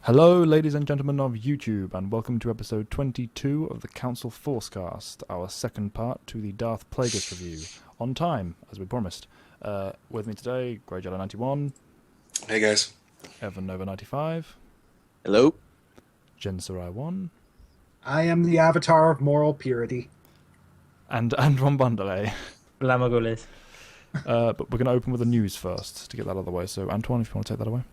Hello, ladies and gentlemen of YouTube, and welcome to episode 22 of the Council Forcecast, our second part to the Darth Plagueis review, on time, as we promised. With me today, Grey Jedi 91. Hey guys. Evan Nova 95. Hello. Jen Sarai 1. I am the avatar of moral purity. And Ron Bundle. Lamagoles. But we're going to open with the news first, to get that out of the way. So, Antoine, if you want to take that away.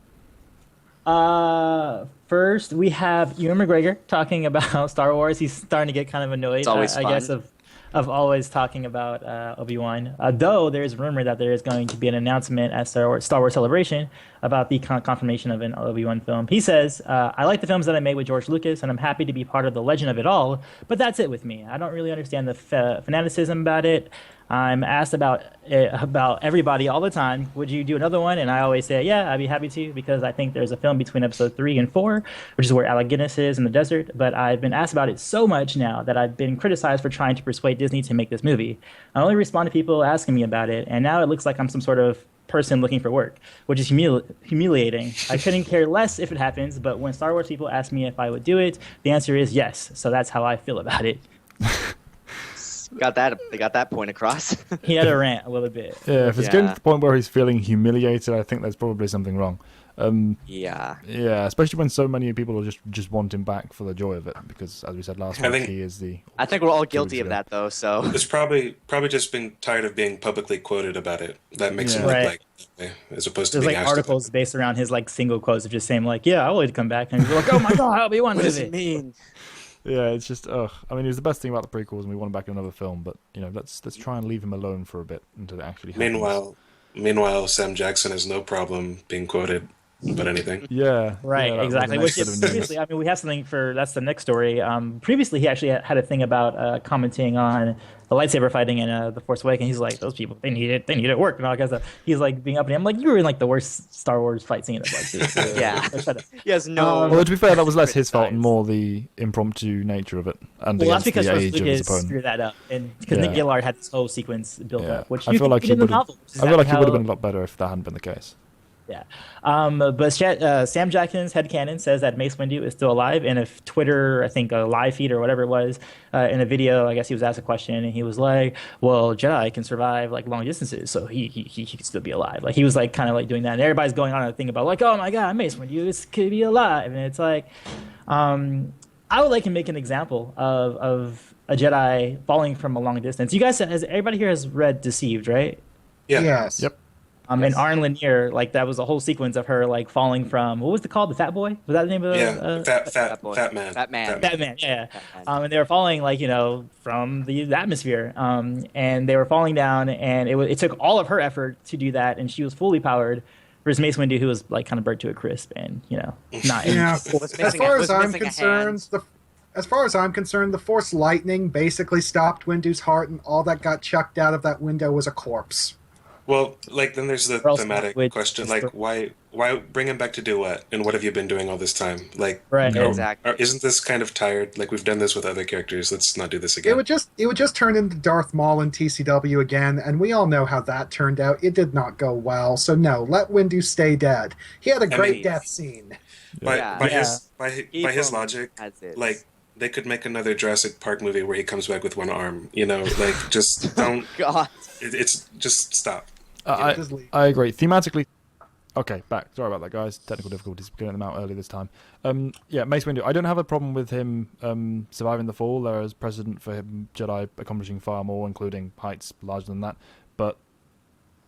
First we have Ewan McGregor talking about Star Wars. He's starting to get kind of annoyed, It's always I guess, of always talking about Obi-Wan. Though there is rumor that there is going to be an announcement at Star Wars Celebration about the confirmation of an Obi-Wan film. He says, I like the films that I made with George Lucas, and I'm happy to be part of the legend of it all, but that's it with me. I don't really understand the fanaticism about it. I'm asked about everybody all the time, would you do another one? And I always say, yeah, I'd be happy to, because I think there's a film between episode 3 and 4, which is where Alec Guinness is in the desert. But I've been asked about it so much now that I've been criticized for trying to persuade Disney to make this movie. I only respond to people asking me about it, and now it looks like I'm some sort of person looking for work, which is humiliating. I couldn't care less if it happens, but when Star Wars people ask me if I would do it, the answer is yes. So that's how I feel about it. They got that point across. He had a rant a little bit. Yeah, if it's getting to the point where he's feeling humiliated, I think there's probably something wrong. Yeah, especially when so many people are just want him back for the joy of it, because as we said last week, he is the... I think we're all guilty of that, though, so... It's probably just being tired of being publicly quoted about it. That makes him look like, as opposed to There's being like articles based around his like single quotes of just saying like, yeah, I would come back, and you're like, oh my god, Obi-Wan what does does it it mean? Yeah, it's just, I mean, it was the best thing about the prequels, and we want him back in another film, but, let's try and leave him alone for a bit until it actually happens. Meanwhile, Sam Jackson has no problem being quoted about anything. Yeah. Right, yeah, exactly. Which is previously, I mean, we have something for, that's the next story. Previously, he actually had a thing about commenting on the lightsaber fighting in The Force Awakens. He's like, those people, they need it work and all that kind of stuff. He's like being up and I'm like, you were in like the worst Star Wars fight scene of like Yeah. He has no... well, to be fair, that was less his fault and more the impromptu nature of it. And well, that's the because age of his Lucas opponent. screwed that up. And because Nick Gillard had this whole sequence built up, which I feel like he would have been a lot better if that hadn't been the case. Yeah. But Sam Jackson's headcanon says that Mace Windu is still alive. And if Twitter, I think a live feed or whatever it was, in a video, I guess he was asked a question and he was like, well, Jedi can survive like long distances, so he could still be alive. Like he was like kind of like doing that. And everybody's going on a thing about like, oh my God, Mace Windu could be alive. And it's like, I would like to make an example of a Jedi falling from a long distance. You guys, everybody here has read Deceived, right? Yeah. Yes. Yep. And Arn Lanier, like that was a whole sequence of her like falling from, what was it called? The Fat Boy? Was that the name of the Fat Man. Fat Man. Fat Man, yeah. And they were falling like, from the atmosphere. And they were falling down and it took all of her effort to do that, and she was fully powered. Whereas Mace Windu, who was like kind of burnt to a crisp and, not... Yeah. As far as I'm concerned, the Force lightning basically stopped Windu's heart, and all that got chucked out of that window was a corpse. Well, like, then there's the thematic question, like, why bring him back to do what? And what have you been doing all this time? Like, right, exactly. Isn't this kind of tired? Like, we've done this with other characters. Let's not do this again. It would just turn into Darth Maul and TCW again, and we all know how that turned out. It did not go well. So no, let Windu stay dead. He had a great death scene. By his logic, like, they could make another Jurassic Park movie where he comes back with one arm. Like, just don't. God. It's just stop. I agree. Thematically... Okay, back. Sorry about that, guys. Technical difficulties. Getting them out early this time. Mace Windu. I don't have a problem with him surviving the fall. There is precedent for him Jedi accomplishing far more, including heights larger than that. But...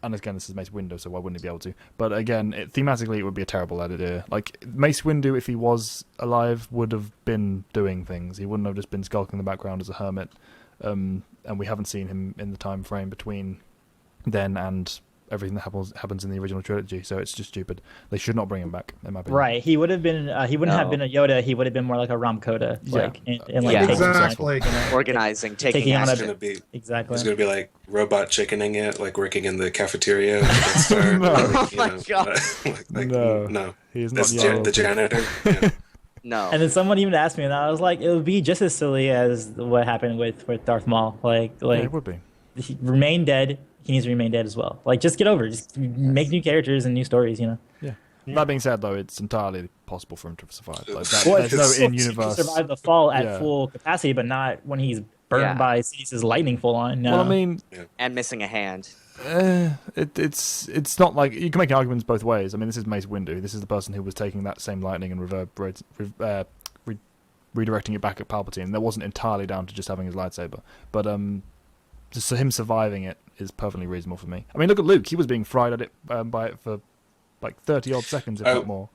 And again, this is Mace Windu, so why wouldn't he be able to? But again, thematically, it would be a terrible idea. Like, Mace Windu, if he was alive, would have been doing things. He wouldn't have just been skulking in the background as a hermit. And we haven't seen him in the time frame between then and everything that happens in the original trilogy, so it's just stupid. They should not bring him back, in my opinion. Right, he would have been. He wouldn't have been a Yoda. He would have been more like a Ram Koda, Exactly. Organizing, taking on action. Exactly. He's going to be like robot chickening it, like working in the cafeteria. Oh my God! No, he's not the janitor. Yeah. No. And then someone even asked me, and I was like, it would be just as silly as what happened with Darth Maul. Like it would be. He remain dead. He needs to remain dead as well. Like, just get over it. Just make new characters and new stories. Yeah. That being said, though, it's entirely possible for him to survive. Like there's no in-universe. He survived the fall at full capacity, but not when he's burned by Sidis's lightning full on. No. Well, I mean, and missing a hand. It's not like you can make arguments both ways. I mean, this is Mace Windu. This is the person who was taking that same lightning and redirecting it back at Palpatine. That wasn't entirely down to just having his lightsaber, but just him surviving it is perfectly reasonable for me. I mean, look at Luke. He was being fried at it by it for like 30 odd seconds, if not more.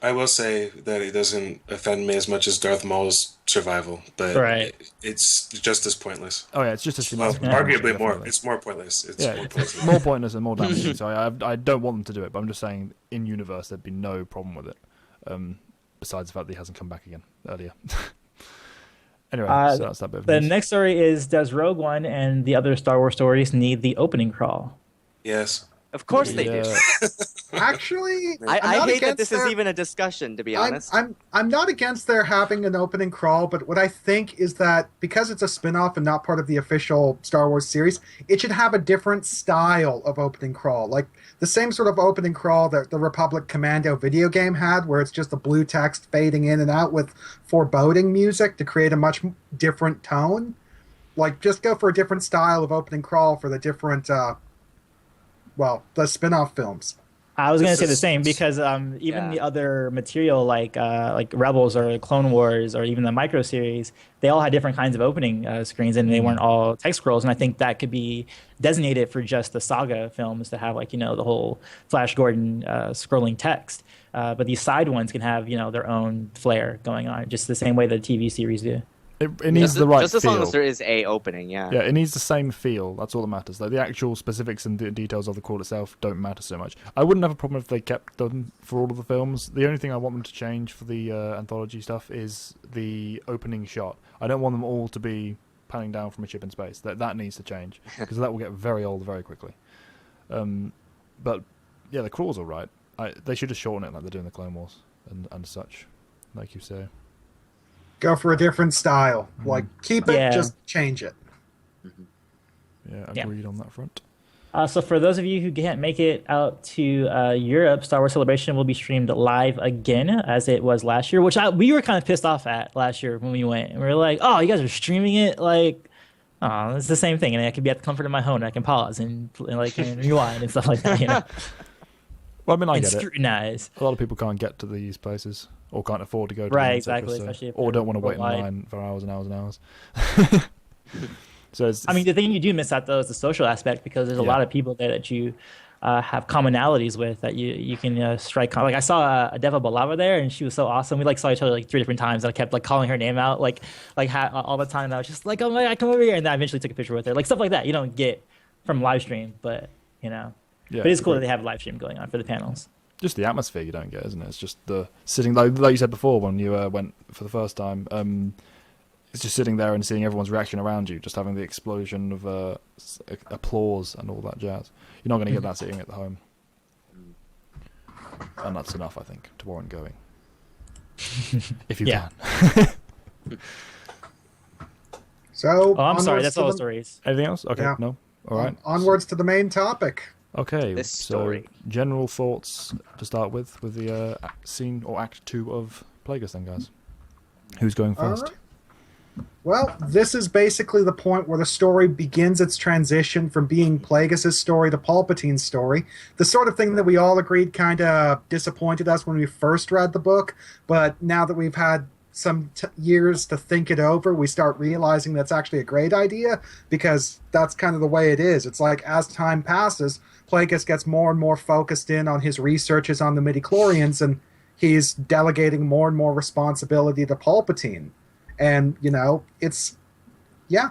I will say that it doesn't offend me as much as Darth Maul's survival, but it's just as pointless. Oh yeah, it's just as arguably more. It's more pointless. It's more pointless. More pointless and more damaging. So I don't want them to do it, but I'm just saying in universe there'd be no problem with it. Besides the fact that he hasn't come back again earlier. Anyway, so that's that bit of news. The next story is, does Rogue One and the other Star Wars stories need the opening crawl? Yes. Of course they do. Actually, I hate that this is even a discussion, to be honest. I'm not against their having an opening crawl, but what I think is that because it's a spin-off and not part of the official Star Wars series, it should have a different style of opening crawl. Like the same sort of opening crawl that the Republic Commando video game had, where it's just the blue text fading in and out with foreboding music to create a much different tone. Like, just go for a different style of opening crawl for the different... the spin-off films. I was going to say the same, because even the other material like Rebels or Clone Wars or even the Micro series, they all had different kinds of opening screens, and they weren't all text scrolls. And I think that could be designated for just the saga films to have the whole Flash Gordon scrolling text. But these side ones can have their own flair going on, just the same way the TV series do. It needs the right feel. Just as long as there is a opening, Yeah, it needs the same feel. That's all that matters. Like the actual specifics and details of the crawl itself don't matter so much. I wouldn't have a problem if they kept them for all of the films. The only thing I want them to change for the anthology stuff is the opening shot. I don't want them all to be panning down from a ship in space. That needs to change, because that will get very old very quickly. But yeah, the crawl's all right. They should just shorten it like they're doing the Clone Wars and such, like you say. Go for a different style. Like, keep it, just change it. Yeah, agreed on that front. So for those of you who can't make it out to Europe, Star Wars Celebration will be streamed live again, as it was last year, which we were kind of pissed off at last year when we went. And we were like, oh, you guys are streaming it? Like, oh, it's the same thing. And I can be at the comfort of my home, and I can pause and rewind and stuff like that, Well, I mean, I get scrutinize. A lot of people can't get to these places, or can't afford to go to them, exactly, especially or don't want to wait in line for hours and hours and hours. So I mean, the thing you do miss out though is the social aspect, because there's a lot of people there that you have commonalities with that you can strike. Like I saw a Deva Balava there, and she was so awesome. We saw each other 3 different times, and I kept calling her name out all the time. And I was just like, oh my God, come over here, and then I eventually took a picture with her. Like stuff like that you don't get from live stream, but but it's cool that they have a live stream going on for the panels. Just the atmosphere you don't get, isn't it? It's just the sitting, like you said before when you went for the first time. It's just sitting there and seeing everyone's reaction around you, just having the explosion of applause and all that jazz. You're not going to get that sitting at the home. And that's enough, I think, to warrant going. If you can. So, I'm sorry, that's all the stories. Anything else? Okay, no? All right. Onwards to the main topic. Okay, this story. So general thoughts to start with the scene or act 2 of Plagueis then, guys. Who's going first? All right. Well, this is basically the point where the story begins its transition from being Plagueis' story to Palpatine's story. The sort of thing that we all agreed kind of disappointed us when we first read the book, but now that we've had some years to think it over, we start realizing that's actually a great idea, because that's kind of the way it is. It's like as time passes, Plagueis gets more and more focused in on his researches on the midichlorians, and he's delegating more and more responsibility to Palpatine. And, it's... Yeah.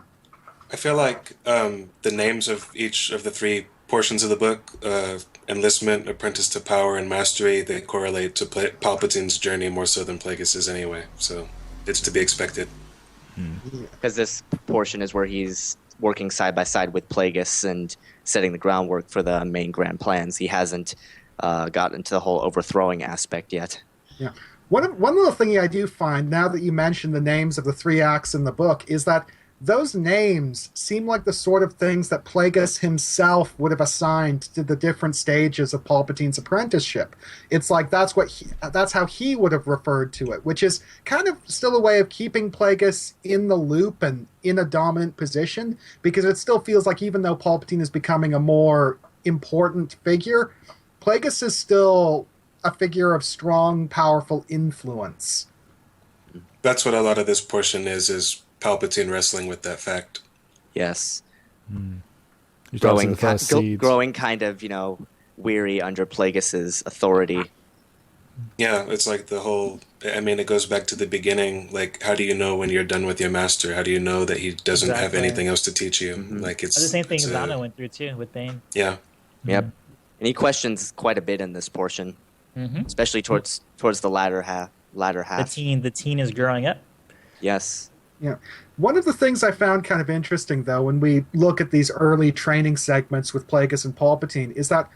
I feel like the names of each of the 3 portions of the book, Enlistment, Apprenticed to Power, and Mastery, they correlate to Palpatine's journey more so than Plagueis' anyway. So it's to be expected. Because this portion is where he's working side by side with Plagueis and setting the groundwork for the main grand plans. He hasn't gotten into the whole overthrowing aspect yet. Yeah. One of the things I do find, now that you mention the names of the 3 acts in the book, is that those names seem like the sort of things that Plagueis himself would have assigned to the different stages of Palpatine's apprenticeship. It's like that's how he would have referred to it, which is kind of still a way of keeping Plagueis in the loop and in a dominant position, because it still feels like even though Palpatine is becoming a more important figure, Plagueis is still a figure of strong, powerful influence. That's what a lot of this portion is Palpatine wrestling with that fact. Yes. You start seeing the first seeds. Growing kind of, weary under Plagueis' authority. Yeah, it's like the whole... I mean, it goes back to the beginning. Like, how do you know when you're done with your master? How do you know that he doesn't have anything else to teach you? Mm-hmm. Like, it's the same thing Zana went through, too, with Bane. Yeah. Yep. And he questions quite a bit in this portion, especially towards the latter half. The teen is growing up. Yes. Yeah. One of the things I found kind of interesting, though, when we look at these early training segments with Plagueis and Palpatine, is that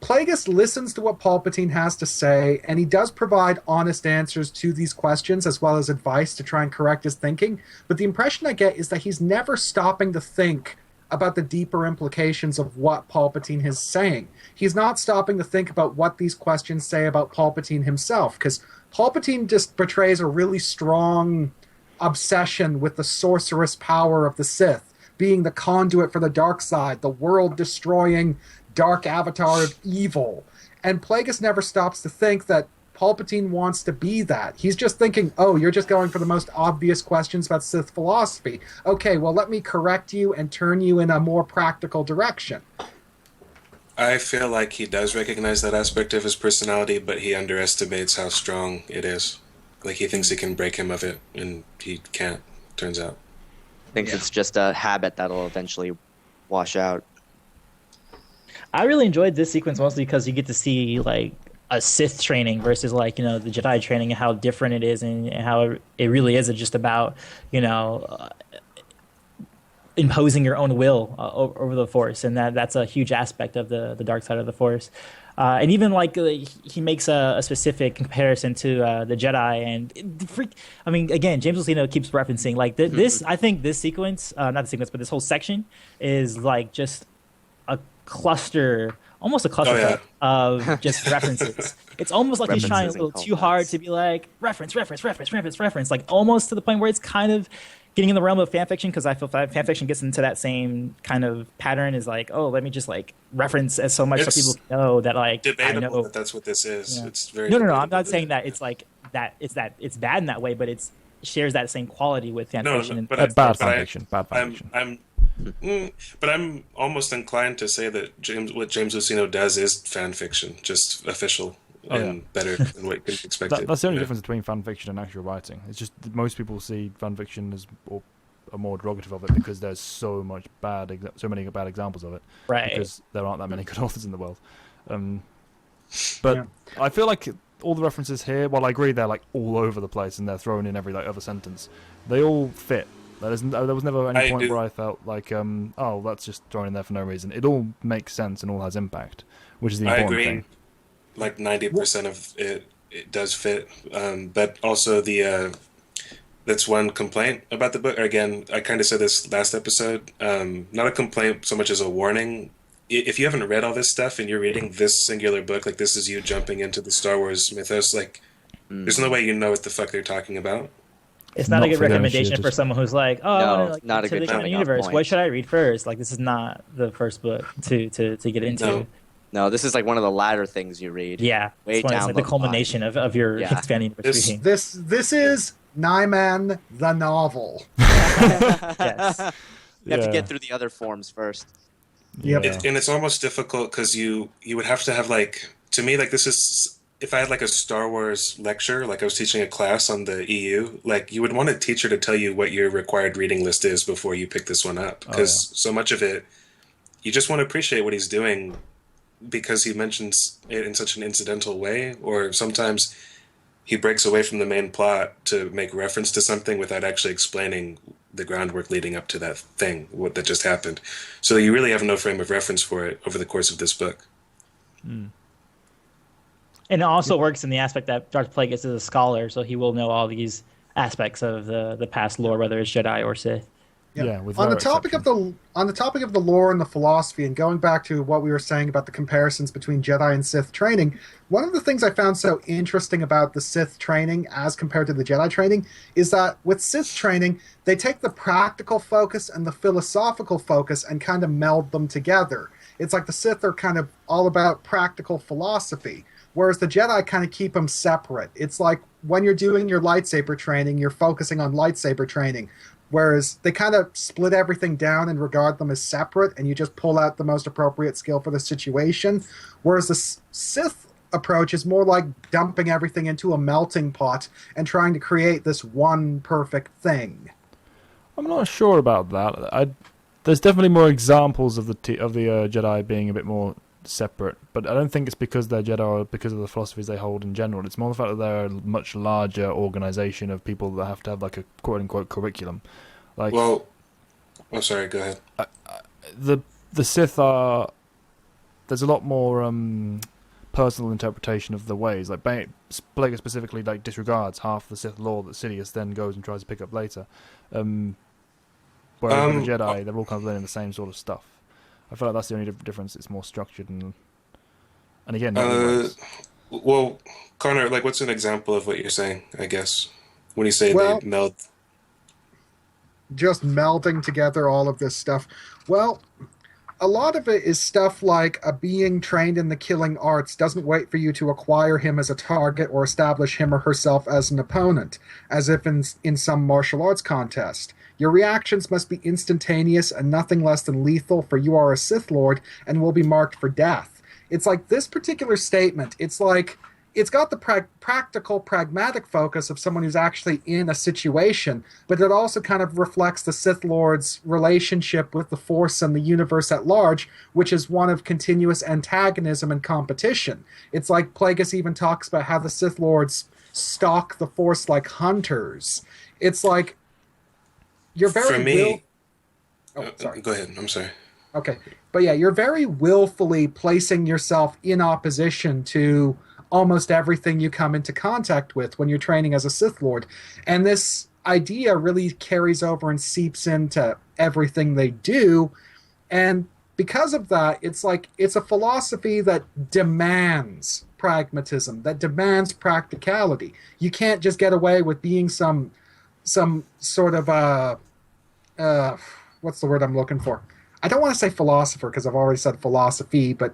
Plagueis listens to what Palpatine has to say, and he does provide honest answers to these questions as well as advice to try and correct his thinking. But the impression I get is that he's never stopping to think about the deeper implications of what Palpatine is saying. He's not stopping to think about what these questions say about Palpatine himself, because Palpatine just betrays a really strong obsession with the sorcerous power of the Sith, being the conduit for the dark side, the world-destroying dark avatar of evil. And Plagueis never stops to think that Palpatine wants to be that. He's just thinking, oh, you're just going for the most obvious questions about Sith philosophy. Okay, well, let me correct you and turn you in a more practical direction. I feel like he does recognize that aspect of his personality, but he underestimates how strong it is. Like, he thinks he can break him of it, and he can't, turns out. Thinks it's just a habit that'll eventually wash out. I really enjoyed this sequence mostly because you get to see, like, a Sith training versus, like, the Jedi training and how different it is and how it really is just about, imposing your own will over the Force, and that's a huge aspect of the dark side of the Force. And even he makes a specific comparison to the Jedi, and again, James Luceno keeps referencing this. I think this sequence, not the sequence, but this whole section is like just a cluster, almost a cluster of just references. It's almost like he's trying a little too hard to be like reference, like almost to the point where it's kind of getting in the realm of fanfiction, because I feel fanfiction gets into that same kind of pattern, is like, oh, let me just like reference as so much so people know that like debatable I know that that's what this is. Yeah. It's very no. I'm not saying that it's like that. It's bad in that way, but it shares that same quality with fanfiction. Bad fanfiction. But I'm almost inclined to say that what James Luceno does is fan fiction, just official and better than what you can expect. That's the only difference between fan fiction and actual writing. It's just that most people see fan fiction as are more derogative of it because there's so many bad examples of it. Right. Because there aren't that many good authors in the world. But I feel like all the references here, while I agree they're like all over the place and they're thrown in every other sentence, they all fit. There was never any point where I felt like, that's just thrown in there for no reason. It all makes sense and all has impact, which is the important thing. Like 90% of it does fit, but also that's one complaint about the book. Again, I kind of said this last episode. Not a complaint so much as a warning. If you haven't read all this stuff and you're reading this singular book, like this is you jumping into the Star Wars mythos, like there's no way you know what the fuck they're talking about. It's not a good recommendation for someone who's like, not a good canon universe. What should I read first? Like, this is not the first book to get into. No, this is like one of the latter things you read. Yeah, way down it's like the culmination of your expanding reading. This is Nyman the novel. Yes. You have to get through the other forms first. Yep. And it's almost difficult because you would have to have to me, this is, if I had a Star Wars lecture, like I was teaching a class on the EU, you would want a teacher to tell you what your required reading list is before you pick this one up. Because so much of it, you just want to appreciate what he's doing because he mentions it in such an incidental way, or sometimes he breaks away from the main plot to make reference to something without actually explaining the groundwork leading up to that thing, what that just happened. So you really have no frame of reference for it over the course of this book. And it also works in the aspect that Darth Plagueis is a scholar, so he will know all these aspects of the past lore, whether it's Jedi or Sith. Yeah, with on the rare topic exceptions. of the lore and the philosophy, and going back to what we were saying about the comparisons between Jedi and Sith training, one of the things I found so interesting about the Sith training as compared to the Jedi training is that with Sith training, they take the practical focus and the philosophical focus and kind of meld them together. It's like the Sith are kind of all about practical philosophy, whereas the Jedi kind of keep them separate. It's like when you're doing your lightsaber training, you're focusing on lightsaber training. Whereas they kind of split everything down and regard them as separate, and you just pull out the most appropriate skill for the situation. Whereas the Sith approach is more like dumping everything into a melting pot and trying to create this one perfect thing. I'm not sure about that. There's definitely more examples of the Jedi being a bit more separate, but I don't think it's because they're Jedi or because of the philosophies they hold in general. It's more the fact that they're a much larger organization of people that have to have like a quote-unquote curriculum. Like, Well, oh, sorry, go ahead. the Sith are... There's a lot more personal interpretation of the ways. Like, Plagueis specifically like disregards half the Sith lore that Sidious then goes and tries to pick up later. Whereas with the Jedi, they're all kind of learning the same sort of stuff. I feel like that's the only difference. It's more structured and again. Not always. Well, Connor, like, what's an example of what you're saying? I guess when you say Well, they meld. just melding together all of this stuff. Well, a lot of it is stuff like a being trained in the killing arts doesn't wait for you to acquire him as a target or establish him or herself as an opponent, as if in some martial arts contest. Your reactions must be instantaneous and nothing less than lethal, for you are a Sith Lord and will be marked for death. It's like this particular statement, it's like it's got the practical, pragmatic focus of someone who's actually in a situation, but it also kind of reflects the Sith Lord's relationship with the Force and the universe at large, which is one of continuous antagonism and competition. It's like Plagueis even talks about how the Sith Lords stalk the Force like hunters. It's like you're very For me, sorry. Go ahead. I'm sorry. Okay. But yeah, you're very willfully placing yourself in opposition to almost everything you come into contact with when you're training as a Sith Lord. And this idea really carries over and seeps into everything they do. And because of that, it's like it's a philosophy that demands pragmatism, that demands practicality. You can't just get away with being some sort of what's the word I'm looking for? I don't want to say philosopher because I've already said philosophy, but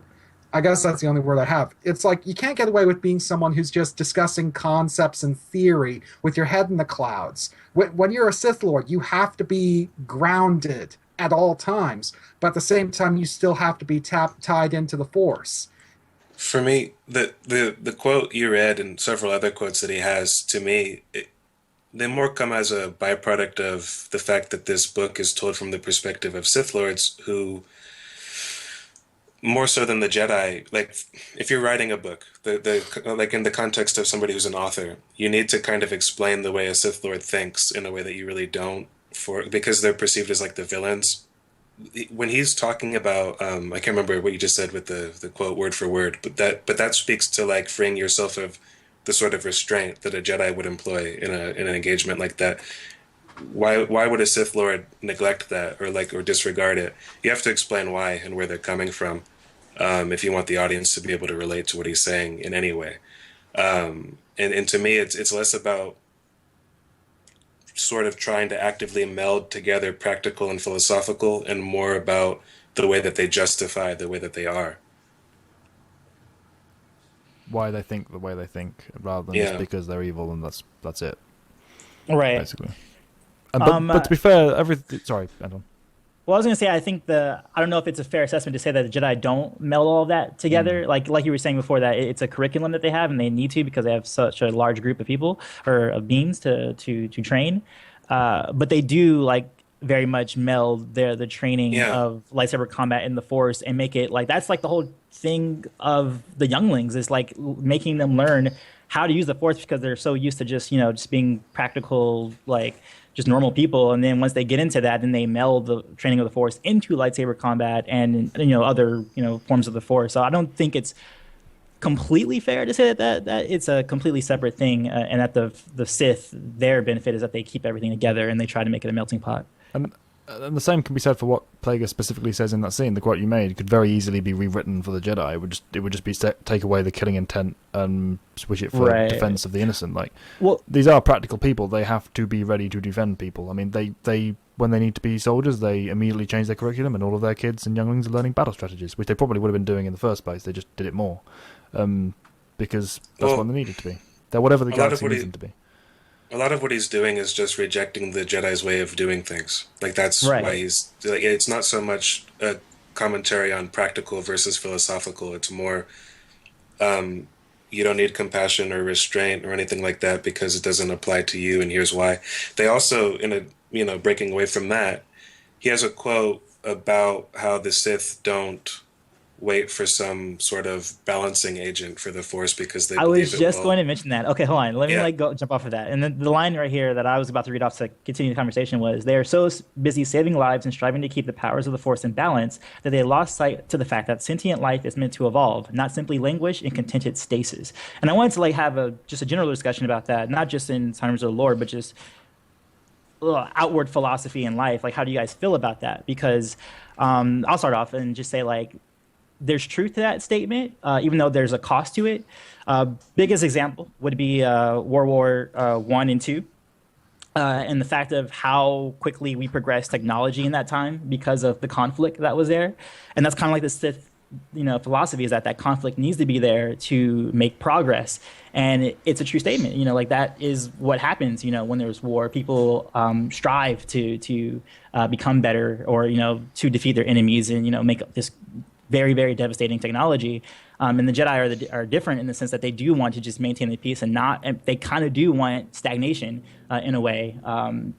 I guess that's the only word I have. It's like you can't get away with being someone who's just discussing concepts and theory with your head in the clouds. When you're a Sith Lord, you have to be grounded at all times, but at the same time, you still have to be tied into the Force. For me, the quote you read and several other quotes that he has, to me, they more come as a byproduct of the fact that this book is told from the perspective of Sith Lords who, more so than the Jedi, like if you're writing a book, like in the context of somebody who's an author, you need to kind of explain the way a Sith Lord thinks in a way that you really don't, because they're perceived as like the villains. When he's talking about, I can't remember what you just said with the quote word for word, but that speaks to like freeing yourself of the sort of restraint that a Jedi would employ in an engagement like that. Why would a Sith Lord neglect that or disregard it? You have to explain why and where they're coming from, if you want the audience to be able to relate to what he's saying in any way. And to me, it's less about sort of trying to actively meld together practical and philosophical, and more about the way that they justify the way that they are. Why they think the way they think, rather than just because they're evil and that's it. Right. Basically. But to be fair, sorry, Anton. Well, I was going to say, I think I don't know if it's a fair assessment to say that the Jedi don't meld all of that together. Like you were saying before, that it's a curriculum that they have and they need to because they have such a large group of people or of beings to train. But they do like very much meld the training of lightsaber combat in the Force and make it like that's like the whole thing of the younglings is like making them learn how to use the Force because they're so used to just being practical like just normal people, and then once they get into that, then they meld the training of the Force into lightsaber combat and other forms of the Force. So I don't think it's completely fair to say that it's a completely separate thing, and that the Sith, their benefit is that they keep everything together and they try to make it a melting pot. And And the same can be said for what Plagueis specifically says in that scene. The quote you made could very easily be rewritten for the Jedi. It would just be take away the killing intent and switch it for defense of the innocent. Like, well, these are practical people. They have to be ready to defend people. I mean, they when they need to be soldiers, they immediately change their curriculum, and all of their kids and younglings are learning battle strategies, which they probably would have been doing in the first place. They just did it more because that's what they needed to be. They're whatever the galaxy needs them to be. A lot of what he's doing is just rejecting the Jedi's way of doing things. Like, that's why he's... Like, it's not so much a commentary on practical versus philosophical. It's more, you don't need compassion or restraint or anything like that because it doesn't apply to you, and here's why. They also, breaking away from that, he has a quote about how the Sith don't wait for some sort of balancing agent for the Force because they believe I was just going to mention that. Okay, hold on. Let me jump off of that. And the line right here that I was about to read off to continue the conversation was, they are so busy saving lives and striving to keep the powers of the Force in balance that they lost sight to the fact that sentient life is meant to evolve, not simply languish in contented stasis. And I wanted to have just a general discussion about that, not just in terms of the lore, but just outward philosophy in life. Like, how do you guys feel about that? Because I'll start off and just say, there's truth to that statement, even though there's a cost to it. Biggest example would be World War I and II, and the fact of how quickly we progressed technology in that time because of the conflict that was there. And that's kind of like the Sith, philosophy, is that conflict needs to be there to make progress. And it's a true statement. That is what happens. When there's war, people strive to become better, or to defeat their enemies and make this very, very devastating technology. And the Jedi are different in the sense that they do want to just maintain the peace and they kind of do want stagnation in a way,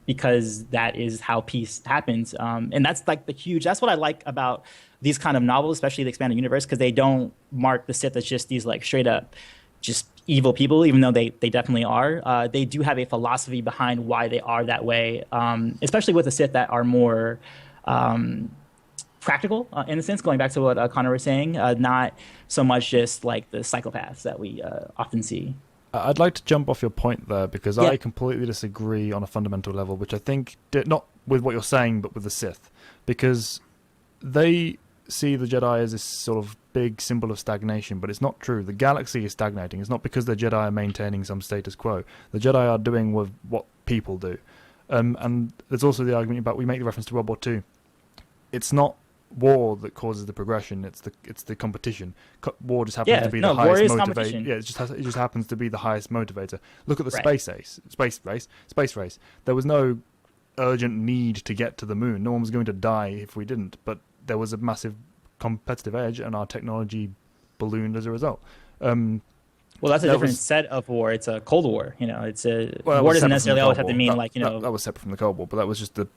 because that is how peace happens. And that's that's what I like about these kind of novels, especially the expanded universe, because they don't mark the Sith as just these straight up just evil people, even though they definitely are. They do have a philosophy behind why they are that way, especially with the Sith that are more practical, in a sense, going back to what Connor was saying, not so much just the psychopaths that we often see. I'd like to jump off your point there, because I completely disagree on a fundamental level, which I think, not with what you're saying, but with the Sith, because they see the Jedi as this sort of big symbol of stagnation, but it's not true. The galaxy is stagnating. It's not because the Jedi are maintaining some status quo. The Jedi are doing with what people do. And there's also the argument about, we make the reference to World War II. It's not war that causes the progression. It's the competition. War just happens to be the highest motivator. Yeah, it just happens to be the highest motivator. Look at the space race. There was no urgent need to get to the moon. No one was going to die if we didn't. But there was a massive competitive edge, and our technology ballooned as a result. Well, that's a different set of war. It's a Cold War. It's war doesn't necessarily always have to mean that was separate from the Cold War, but that was just the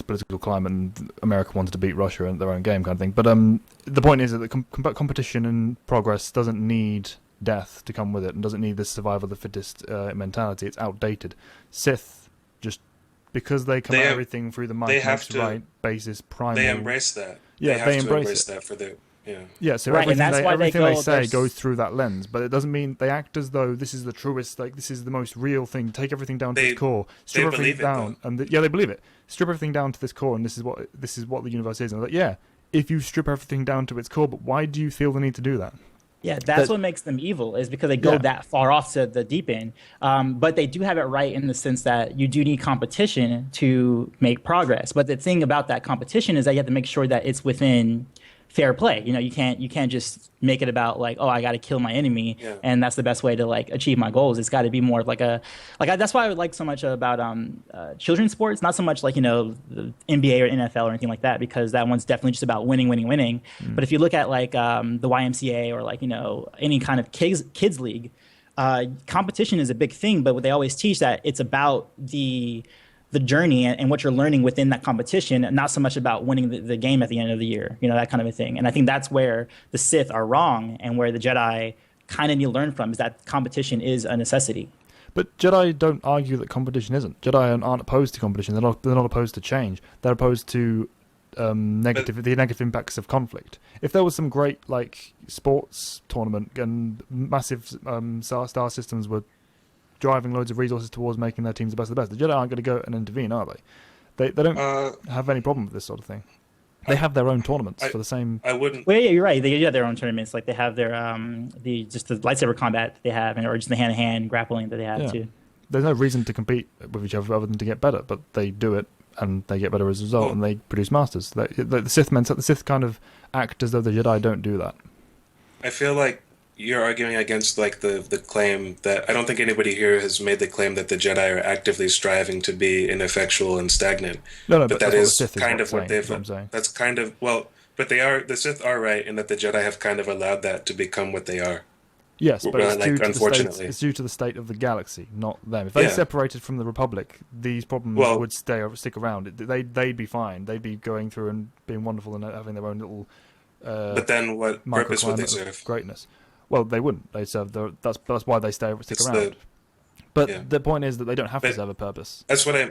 political climate, and America wanted to beat Russia in their own game, kind of thing. But the point is that the competition and progress doesn't need death to come with it, and doesn't need this survival of the fittest mentality. It's outdated. Sith, just because they come at everything through the might makes right basis primal. They embrace that. Yeah, they embrace that for the. Yeah, so everything they say goes through that lens, but it doesn't mean they act as though this is the truest, this is the most real thing. Take everything down to its core, strip everything down, and they believe it. Strip everything down to this core, and this is what the universe is. And I'm like, if you strip everything down to its core, but why do you feel the need to do that? Yeah, that's what makes them evil, is because they go that far off to the deep end. But they do have it right in the sense that you do need competition to make progress. But the thing about that competition is that you have to make sure that it's within fair play. You can't just make it about I got to kill my enemy, and that's the best way to achieve my goals. It's got to be more of that's why I would like so much about children's sports, not so much the NBA or NFL or anything like that, because that one's definitely just about winning. But if you look at the YMCA or any kind of kids league, competition is a big thing, but what they always teach that it's about the journey and what you're learning within that competition, not so much about winning the game at the end of the year, that kind of a thing. And I think that's where the Sith are wrong, and where the Jedi kind of need to learn from, is that competition is a necessity. But Jedi don't argue that competition isn't. Jedi aren't opposed to competition. They're not opposed to change. They're opposed to the negative impacts of conflict. If there was some great sports tournament and massive star systems were driving loads of resources towards making their teams the best of the best, the Jedi aren't going to go and intervene, are they? They don't have any problem with this sort of thing. They have their own tournaments for the same. I wouldn't. Well, yeah, you're right. They do have their own tournaments. Like they have their the lightsaber combat that they have, or just the hand-to-hand grappling that they have too. There's no reason to compete with each other other than to get better, but they do it and they get better as a result, and they produce masters. The Sith kind of act as though the Jedi don't do that. I feel like you're arguing against like the claim that I don't think anybody here has made the claim that the Jedi are actively striving to be ineffectual and stagnant. No, but that is kind of what they've. That's kind of but they are the Sith are right in that the Jedi have kind of allowed that to become what they are. Yes, but it's due to unfortunately, it's due to the state of the galaxy, not them. If they separated from the Republic, these problems would stick around. They'd be fine. They'd be going through and being wonderful and having their own little. But then, what purpose would they serve? Greatness. Well, they wouldn't. They serve that's why they stick around. But the point is that they don't have to serve a purpose. That's what I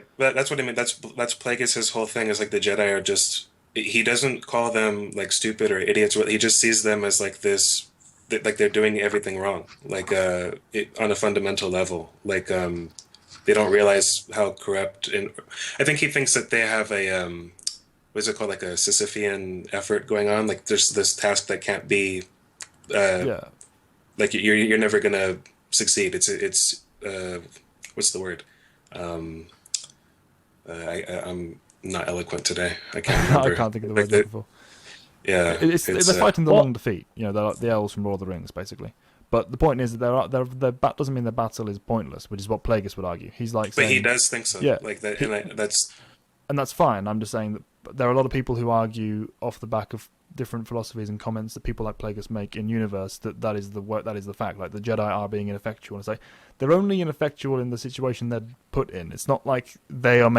mean. That's Plagueis' whole thing. Is like the Jedi are just. He doesn't call them like stupid or idiots. He just sees them as like this. Like they're doing everything wrong, like on a fundamental level. Like they don't realize how corrupt. And I think he thinks that they have a what is it called, like a Sisyphean effort going on. Like there's this task that can't be. Like you're never gonna succeed. It's what's the word? I'm not eloquent today. I can't remember. I can't think of the word I'm looking for. Yeah, they're fighting the long defeat. You know, they're like the elves from Lord of the Rings, basically. But the point is that their doesn't mean their battle is pointless, which is what Plagueis would argue. He's like, but he does think so. Yeah, like that, and that's fine. I'm just saying that there are a lot of people who argue off the back of different philosophies and comments that people like Plagueis make in universe that is the fact. Like the Jedi are being ineffectual, and it's like they're only ineffectual in the situation they're put in. It's not like they are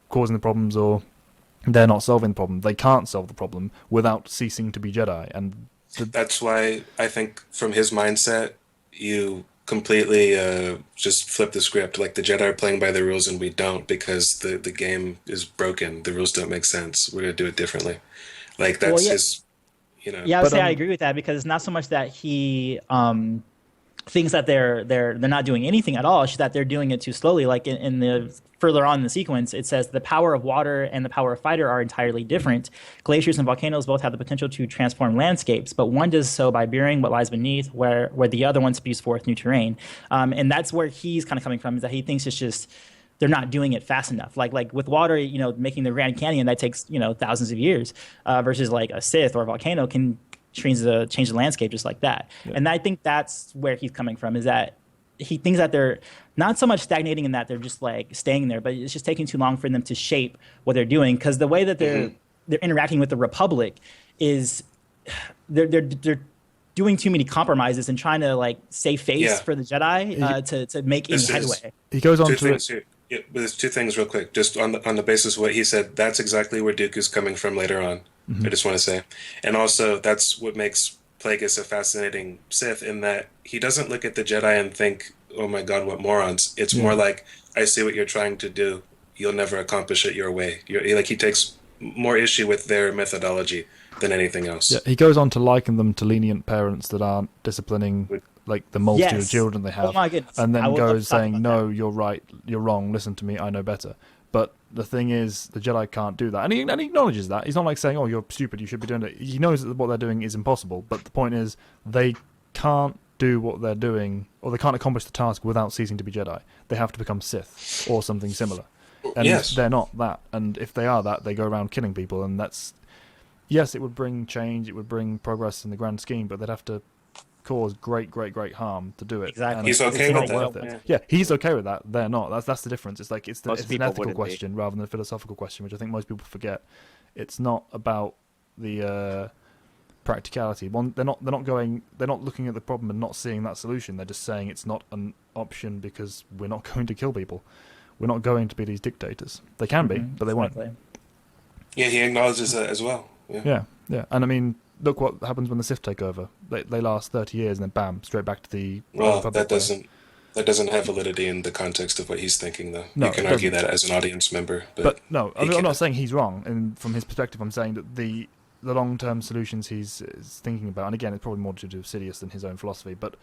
causing the problems or. They're not solving the problem. They can't solve the problem without ceasing to be Jedi, and that's why I think, from his mindset, you completely just flip the script. Like the Jedi are playing by the rules, and we don't, because the game is broken. The rules don't make sense. We're gonna do it differently. Like that's his, you know. Yeah, I would say I agree with that, because it's not so much that he thinks that they're not doing anything at all. It's just that they're doing it too slowly. Like in the further on in the sequence, it says the power of water and the power of fire are entirely different. Glaciers and volcanoes both have the potential to transform landscapes, but one does so by burying what lies beneath, where the other one spews forth new terrain. And that's where he's kind of coming from, is that he thinks it's just they're not doing it fast enough. Like with water, you know, making the Grand Canyon, that takes, you know, thousands of years, versus like a Sith or a volcano can change the landscape just like that. Yeah. And I think that's where he's coming from, is that he thinks that they're not so much stagnating in that they're just like staying there, but it's just taking too long for them to shape what they're doing, because the way that they're interacting with the Republic is they're doing too many compromises and trying to like save face for the Jedi to make any headway. He goes on to there's two things real quick, just on the basis of what he said. That's exactly where Dooku's coming from later on. I just want to say, and also that's what makes Plagueis a fascinating Sith, in that he doesn't look at the Jedi and think, "Oh my God, what morons!" It's more like, "I see what you're trying to do. You'll never accomplish it your way." He takes more issue with their methodology than anything else. Yeah, he goes on to liken them to lenient parents that aren't disciplining like the multitude of children they have, and then goes saying, "No, you're right. You're wrong. Listen to me. I know better." But the thing is, the Jedi can't do that. And he acknowledges that. He's not like saying, "Oh, you're stupid, you should be doing it." He knows that what they're doing is impossible. But the point is, they can't do what they're doing, or they can't accomplish the task without ceasing to be Jedi. They have to become Sith, or something similar. And they're not that. And if they are that, they go around killing people. And that's... Yes, it would bring change, it would bring progress in the grand scheme, but they'd have to cause great harm to do it. Exactly. And he's okay with that. Yeah, he's okay with that. They're not. That's the difference. It's like it's an ethical question be. rather than a philosophical question, which I think most people forget. It's not about the practicality. They're not looking at the problem and not seeing that solution. They're just saying it's not an option because we're not going to kill people. We're not going to be these dictators. They can be, but they won't. Yeah, he acknowledges that as well. Yeah. And I mean, look what happens when the Sith take over. They last 30 years and then bam, straight back to the... Well, that doesn't have validity in the context of what he's thinking, though. No, you can argue that as an audience member. But no, I'm not saying he's wrong. And from his perspective, I'm saying that the long-term solutions he's thinking about, and again, it's probably more to do with Sidious than his own philosophy, but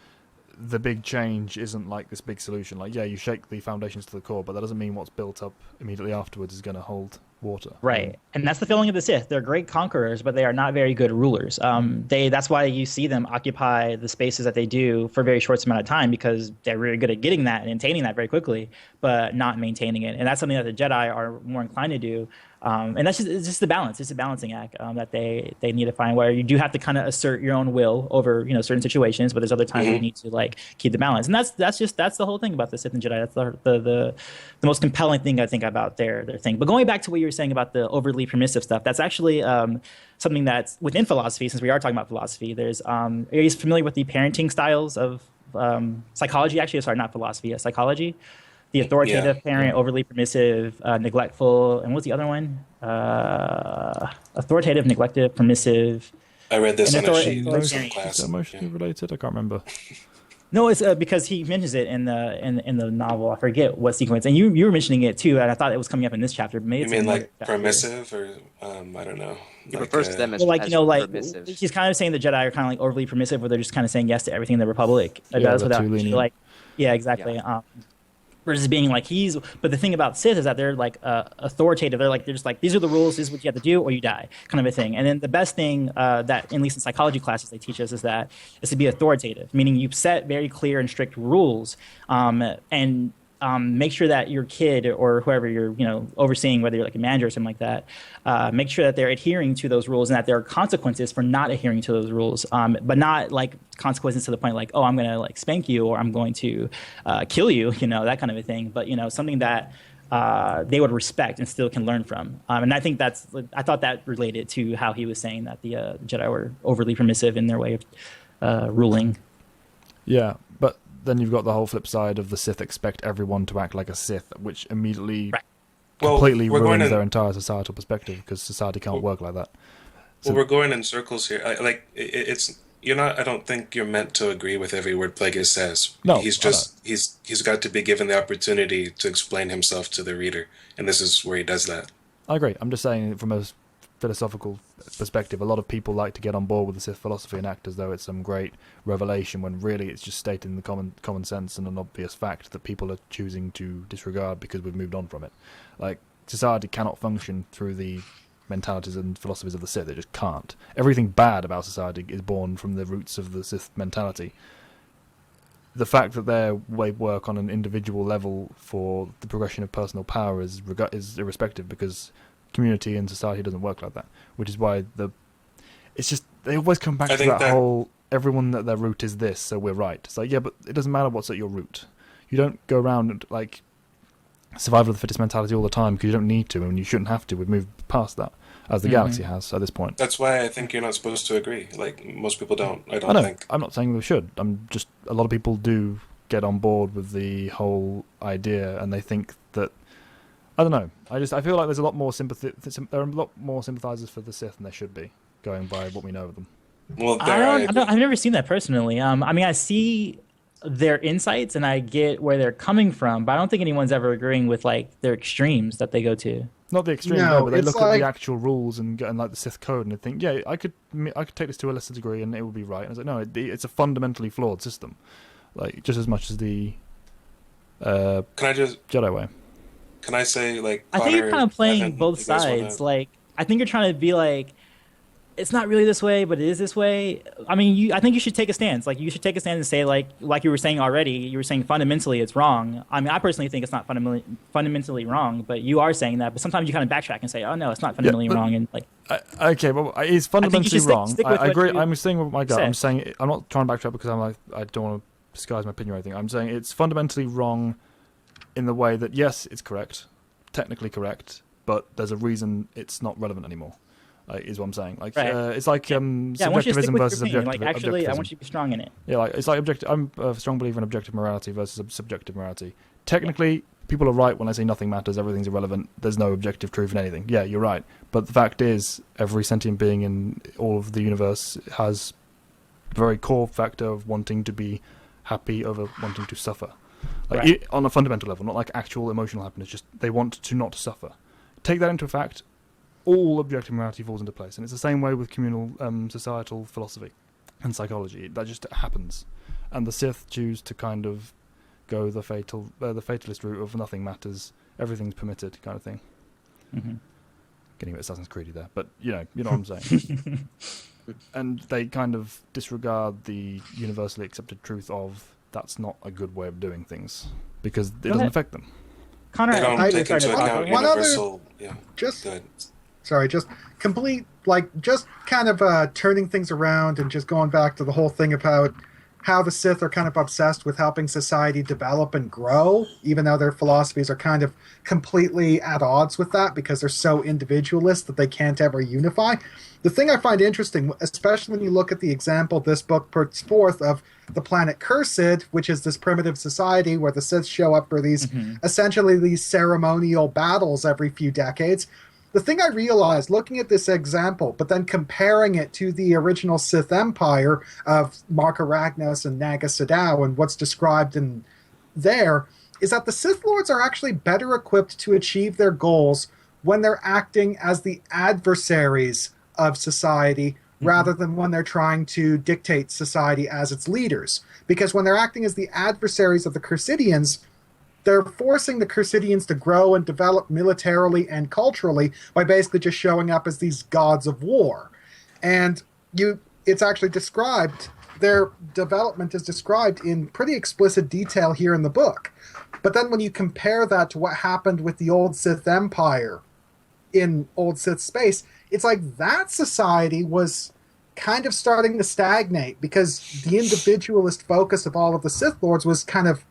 the big change isn't like this big solution. Like, yeah, you shake the foundations to the core, but that doesn't mean what's built up immediately afterwards is going to hold water. Right, and that's the feeling of the Sith. They're great conquerors, but they are not very good rulers. That's why you see them occupy the spaces that they do for a very short amount of time, because they're really good at getting that and attaining that very quickly, but not maintaining it. And that's something that the Jedi are more inclined to do. And it's just the balance. It's a balancing act that they need to find, where you do have to kind of assert your own will over certain situations, but there's other times where you need to like keep the balance. And that's the whole thing about the Sith and Jedi. That's the most compelling thing I think about their thing. But going back to what you were saying about the overly permissive stuff, that's actually something that's within philosophy. Since we are talking about philosophy, there's are you familiar with the parenting styles of psychology? Actually, sorry, not philosophy, psychology. The authoritative parent, overly permissive, neglectful, and what's the other one? Authoritative, neglective, permissive. I read this in a sheet in some class. Is that emotionally related? I can't remember. No, it's because he mentions it in the novel. I forget what sequence, and you were mentioning it too, and I thought it was coming up in this chapter. Maybe You mean like permissive, or I don't know. He refers to them as, permissive. He's kind of saying the Jedi are kind of like overly permissive, where they're just kind of saying yes to everything the Republic does without like, yeah, exactly. Yeah. Versus being like but the thing about Sith is that they're like authoritative. They're just like, these are the rules. This is what you have to do, or you die, kind of a thing. And then the best thing that, at least in psychology classes, they teach us is to be authoritative, meaning you set very clear and strict rules, and make sure that your kid or whoever you're overseeing, whether you're like a manager or something like that, make sure that they're adhering to those rules, and that there are consequences for not adhering to those rules, but not like consequences to the point like, oh, I'm going to like spank you, or I'm going to kill you, that kind of a thing. But something that they would respect and still can learn from. And I think I thought that related to how he was saying that the Jedi were overly permissive in their way of ruling. Yeah, but then you've got the whole flip side of the Sith expect everyone to act like a Sith, which immediately completely ruins their entire societal perspective, because society can't work like that. So, we're going in circles here. You're not. I don't think you're meant to agree with every word Plagueis says. No, he's got to be given the opportunity to explain himself to the reader, and this is where he does that. I agree. I'm just saying from a philosophical perspective, a lot of people like to get on board with the Sith philosophy and act as though it's some great revelation, when really it's just stating the common sense and an obvious fact that people are choosing to disregard because we've moved on from it. Like, society cannot function through the mentalities and philosophies of the Sith. It just can't. Everything bad about society is born from the roots of the Sith mentality. The fact that their way work on an individual level for the progression of personal power is irrespective, because community and society doesn't work like that, which is why it's just they always come back to that whole everyone at their root is this, so we're right. It's like, yeah, but it doesn't matter what's at your root. You don't go around and like survival of the fittest mentality all the time, because you don't need to, and you shouldn't have to. We've moved past that, as the galaxy has at this point. That's why I think you're not supposed to agree. Like, most people don't. I know. think. I'm not saying we should. I'm just, a lot of people do get on board with the whole idea, and they think that, I don't know. I feel like there's a lot more sympathy. There are a lot more sympathizers for the Sith than there should be, going by what we know of them. Well, I've never seen that personally. I mean, I see their insights and I get where they're coming from, but I don't think anyone's ever agreeing with like their extremes that they go to. Not the extreme, but they look at the actual rules and like the Sith code, and they think, yeah, I could take this to a lesser degree and it would be right. And I was like, no, it's a fundamentally flawed system, like just as much as the Jedi way. Can I say, like, I think you're kind of playing both sides. Like, I think you're trying to be like, it's not really this way, but it is this way. I mean, I think you should take a stance. Like, you should take a stance and say, like you were saying already, you were saying fundamentally it's wrong. I mean, I personally think it's not fundamentally wrong, but you are saying that. But sometimes you kind of backtrack and say, oh, no, it's not fundamentally wrong. And like, okay, well, it's fundamentally wrong. Stick I agree. I'm saying with my gut. I'm saying I'm not trying to backtrack because I'm like, I don't want to disguise my opinion or anything. I'm saying it's fundamentally wrong in the way that, yes, it's correct, technically correct, but there's a reason it's not relevant anymore. Is what I'm saying. Like, right. It's like subjectivism versus objectivism. Like, actually, I want you to be strong in it. Yeah, like it's like objective. I'm a strong believer in objective morality versus subjective morality. Technically, people are right when they say nothing matters, everything's irrelevant. There's no objective truth in anything. Yeah, you're right. But the fact is, every sentient being in all of the universe has a very core factor of wanting to be happy over wanting to suffer. Like, on a fundamental level, not like actual emotional happiness. Just they want to not suffer. Take that into fact. All objective morality falls into place, and it's the same way with communal societal philosophy and psychology. That just happens, and the Sith choose to kind of go the fatalist route of nothing matters, everything's permitted kind of thing. Mm-hmm. Getting a bit Assassin's Creedy there, but you know what I'm saying. And they kind of disregard the universally accepted truth of that's not a good way of doing things because it doesn't affect them. Connor, They don't I take into account One other- universal. Yeah. Just Go ahead. sorry, just complete, just kind of turning things around and just going back to the whole thing about how the Sith are kind of obsessed with helping society develop and grow, even though their philosophies are kind of completely at odds with that because they're so individualist that they can't ever unify. The thing I find interesting, especially when you look at the example this book puts forth of the planet Cursed, which is this primitive society where the Sith show up for these essentially these ceremonial battles every few decades. The thing I realized looking at this example, but then comparing it to the original Sith Empire of Marka Ragnos and Naga Sadow and what's described in there, is that the Sith Lords are actually better equipped to achieve their goals when they're acting as the adversaries of society rather than when they're trying to dictate society as its leaders. Because when they're acting as the adversaries of the Cursidians, they're forcing the Cursidians to grow and develop militarily and culturally by basically just showing up as these gods of war. And it's actually described, their development is described in pretty explicit detail here in the book. But then when you compare that to what happened with the old Sith Empire in old Sith space, it's like that society was kind of starting to stagnate because the individualist focus of all of the Sith Lords was kind of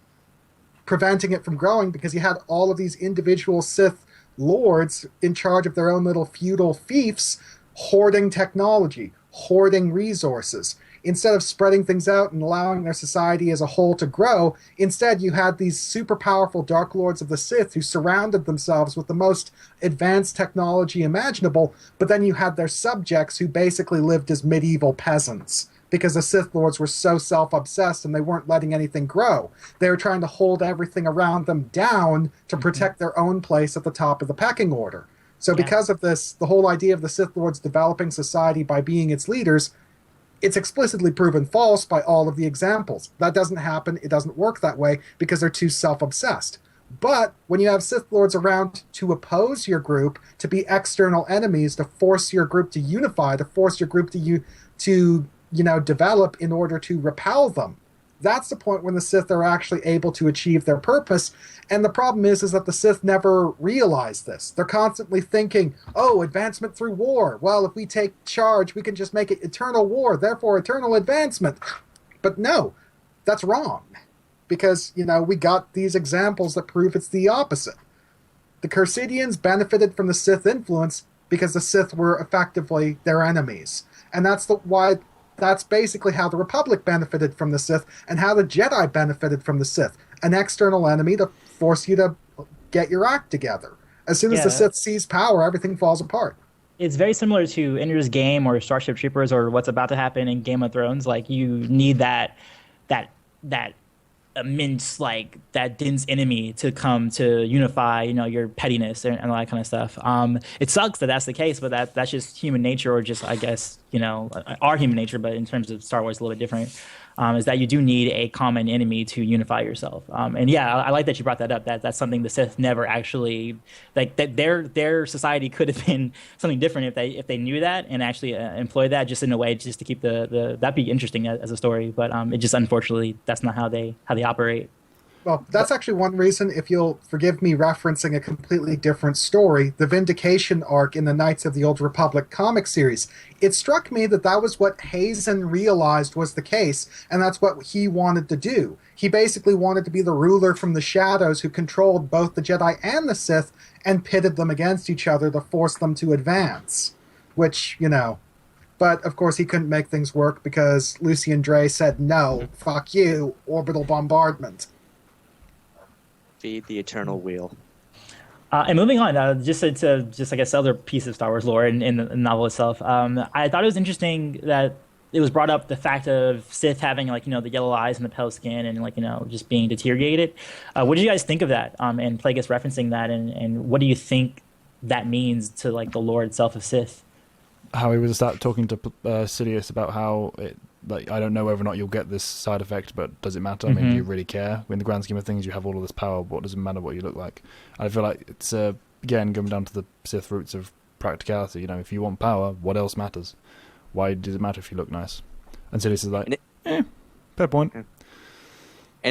preventing it from growing because you had all of these individual Sith lords in charge of their own little feudal fiefs hoarding technology, hoarding resources. Instead of spreading things out and allowing their society as a whole to grow, instead you had these super powerful Dark Lords of the Sith who surrounded themselves with the most advanced technology imaginable, but then you had their subjects who basically lived as medieval peasants because the Sith Lords were so self-obsessed and they weren't letting anything grow. They were trying to hold everything around them down to protect their own place at the top of the pecking order. So because of this, the whole idea of the Sith Lords developing society by being its leaders, it's explicitly proven false by all of the examples. That doesn't happen. It doesn't work that way because they're too self-obsessed. But when you have Sith Lords around to oppose your group, to be external enemies, to force your group to unify, to force your group to develop in order to repel them, that's the point when the Sith are actually able to achieve their purpose. And the problem is that the Sith never realize this. They're constantly thinking, oh, advancement through war. Well, if we take charge, we can just make it eternal war, therefore eternal advancement. But no, that's wrong. Because, we got these examples that prove it's the opposite. The Cursidians benefited from the Sith influence because the Sith were effectively their enemies. And that's basically how the Republic benefited from the Sith and how the Jedi benefited from the Sith. An external enemy to force you to get your act together. As soon as the Sith seize power, everything falls apart. It's very similar to Ender's Game or Starship Troopers or what's about to happen in Game of Thrones. Like, you need that immense, that dense enemy to come to unify, your pettiness and all that kind of stuff. It sucks that that's the case, but that's just human nature, or just, I guess, our human nature, but in terms of Star Wars, a little bit different, is that you do need a common enemy to unify yourself. And yeah, I like that you brought that up. That's something the Sith never actually, that their society could have been something different if they knew that and actually employed that just in a way just to keep that'd be interesting as a story. But it just, unfortunately, that's not how they operate. Well, that's actually one reason, if you'll forgive me referencing a completely different story, the Vindication arc in the Knights of the Old Republic comic series. It struck me that was what Hazen realized was the case, and that's what he wanted to do. He basically wanted to be the ruler from the shadows who controlled both the Jedi and the Sith and pitted them against each other to force them to advance. Which, But, of course, he couldn't make things work because Lucian Dre said, no, fuck you, orbital bombardment. Feed the eternal wheel. And moving on, just I guess, other piece of Star Wars lore in the novel itself. I thought it was interesting that it was brought up the fact of Sith having the yellow eyes and the pale skin and just being deteriorated. What did you guys think of that? And Plagueis referencing that, and what do you think that means to the lore itself of Sith? How he would start talking to Sidious about how like I don't know whether or not you'll get this side effect, but does it matter? I mean, do you really care? In the grand scheme of things, you have all of this power. What does it matter what you look like? I feel like it's again going down to the Sith roots of practicality. You know, if you want power, what else matters? Why does it matter if you look nice? And Sidious is like, fair point. And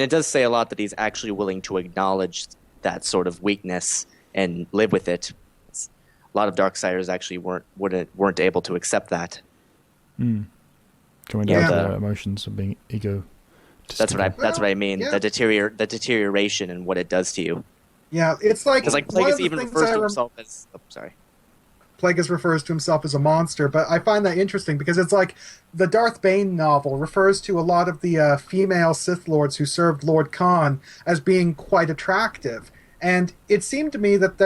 it does say a lot that he's actually willing to acknowledge that sort of weakness and live with it. A lot of Darksiders actually weren't able to accept that. Coming down to their emotions and being ego. That's what I mean. Yeah. The deterioration and what it does to you. Yeah, it's like Because like one of Plagueis the even things refers to himself as. Oh, sorry. Plagueis refers to himself as a monster, but I find that interesting because it's like the Darth Bane novel refers to a lot of the female Sith Lords who served Lord Khan as being quite attractive. And it seemed to me that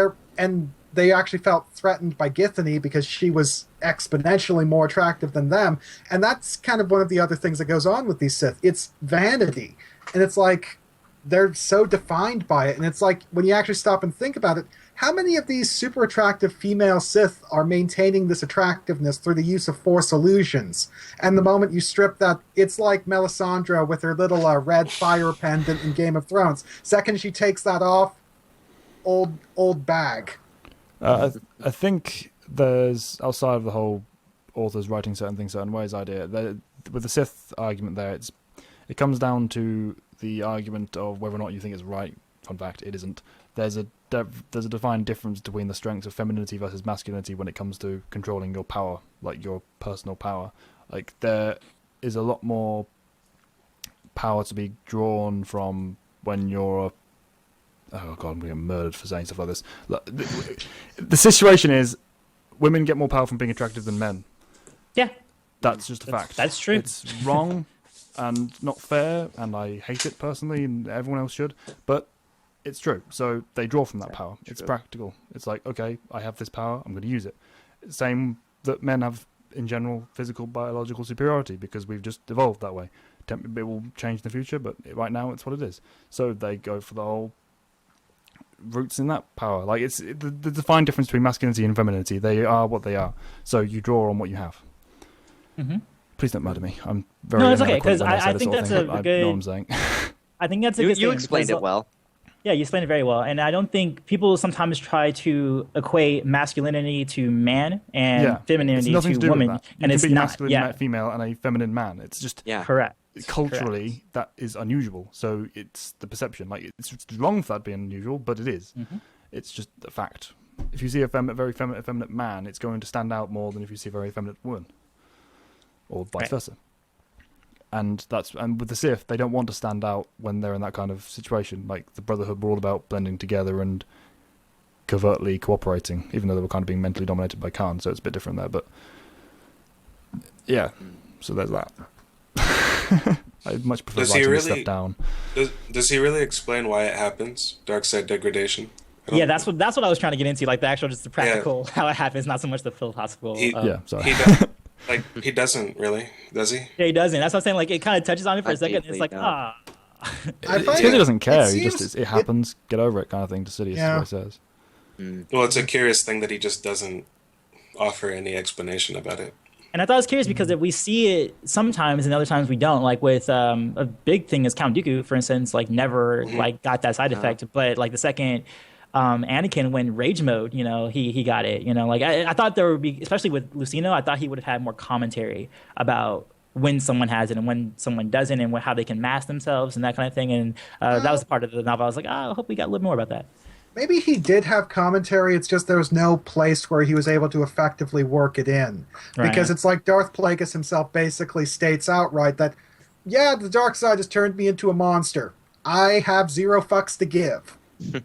they actually felt threatened by Githany because she was exponentially more attractive than them. And that's kind of one of the other things that goes on with these Sith. It's vanity. And it's like they're so defined by it. And it's like when you actually stop and think about it, how many of these super attractive female Sith are maintaining this attractiveness through the use of Force illusions? And the moment you strip that, it's like Melisandre with her little red fire pendant in Game of Thrones. Second she takes that off, old bag. I think there's, outside of the whole authors writing certain things certain ways idea, with the Sith argument there, it comes down to the argument of whether or not you think it's right. Fun fact, it isn't. There's a defined difference between the strengths of femininity versus masculinity when it comes to controlling your power, like your personal power. Like there is a lot more power to be drawn from when you're oh god, I'm going to get murdered for saying stuff like this. Look, the situation is, women get more power from being attractive than men. Yeah, that's just a fact. That's true. It's wrong and not fair, and I hate it personally, and everyone else should. But it's true. So they draw from that power. It's practical. It's like, okay, I have this power, I'm going to use it. Same that men have in general physical biological superiority because we've just evolved that way. It will change in the future, but right now it's what it is. So they go for the whole roots in that power. Like it's the defined difference between masculinity and femininity. They are what they are. So you draw on what you have. Mm-hmm. Please don't murder me. I'm very. No, it's okay because I think that's a good. I know what I'm saying. I think that's a good. You explained it well. Yeah, you explained it very well, and I don't think people sometimes try to equate masculinity to man and femininity to woman, and it's not. Masculine female and a feminine man. It's just correct. Culturally, that is unusual. So it's the perception. Like it's wrong for that being unusual, but it is. Mm-hmm. It's just a fact. If you see a very effeminate man, it's going to stand out more than if you see a very effeminate woman, or vice versa. And with the Sith, they don't want to stand out when they're in that kind of situation. Like the Brotherhood were all about blending together and covertly cooperating, even though they were kind of being mentally dominated by Khan. So it's a bit different there. But yeah, so there's that. I'd much prefer writing this stuff down. Does he really explain why it happens? Dark side degradation. Yeah, that's what I was trying to get into. Like the actual, just the practical how it happens, not so much the philosophical. Sorry. He doesn't really, does he? Yeah, he doesn't. That's what I'm saying. Like it kind of touches on it for a second. And it's like It's because he doesn't care. It happens. Get over it, kind of thing. To Sidious, is what he says. Well, it's a curious thing that he just doesn't offer any explanation about it. And I thought it was curious because if we see it sometimes and other times we don't. Like with a big thing is Count Dooku, for instance, like never like got that side effect. But like the second Anakin went rage mode, he got it. Like I thought there would be, especially with Lucino, I thought he would have had more commentary about when someone has it and when someone doesn't, and how they can mask themselves and that kind of thing. And that was part of the novel. I was like, I hope we got a little more about that. Maybe he did have commentary, it's just there was no place where he was able to effectively work it in. Right. Because it's like Darth Plagueis himself basically states outright that, yeah, the dark side has turned me into a monster. I have 0 fucks to give.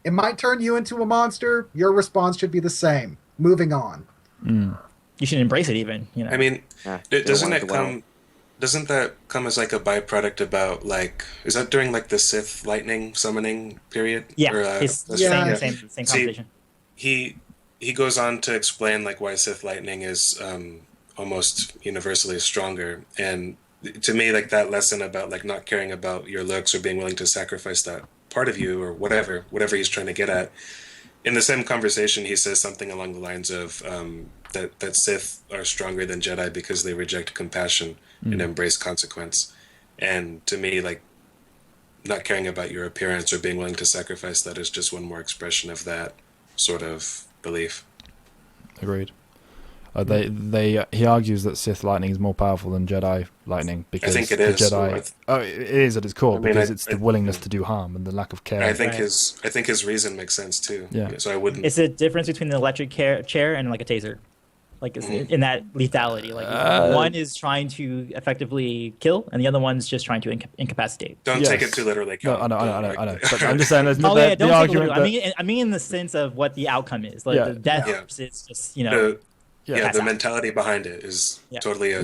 It might turn you into a monster. Your response should be the same. Moving on. You should embrace it even. I mean, doesn't that come as like a byproduct about like, is that during like the Sith lightning summoning period? Yeah, it's the same conversation. He goes on to explain like why Sith lightning is almost universally stronger, and to me like that lesson about like not caring about your looks or being willing to sacrifice that part of you or whatever he's trying to get at. In the same conversation, he says something along the lines of that Sith are stronger than Jedi because they reject compassion. and embrace consequence. And to me, like, not caring about your appearance or being willing to sacrifice that is just one more expression of that sort of belief. Agreed. He argues that Sith lightning is more powerful than Jedi lightning because I think it the is. Jedi. It is at its core because it's the willingness to do harm and the lack of care. I think his reason makes sense too. Yeah. So I wouldn't. It's a difference between an electric chair and like a taser, like in that lethality. Like one is trying to effectively kill, and the other one's just trying to incapacitate. Don't take it too literally. No, I know. But I'm just saying, there's Don't the take it argument. literally. I mean in the sense of what the outcome is. Like the death is just the mentality behind it is totally a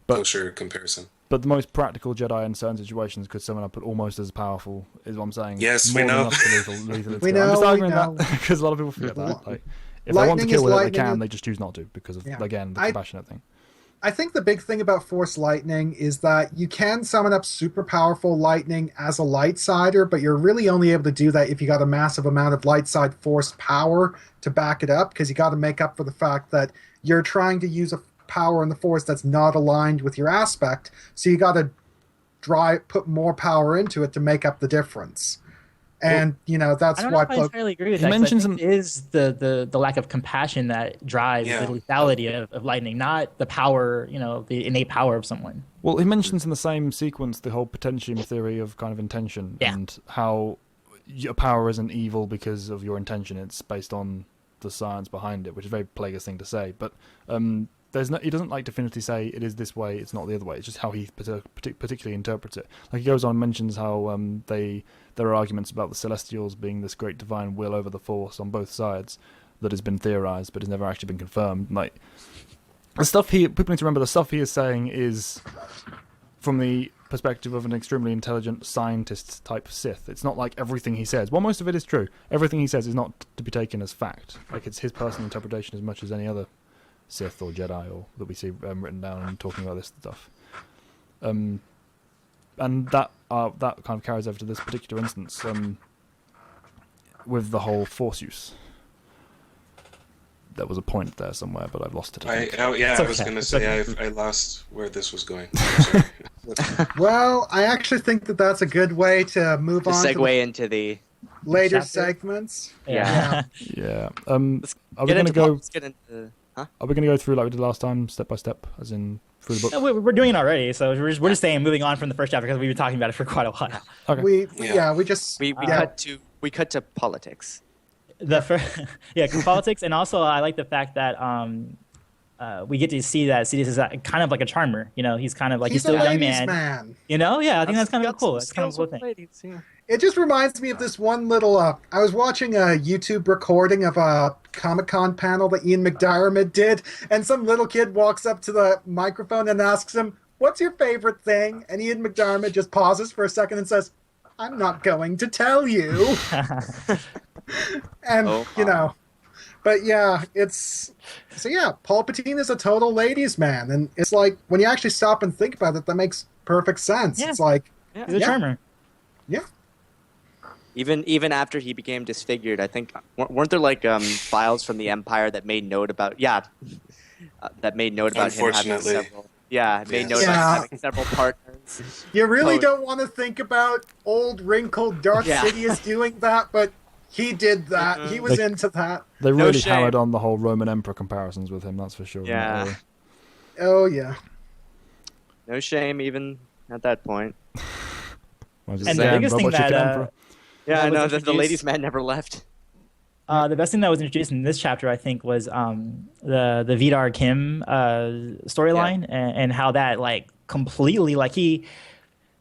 closer comparison. But the most practical Jedi in certain situations could summon up almost as powerful, is what I'm saying. Yes, more we know. I'm just arguing that because a lot of people forget that. Like, if they want to kill with it, they can. They just choose not to because of, again, the compassionate thing. I think the big thing about Force Lightning is that you can summon up super powerful lightning as a light sider, but you're really only able to do that if you got a massive amount of light side force power to back it up, because you got to make up for the fact that you're trying to use a power in the Force that's not aligned with your aspect, so you got to put more power into it to make up the difference. And that's why I entirely agree with that. Mentions it is the lack of compassion that drives the lethality of lightning, not the power, the innate power of someone. Well, he mentions in the same sequence the whole potentium theory of kind of intention and how your power isn't evil because of your intention. It's based on the science behind it, which is a very Plagueis thing to say. But he doesn't like definitively say it is this way, it's not the other way. It's just how he particularly interprets it. Like he goes on and mentions how there are arguments about the Celestials being this great divine will over the Force on both sides that has been theorized but has never actually been confirmed. Like people need to remember the stuff he is saying is from the perspective of an extremely intelligent scientist type Sith. It's not like everything he says. Well, most of it is true. Everything he says is not to be taken as fact. Like it's his personal interpretation as much as any other Sith or Jedi or that we see written down and talking about this stuff. And that kind of carries over to this particular instance with the whole Force use. There was a point there somewhere, but I've lost it. I was going to say I lost where this was going. Well, I actually think that's a good way to move on. Segue into the later segments. Yeah. Are we going to go? Are we going to go through like we did last time, step by step, as in through the book? No, we're doing it already, so we're just saying moving on from the first chapter because we've been talking about it for quite a while. Okay. We cut to politics. Politics, and also I like the fact that we get to see that Cede is kind of like a charmer. He's kind of like he's still a young man. I think that's kind of cool. It's kind of a cool thing. Ladies, It just reminds me of this one little. I was watching a YouTube recording of a Comic-Con panel that Ian McDiarmid did, and some little kid walks up to the microphone and asks him, "What's your favorite thing?" And Ian McDiarmid just pauses for a second and says, "I'm not going to tell you." And but Palpatine is a total ladies' man, and it's like when you actually stop and think about it, that makes perfect sense. It's like he's a charmer. Yeah. Even after he became disfigured, I think weren't there like files from the Empire that made note about him having several. Made note about having several partners. You really don't want to think about old wrinkled Darth Sidious doing that, but he did that. He was into that. They really hammered on the whole Roman Emperor comparisons with him, that's for sure. Yeah. Oh, yeah. No shame even at that point. And the biggest thing that... I know that the ladies' man never left. The best thing that was introduced in this chapter, I think, was the Vidar Kim storyline and how that completely he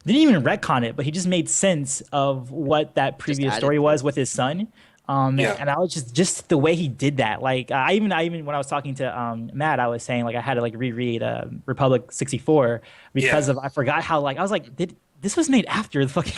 didn't even retcon it, but he just made sense of what that previous story was with his son. And I was just the way he did that. I even when I was talking to Matt, I was saying I had to reread Republic 64 because of I forgot how I was this was made after the fucking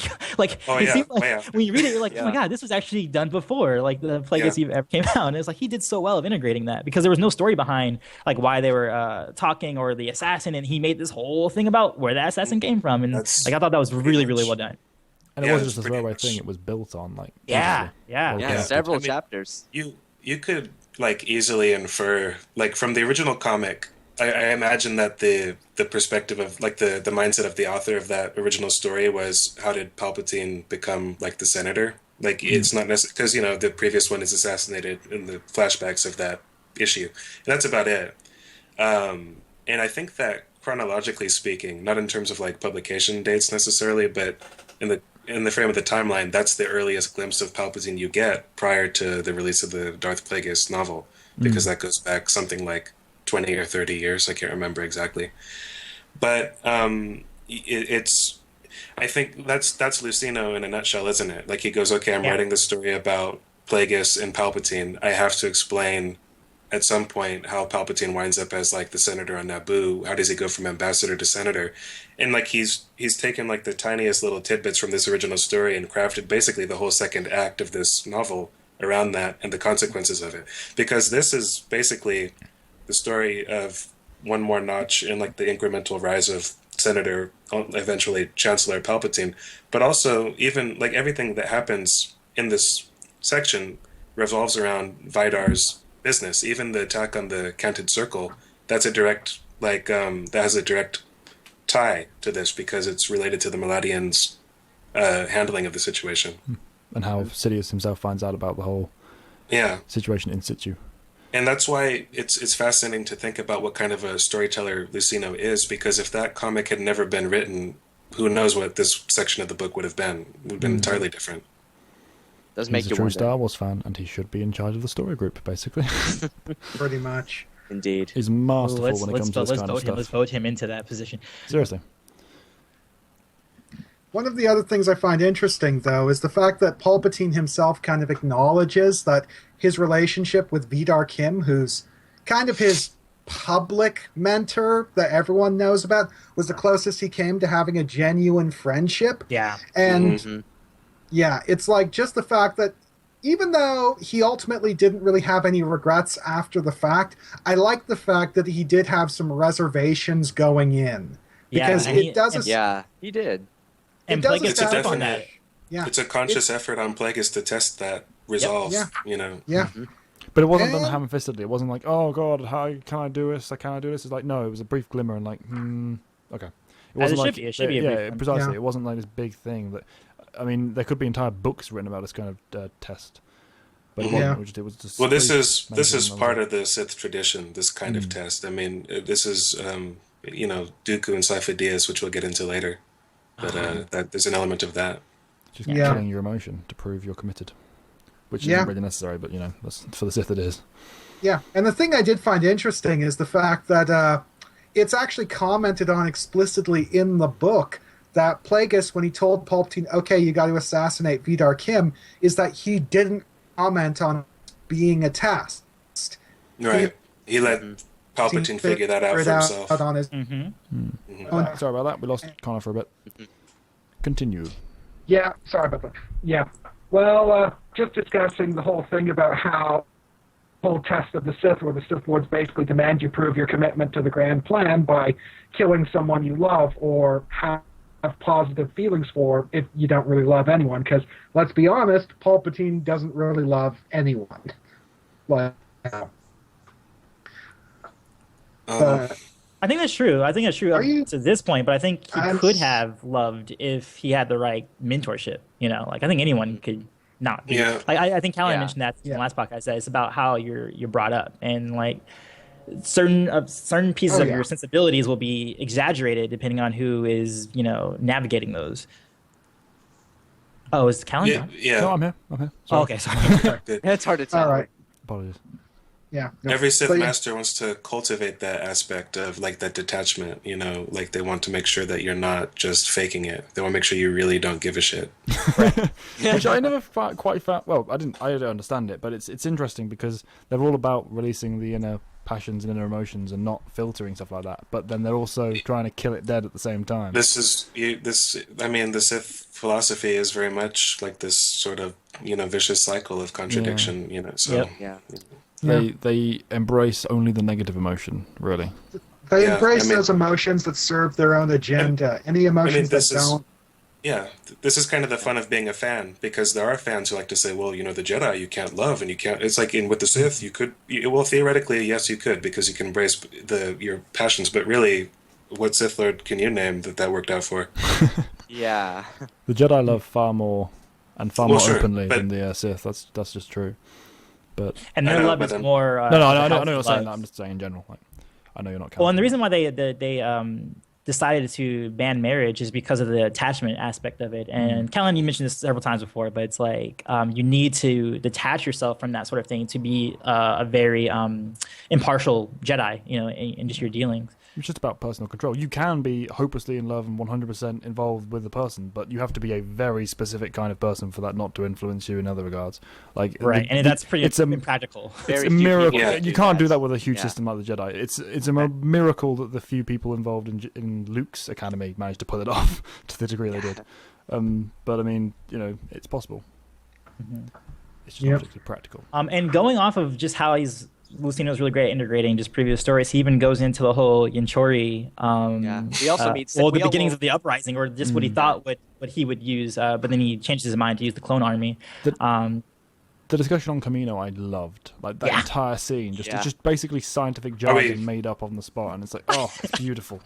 seemed when you read it, you're like, oh my god, this was actually done before the Plagueis ever came out. And it's he did so well of integrating that because there was no story behind why they were talking or the assassin, and he made this whole thing about where that assassin came from, and I thought that was really really well done. And it wasn't just a throwaway thing; it was built on several chapters. You could easily infer from the original comic. I imagine that the perspective of like the mindset of the author of that original story was, how did Palpatine become like the senator? Like it's not necessary because the previous one is assassinated in the flashbacks of that issue, and that's about it. And I think that chronologically speaking, not in terms of like publication dates necessarily, but in the frame of the timeline, that's the earliest glimpse of Palpatine you get prior to the release of the Darth Plagueis novel, because that goes back something like 20 or 30 years. I can't remember exactly. But it's I think that's Lucino in a nutshell, isn't it? Like he goes, okay, I'm writing this story about Plagueis and Palpatine. I have to explain at some point how Palpatine winds up as like the senator on Naboo. How does he go from ambassador to senator? And like he's taken like the tiniest little tidbits from this original story and crafted basically the whole second act of this novel around that and the consequences of it. Because this is basically the story of one more notch in like the incremental rise of Senator, eventually Chancellor Palpatine, but also even like everything that happens in this section revolves around Vidar's business. Even the attack on the Cede Circle, that's a direct that has a direct tie to this because it's related to the Meladians' handling of the situation and how Sidious himself finds out about the whole situation in situ. And that's why it's fascinating to think about what kind of a storyteller Lucino is, because if that comic had never been written, who knows what this section of the book would have been. It would have been entirely different. Does make He's you a true wonder. Star Wars fan, and he should be in charge of the story group, basically. Pretty much. Indeed. He's masterful when it comes to this kind of stuff. Let's vote him into that position. Seriously. One of the other things I find interesting, though, is the fact that Palpatine himself kind of acknowledges that his relationship with Vidar Kim, who's kind of his public mentor that everyone knows about, was the closest he came to having a genuine friendship. Yeah. And, yeah, it's like just the fact that even though he ultimately didn't really have any regrets after the fact, I like the fact that he did have some reservations going in. Because it does... Yeah, he did. And does Plagueis picked up on that. Yeah. It's a conscious effort on Plagueis to test that resolve, Yeah. Yeah. But it wasn't done ham-fistedly. It wasn't like, oh god, how can I do this? Can I do this? It's like, no, it was a brief glimmer and like, okay. It wasn't like, it should be a brief one. precisely. Yeah. It wasn't like this big thing that, I mean, there could be entire books written about this kind of test. But it wasn't. It was just well, this is part of the Sith tradition. This kind of test. I mean, this is Dooku and Sifo Dyas, which we'll get into later. But that there's an element of that. Just killing your emotion to prove you're committed, which isn't really necessary. But that's, for the Sith it is. Yeah, and the thing I did find interesting is the fact that it's actually commented on explicitly in the book that Plagueis, when he told Palpatine, okay, you got to assassinate Vidar Kim, is that he didn't comment on being a test. Right. He let Palpatine figure that out for himself. On his Sorry about that. We lost Connor for a bit. Continue. Yeah, sorry about that. Yeah. Well, just discussing the whole thing about how the whole test of the Sith, where the Sith Lords basically demand you prove your commitment to the grand plan by killing someone you love or have positive feelings for if you don't really love anyone. Because, let's be honest, Palpatine doesn't really love anyone. I think that's true. I think that's true to this point, but I think he could have loved if he had the right mentorship. I think anyone could not be. Yeah. I think Callan mentioned that in the last podcast. That it's about how you're brought up, and like certain pieces of your sensibilities will be exaggerated depending on who is navigating those. Oh, is Callan gone? Yeah. No, I'm here. Sorry. Oh, okay, sorry. It's hard to tell. All right. Apologies. Yeah. Every Sith master wants to cultivate that aspect of like that detachment, like they want to make sure that you're not just faking it. They want to make sure you really don't give a shit. Which I never quite found. Well, I don't understand it, but it's interesting because they're all about releasing the inner passions and inner emotions and not filtering stuff like that. But then they're also trying to kill it dead at the same time. The Sith philosophy is very much like this sort of vicious cycle of contradiction. So They embrace only the negative emotion, really. They embrace those emotions that serve their own agenda. Any emotions that don't. Yeah, this is kind of the fun of being a fan, because there are fans who like to say, well, the Jedi you can't love, and you can't. It's like with the Sith, you could. Well, theoretically, yes, you could, because you can embrace your passions. But really, what Sith Lord can you name that worked out for? Yeah. The Jedi love far more and far more sure, openly but- than the Sith. That's just true. But And I their know, love but is then- more. no, of a I know you're healthy not saying that. love. I'm just saying in general. Like, I know you're not. Well, and the counting. reason why they decided to ban marriage is because of the attachment aspect of it. And Kellen, you mentioned this several times before, but it's like you need to detach yourself from that sort of thing to be a very impartial Jedi, in just your dealings. It's just about personal control. You can be hopelessly in love and 100% involved with the person, but you have to be a very specific kind of person for that not to influence you in other regards. Like, Right, and that's pretty it's a impractical. It's Very a few miracle. people can You do can't do that. that with a huge Yeah. system like the Jedi. It's a miracle that the few people involved in Luke's academy managed to pull it off to the degree they did. But I mean, it's possible. It's just not Yep. particularly practical. And going off of just how Lucino's really great at integrating just previous stories. He even goes into the whole Yanchori. Yeah. We also meet. The we beginnings all- of the uprising, or just what he thought what he would use, but then he changed his mind to use the clone army. The discussion on Camino I loved. Like that Yeah. entire scene. It's Yeah. just basically scientific wait. jargon made up on the spot, and it's like, oh, it's beautiful.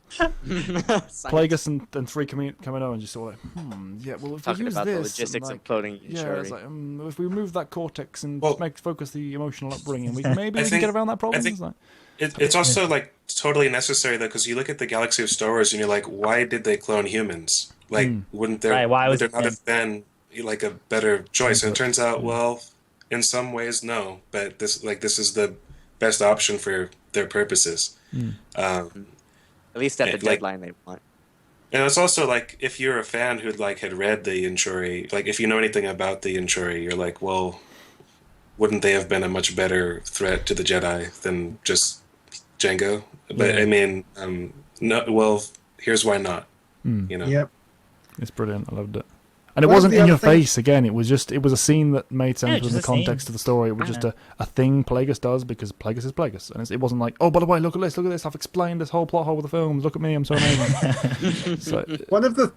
Plagueis and three Camino and just sort of yeah, well, if Talking we use about this, the and, logistics like, of cloning yeah, Yanchori. it's like if we remove that cortex and Well, focus the emotional upbringing, we maybe we can think- get around that problem. I think- It's like, It's also like totally necessary though, because you look at the galaxy of Star Wars and you're like, why did they clone humans? Like, wouldn't there Right, why would was there it not them? have been like a better choice? And it turns out, well, in some ways, no. But this is the best option for their purposes. At least at the like- deadline they want. And it's also like, if you're a fan who had read the Yanchori, like if you know anything about the Yanchori, you're like, well, wouldn't they have been a much better threat to the Jedi than just Jango? But I mean, no. Well, here's why not. Yep. it's brilliant. I loved it. And it One of wasn't the in other your things- face again. It was a scene that made sense just within the a scene. context of the story. It was just a thing Plagueis does because Plagueis is Plagueis, and it wasn't like, oh, by the way, look at this. I've explained this whole plot hole with the films. Look at me, I'm so amazing. So, One of the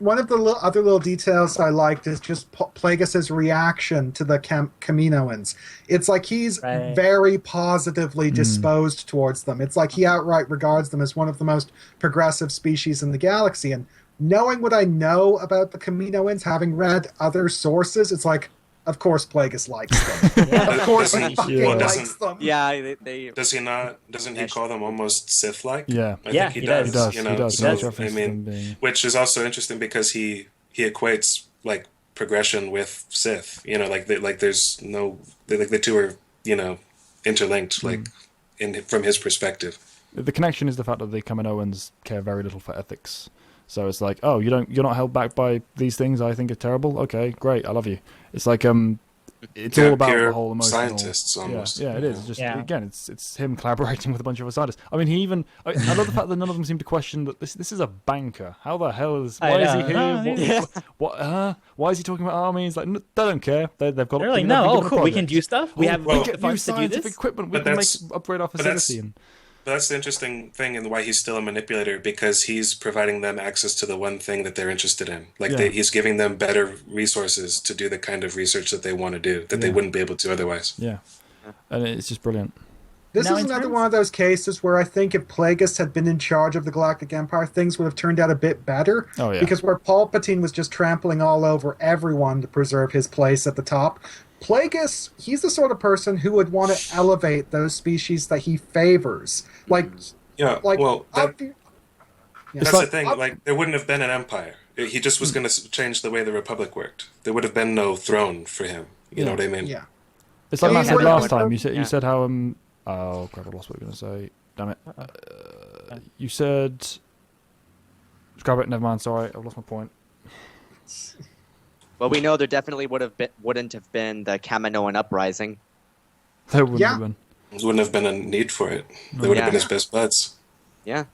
other little details I liked is just Plagueis' reaction to the Kaminoans. It's like he's Right. very positively disposed towards them. It's like he outright regards them as one of the most progressive species in the galaxy. And knowing what I know about the Kaminoans, having read other sources, it's like, of course Plagueis likes them. Of course he Doesn't- fucking well, likes doesn't- them. Yeah, they Does he not? Doesn't he call them almost Sith-like? yeah. I Yeah, think he he does. does. He does. So, He does reference I mean, them being- which is also interesting because he equates like progression with Sith. Like there's no the two are interlinked from his perspective. The connection is the fact that the Kaminoans care very little for ethics. So it's like, oh, you're not held back by these things I think are terrible. Okay, great, I love you. It's like it's They're all about pure the whole emotional scientists almost. Yeah, it is. Just Yeah. again, it's him collaborating with a bunch of other scientists. I mean, I love the fact that none of them seem to question that this is a banker. How the hell is I why is he know. here? Why is he talking about armies? Like, they don't care. They've got. They're like, they've no, been oh, given a cool, we can project. do stuff. We have well, We the get new funds to do scientific this. equipment. We But can that's- upgrade our but that's- facility. And But that's the interesting thing and why he's still a manipulator, because he's providing them access to the one thing that they're interested in. Like Yeah. he's giving them better resources to do the kind of research that they want to do that they Yeah. wouldn't be able to otherwise. yeah, and it's just brilliant. This Now, is in another terms- one of those cases where I think if Plagueis had been in charge of the Galactic Empire, things would have turned out a bit better. Oh, yeah. Because where Palpatine was just trampling all over everyone to preserve his place at the top, Plagueis, he's the sort of person who would want to elevate those species that he favors. Like, Yeah, well, obvi- that's like- the thing. Like, there wouldn't have been an empire. He just was going to change the way the Republic worked. There would have been no throne for him. You know what I mean? yeah. It's like Yeah, Matt he's said one of last the- time. You yeah. said how oh crap! I lost what I was going to say. Damn it! You said scrap it. Never mind. Sorry, I've lost my point. Well, we know there definitely wouldn't have been the Kaminoan uprising. There wouldn't Yeah. have been. There wouldn't have been a need for it. They would have Yeah. been his best buds. Yeah.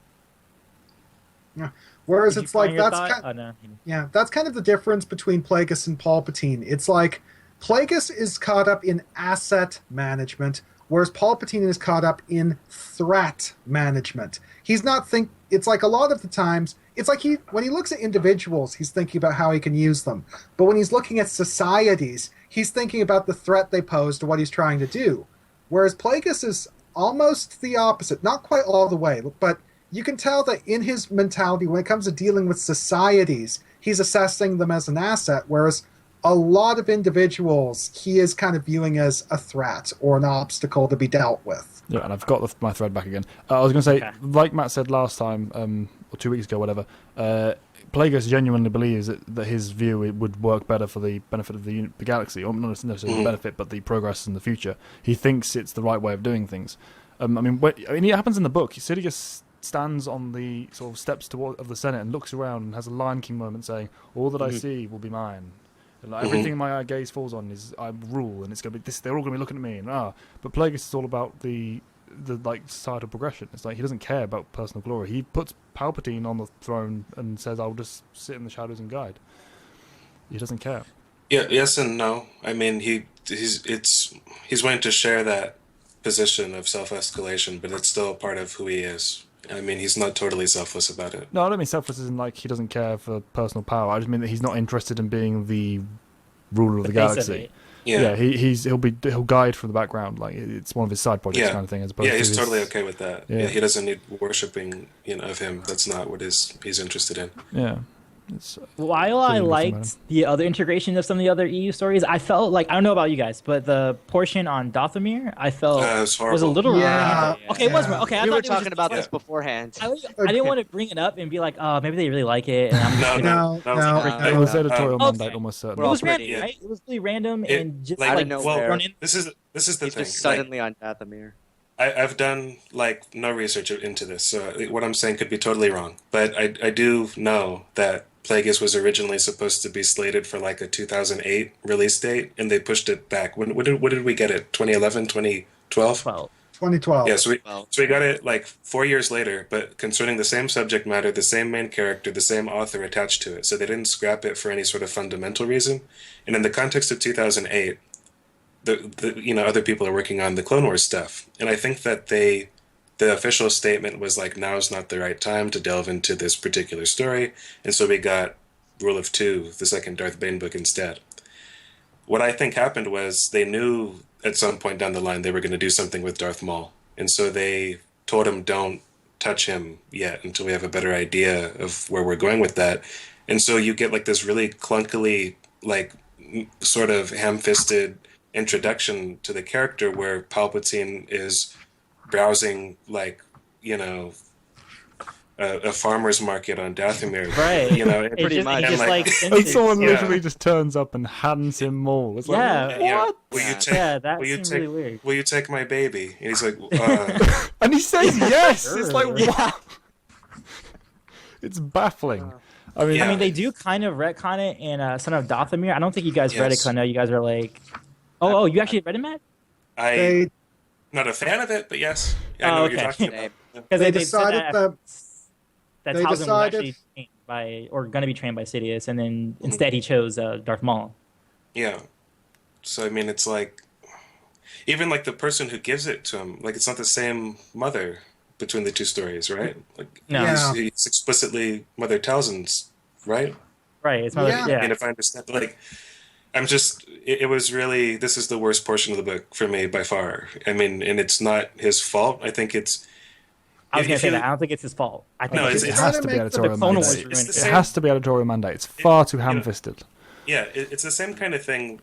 Whereas Did you it's like find your that's thought? kind, Oh, no. yeah, that's kind of the difference between Plagueis and Palpatine. It's like Plagueis is caught up in asset management, whereas Palpatine is caught up in threat management. He's not it's like a lot of the times it's like when he looks at individuals, he's thinking about how he can use them. But when he's looking at societies, he's thinking about the threat they pose to what he's trying to do. Whereas Plagueis is almost the opposite. Not quite all the way, but you can tell that in his mentality, when it comes to dealing with societies, he's assessing them as an asset, whereas a lot of individuals he is kind of viewing as a threat or an obstacle to be dealt with. Yeah, and I've got my thread back again. I was going to say, like Matt said last time, or 2 weeks ago, whatever, Plagueis genuinely believes that his view it would work better for the benefit of the galaxy, or not necessarily the benefit, but the progress in the future. He thinks it's the right way of doing things. It happens in the book. Sidious stands on the sort of steps of the Senate and looks around and has a Lion King moment saying, "All that I see will be mine. Like, everything my gaze falls on is I rule, and it's gonna be this. They're all gonna be looking at me." But Plagueis is all about the like societal progression. It's like he doesn't care about personal glory. He puts Palpatine on the throne and says, "I'll just sit in the shadows and guide." He doesn't care. Yeah, yes and no. I mean, he's willing to share that position of self-escalation, but it's still part of who he is. I mean, he's not totally selfless about it. No, I don't mean selfless as in like he doesn't care for personal power. I just mean that he's not interested in being the ruler of the galaxy. Yeah, he'll guide from the background. Like it's one of his side projects kind of thing. As opposed he's to totally okay with that. Yeah, he doesn't need worshipping of him. That's not what he's interested in. Yeah. While I liked the other integration of some of the other EU stories, I felt like, I don't know about you guys, but the portion on Dathomir, I felt was a little random. Okay, it was okay. We were talking about this beforehand. I didn't want to bring it up and be like, oh, maybe they really like it. And I'm No. It was editorial mandate, almost certainly. It was random, right? It was really random and just this is the thing. Just suddenly on Dathomir. I've done no research into this, so what I'm saying could be totally wrong. But I do know that Plagueis was originally supposed to be slated for a 2008 release date, and they pushed it back. When did we get it? 2011, 2012? 2012. Yeah, so we got it 4 years later, but concerning the same subject matter, the same main character, the same author attached to it. So they didn't scrap it for any sort of fundamental reason. And in the context of 2008, the other people are working on the Clone Wars stuff, and I think that the official statement was now's not the right time to delve into this particular story, and so we got Rule of Two, the second Darth Bane book instead. What I think happened was they knew at some point down the line they were going to do something with Darth Maul, and so they told him, "Don't touch him yet until we have a better idea of where we're going with that." And so you get this really clunkily, sort of ham-fisted introduction to the character where Palpatine is browsing a farmer's market on Dathomir, right? Pretty much. And someone literally just turns up and hands him Maul. It's what? Really weird. Will you take my baby? And he's like, and he says yes. Sure. It's wow. It's baffling. I mean, they do kind of retcon it in Son of Dathomir. I don't think you guys read it because I know you guys are oh, you actually read it, Matt? I'm not a fan of it, but yes. I know what you're talking about. Because they decided that Talzin was actually trained going to be trained by Sidious, and then instead he chose Darth Maul. Yeah. So, I mean, it's even the person who gives it to him, it's not the same mother between the two stories, right? No. He's explicitly Mother Talzin's, right? Right. It's Mother, I mean, if I understand, it was really, this is the worst portion of the book for me by far. I mean, and it's not his fault. I think it's... I was going to say that. I don't think it's his fault. I think it has to be editorial mandate. It has to be editorial mandate. It's far too ham-fisted. Yeah, it's the same kind of thing.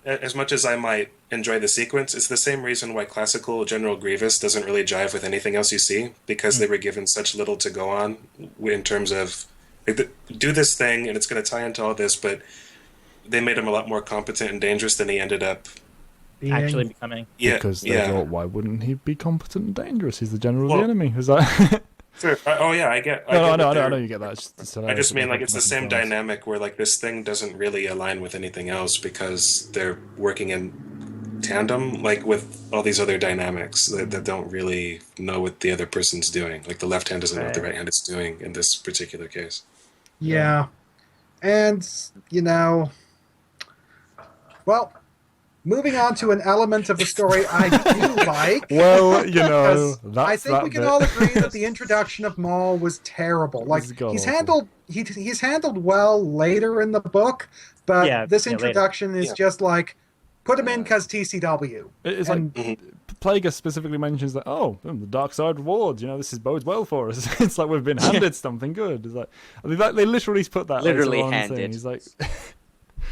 As much as I might enjoy the sequence, it's the same reason why classical General Grievous doesn't really jive with anything else you see, because they were given such little to go on in terms of, do this thing, and it's going to tie into all this, but they made him a lot more competent and dangerous than he ended up actually becoming. Yeah, because they thought, why wouldn't he be competent and dangerous? He's the general of the enemy. Is that? Sure. I get. I know you get that. I just mean it's the same dynamic where this thing doesn't really align with anything else because they're working in tandem, with all these other dynamics that don't really know what the other person's doing. The left hand doesn't know what the right hand is doing in this particular case. Yeah, and well, moving on to an element of the story I do like. Well, Because that's I think that we can bit. all agree that the introduction of Maul was terrible. Like It's god he's awful. handled well later in the book, but Yeah, this yeah, later. introduction is Yeah. just like put him in because TCW. It's And- like Plagueis specifically mentions that, the dark side rewards, this is bodes well for us. It's like we've been handed something good. It's like they literally put that Literally later on in the thing. handed. It's like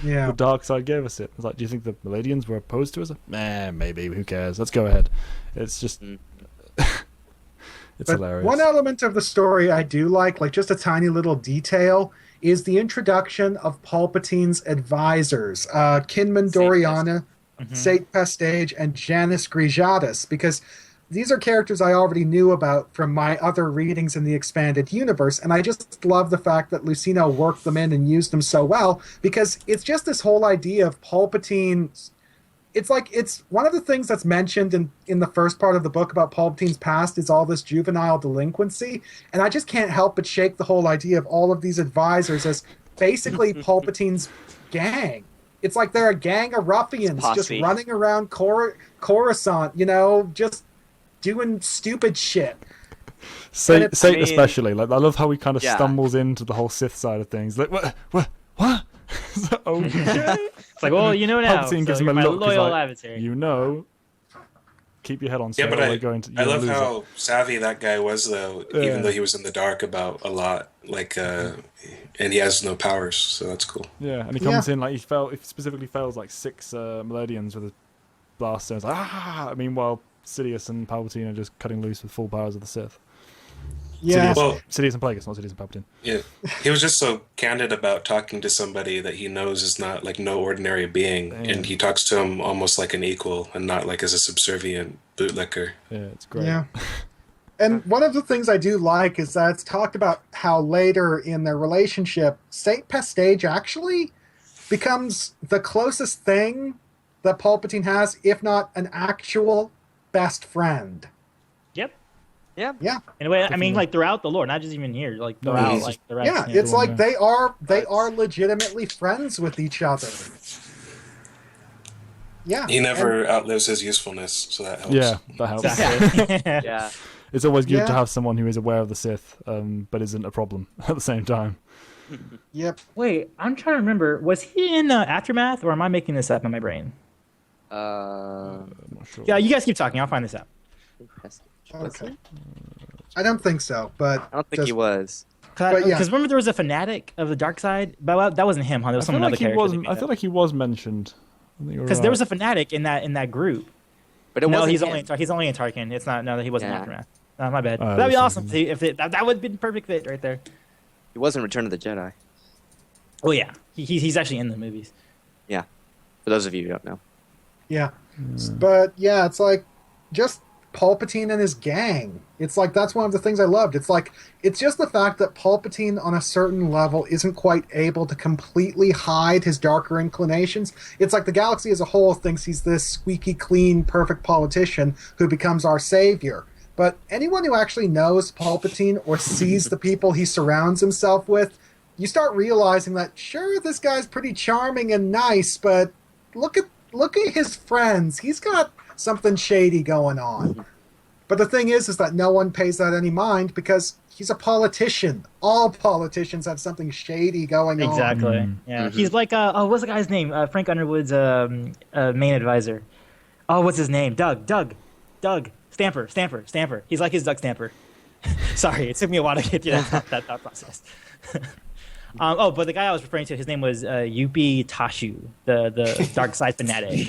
Yeah. the dark side gave us it. It's like, do you think the Meladians were opposed to us? Maybe. Who cares? Let's go ahead. It's just it's But hilarious. one element of the story I do like just a tiny little detail, is the introduction of Palpatine's advisors, Kinman Doriana, Sate Pastage, and Janus Grijatis, because these are characters I already knew about from my other readings in the expanded universe, and I just love the fact that Lucino worked them in and used them so well, because it's just this whole idea of Palpatine. It's one of the things that's mentioned in the first part of the book about Palpatine's past is all this juvenile delinquency, and I just can't help but shake the whole idea of all of these advisors as basically Palpatine's gang. It's like they're a gang of ruffians just Posse. running around Coruscant, just doing stupid shit. Sate I mean- especially. Like, I love how he kind of Yeah. stumbles into the whole Sith side of things. Like, what? It's like, okay. It's like, well, now. Palpatine gives so him a you're my look. He's loyal like, adversary. keep your head on Yeah, straight. but or we're going to, I you're love gonna lose how savvy that guy was, though, Yeah. even though he was in the dark about a lot, and he has no powers, so that's cool. it. Yeah, and he comes in like he specifically fails like 6 Melodians with a blaster. It's like, Meanwhile, Sidious and Palpatine are just cutting loose with full powers of the Sith. Yeah. Well, Sidious and Plagueis, not Sidious and Palpatine. yeah, he was just so candid about talking to somebody that he knows is not like no ordinary being, and he talks to him almost like an equal and not like as a subservient bootlicker. Yeah, it's great. Yeah. And one of the things I do like is that it's talked about how later in their relationship, Sate Pastage actually becomes the closest thing that Palpatine has, if not an actual best friend. Yep. Yeah. Yeah. In a way, like throughout the lore, not just even here, like throughout, like the rest. Yeah, it's like they are legitimately friends with each other. Yeah. He never outlives his usefulness, so that helps. Yeah, that helps. Exactly. Yeah. It's always good Yeah. to have someone who is aware of the Sith, but isn't a problem at the same time. Yep. Wait, I'm trying to remember. Was he in Aftermath, or am I making this up in my brain? I'm not sure. Yeah, you guys keep talking. I'll find this out. Okay. I don't think so, but I don't think he was. But yeah. Because remember, there was a fanatic of the dark side, but that wasn't him, huh? There was I feel someone like other he character. wasn't. I feel like he was mentioned. Because there was a fanatic in that group. But it No, wasn't he's him. only in Tarkin. It's not. No, he wasn't Yeah. Aftermath. My bad. Oh, But that'd be that's awesome if that would have been perfect fit right there. He wasn't Return of the Jedi. Oh yeah, he's actually in the movies. Yeah. For those of you who don't know. yeah. But yeah, it's like just Palpatine and his gang. It's like that's one of the things I loved. It's just the fact that Palpatine on a certain level isn't quite able to completely hide his darker inclinations. It's like the galaxy as a whole thinks he's this squeaky clean, perfect politician who becomes our savior. But anyone who actually knows Palpatine or sees the people he surrounds himself with, you start realizing that sure, this guy's pretty charming and nice, but look at his friends. He's got something shady going on. But the thing is that no one pays that any mind because he's a politician. All politicians have something shady going on. Exactly. Yeah. He's like what's the guy's name? Frank Underwood's main advisor. Oh, what's his name? Doug. Stamper. He's like his Doug Stamper. Sorry, it took me a while to get through that thought process. But the guy I was referring to, his name was Yupi Tashu, the dark side fanatic.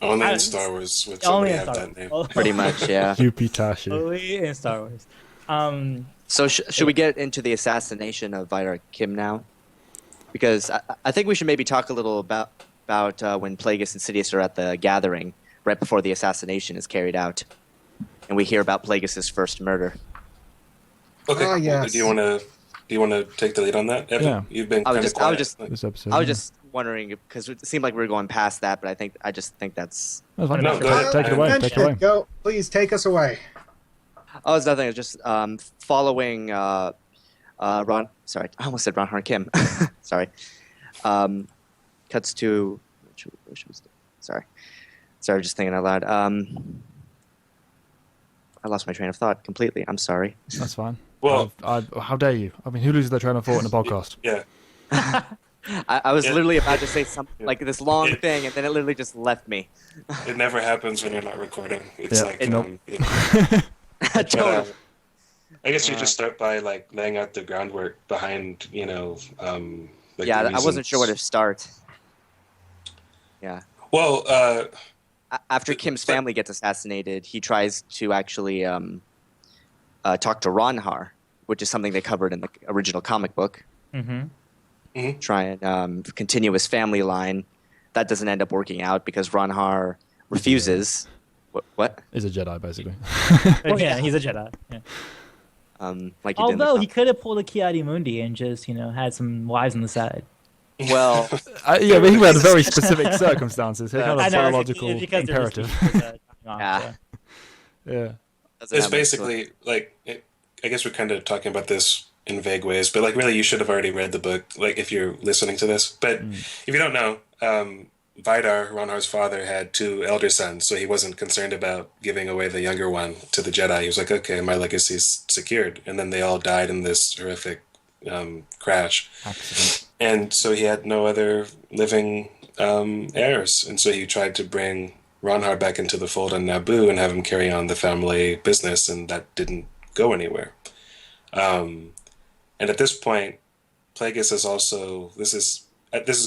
Only I- in Star Wars would Only somebody in have Star that Wars. name. Oh, Pretty much, yeah. Yupitashi. only in Star Wars. So should we get into the assassination of Vidar Kim now? Because I think we should maybe talk a little about when Plagueis and Sidious are at the gathering right before the assassination is carried out, and we hear about Plagueis' first murder. Okay, Ah, yes. do you want to take the lead on that, Evan? Yeah. You've been I kind was of quiet. just This episode. I was just wondering because it seemed like we were going past that, but I just think that's. That's fine. No, go ahead. Take it away. Mention Take it away. Go, please take us away. Oh, it's nothing. It's just following Ron. Sorry, I almost said Ron Har Kim. Sorry. Cuts to. Which was Sorry, just thinking out loud. I lost my train of thought completely. I'm sorry. That's fine. Well, how dare you? I mean, who loses their train of thought in a podcast? Yeah. I was literally about to say something like this long thing, and then it literally just left me. It never happens when you're not recording. It's like Totally. I guess you just start by like laying out the groundwork behind, like Yeah, the I wasn't sure where to start. Yeah. Well, After Kim's family gets assassinated, he tries to actually talk to Ronhar, which is something they covered in the original comic book. Try and continue his family line. That doesn't end up working out because Ronhar refuses. What? He's a Jedi, basically. Well, yeah, he's a Jedi. Yeah. Like he did in the Although he comic. could have pulled a Kiadi Mundi and just, had some wives on the side. Well, Yeah, but he had very specific circumstances. He kind I of know, biological because they're just- imperative. Yeah. Yeah. doesn't it's have much basically like I guess we're kind of talking about this in vague ways, but like really, you should have already read the book. Like if you're listening to this, but if you don't know, Vidar, Ronhar's father, had 2 elder sons, so he wasn't concerned about giving away the younger one to the Jedi. He was like, okay, my legacy's secured. And then they all died in this horrific crash. Accident. And so he had no other living heirs. And so he tried to bring Ronhar back into the fold on Naboo and have him carry on the family business, and that didn't go anywhere. And at this point, Plagueis is also... This is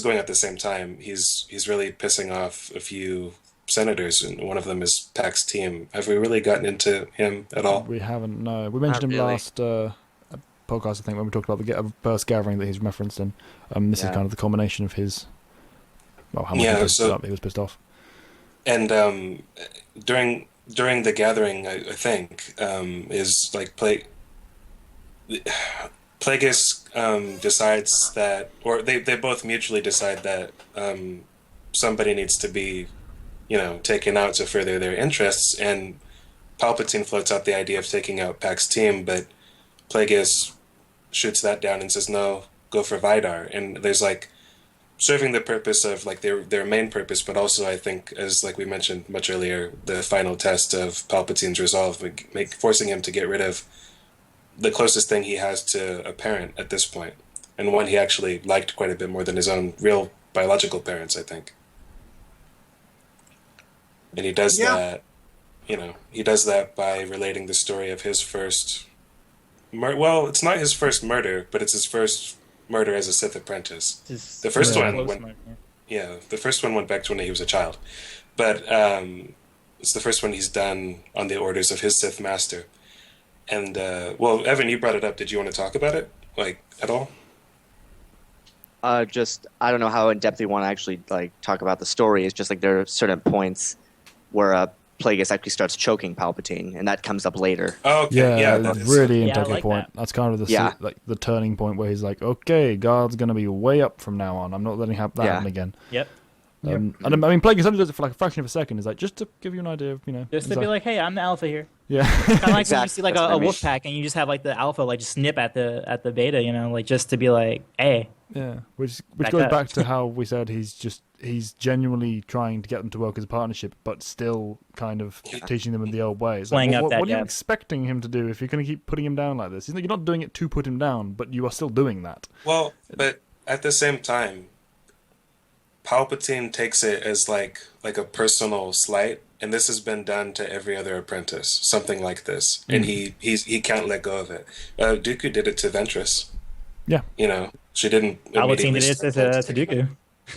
going at the same time. He's really pissing off a few senators, and one of them is Pax Team. Have we really gotten into him at all? We haven't, no. We mentioned him Not really. last podcast, I think, when we talked about the first gathering that he's referenced in. This is Yeah. kind of the culmination of his... Well, how much Yeah, he was pissed off. And during the gathering, I think, is like Plagueis decides that, or they both mutually decide that somebody needs to be, taken out to further their interests. And Palpatine floats out the idea of taking out Pax Team, but Plagueis shoots that down and says, no, go for Vidar. And there's like serving the purpose of like their main purpose, but also I think, as like we mentioned much earlier, the final test of Palpatine's resolve, forcing him to get rid of the closest thing he has to a parent at this point, and one he actually liked quite a bit more than his own real biological parents, I think. And he does that, he does that by relating the story of his first well, it's not his first murder, but it's his first murder as a Sith apprentice. The first one the first one went back to when he was a child, but it's the first one he's done on the orders of his Sith master. And well, Evan, you brought it up. Did you want to talk about it, like, at all? just I don't know how in depth you want to actually like talk about the story. It's just like there are certain points where Plagueis actually starts choking Palpatine, and that comes up later. Oh, okay. Yeah, that's that is, really Yeah, I integral like point. that. That's kind of the Yeah. like the turning point where he's like, okay, guard's going to be way up from now on. I'm not letting that Yeah. happen again. Yep. And I mean, Plagueis only does it for like a fraction of a second. It's like just to give you an idea of, Just it's to be like, hey, I'm the alpha here. yeah. Kind of like when you Exactly. see like That's what a I mean. wolf pack and you just have like the alpha like just snip at the beta, like just to be like, hey. Yeah, which Back goes up. back to how we said he's genuinely trying to get them to work as a partnership, but still kind of teaching them in the old ways. Playing Like, up that what are you gap. expecting him to do if you're going to keep putting him down like this? You're not doing it to put him down, but you are still doing that. well, but at the same time, Palpatine takes it as like a personal slight, and this has been done to every other apprentice, something like this, and he can't let go of it. Dooku did it to Ventress. Yeah. She didn't. Palpatine immediately did it start to Dooku.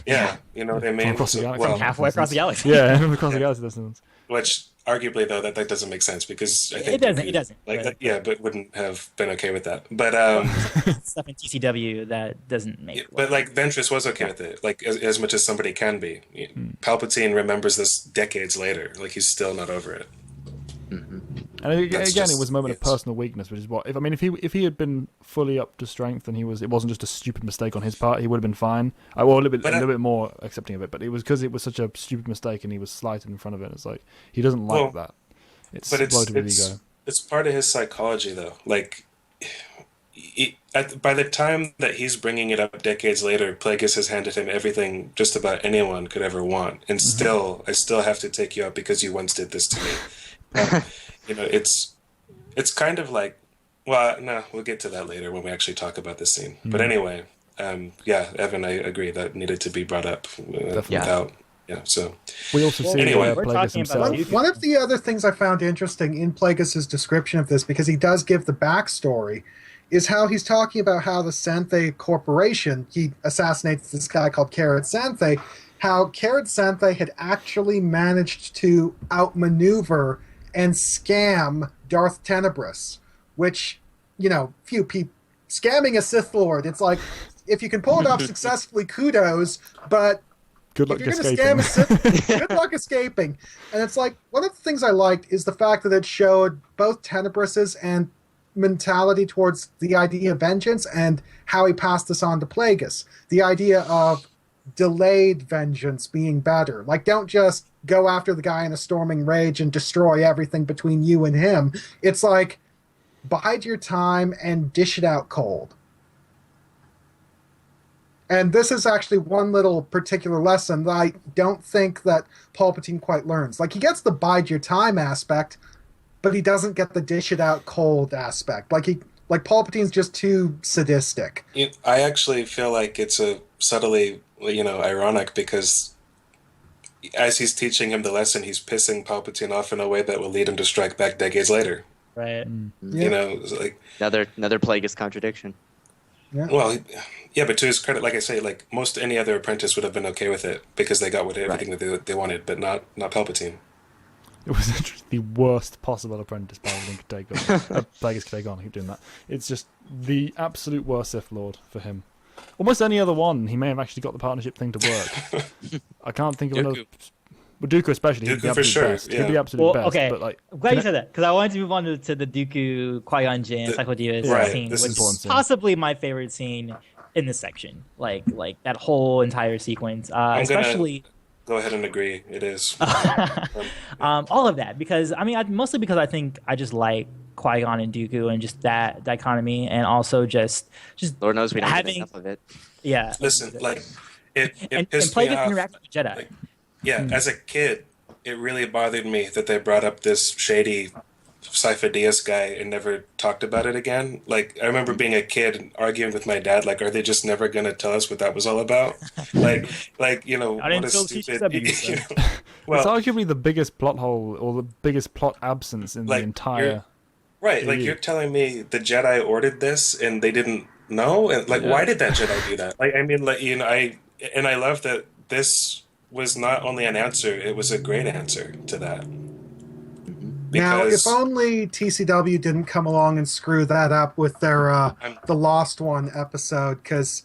Yeah, you know what I mean. Across the galaxy. Well, Halfway across the galaxy. Yeah, across the galaxy. That's which arguably though that doesn't make sense because I think It doesn't, Dooku, it doesn't, Like, but- yeah, but wouldn't have been okay with that. But Stuff in TCW that doesn't make. but like Ventress was okay with it, like as much as somebody can be. Palpatine remembers this decades later, like he's still not over it. And again, That's it just- was a moment of yes. personal weakness, which is what if he had been fully up to strength and it wasn't just a stupid mistake on his part, he would have been fine. Well, a little bit more accepting of it, but it was because it was such a stupid mistake and he was slighted in front of it. It's like he doesn't like that. It's But bloated with ego. it's part of his psychology though. Like by the time that he's bringing it up decades later, Plagueis has handed him everything just about anyone could ever want, and I still have to take you out because you once did this to me. It's kind of like, well, no, we'll get to that later when we actually talk about this scene. But anyway, Evan, I agree that needed to be brought up without. Yeah, so we also see anyway, Plagueis himself. One of the other things I found interesting in Plagueis' description of this, because he does give the backstory, is how he's talking about how the Santhe Corporation, he assassinates this guy called Carrot Santhe, how Carrot Santhe had actually managed to outmaneuver and scam Darth Tenebris, which, few people... Scamming a Sith Lord, it's like, if you can pull it off successfully, kudos, but... Good luck if you're escaping. Scam a Sith, good luck escaping. And it's like, one of the things I liked is the fact that it showed both Tenebris's and mentality towards the idea of vengeance and how he passed this on to Plagueis. The idea of delayed vengeance being better. Like, don't just go after the guy in a storming rage and destroy everything between you and him. It's like, bide your time and dish it out cold. And this is actually one little particular lesson that I don't think that Palpatine quite learns. Like, he gets the bide your time aspect, but he doesn't get the dish it out cold aspect. Like Palpatine's just too sadistic. I actually feel like it's a subtly, ironic, because as he's teaching him the lesson, he's pissing Palpatine off in a way that will lead him to strike back decades later. Right. It's like Another Plagueis contradiction. Yeah. Well, yeah, but to his credit, like I say, like most any other apprentice would have been okay with it because they got everything that they wanted, but not Palpatine. It was the worst possible apprentice Palpatine could take on. Plagueis could take on. I keep doing that. It's just the absolute worst Sith Lord for him. Almost any other one, he may have actually got the partnership thing to work. I can't think of another. Well, Dooku especially. He'd be absolute best. Yeah. He'd be absolute best. Okay. But like, I'm glad you said that, because I wanted to move on to the Dooku, Qui-Gon Jinn, Psycho Divas scene, which is possibly my favorite scene in this section. Like that whole entire sequence, especially. Go ahead and agree. It is. All of that, because mostly because I think I just like Qui-Gon and Dooku and just that dichotomy, and also just Lord knows we don't get enough of it. Yeah. Listen, like it pissed and me off. interact with Jedi. Like, as a kid, it really bothered me that they brought up this shady Sifo Dyas guy and never talked about it again. Like, I remember being a kid and arguing with my dad, like, are they just never going to tell us what that was all about? like, I what didn't a still stupid... Well, it's arguably the biggest plot hole or the biggest plot absence in the entire... Right, like, you're telling me the Jedi ordered this and they didn't know? And, like, why did that Jedi do that? Like, I mean, like, I love that this was not only an answer, it was a great answer to that. Now, if only TCW didn't come along and screw that up with their the Lost One episode, because...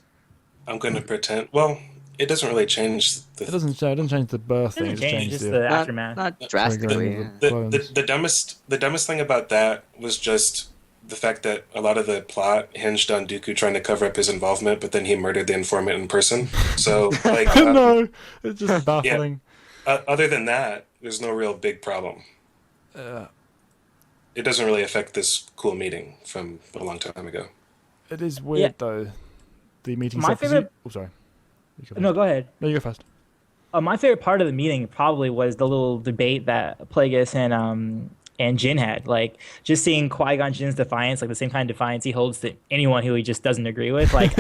I'm going to pretend... Well, it doesn't really change the... It doesn't change the birth thing. It just changes the aftermath. Not drastically. The dumbest thing about that was just the fact that a lot of the plot hinged on Dooku trying to cover up his involvement, but then he murdered the informant in person. So, like... no, it's just baffling. Yeah. Other than that, there's no real big problem. It doesn't really affect this cool meeting from a long time ago. It is weird, though. The meeting... My favorite... Oh, sorry. No, go ahead. No, you go first. My favorite part of the meeting probably was the little debate that Plagueis and Jin had. Like, just seeing Qui-Gon Jinn's defiance, like the same kind of defiance he holds to anyone who he just doesn't agree with. Like,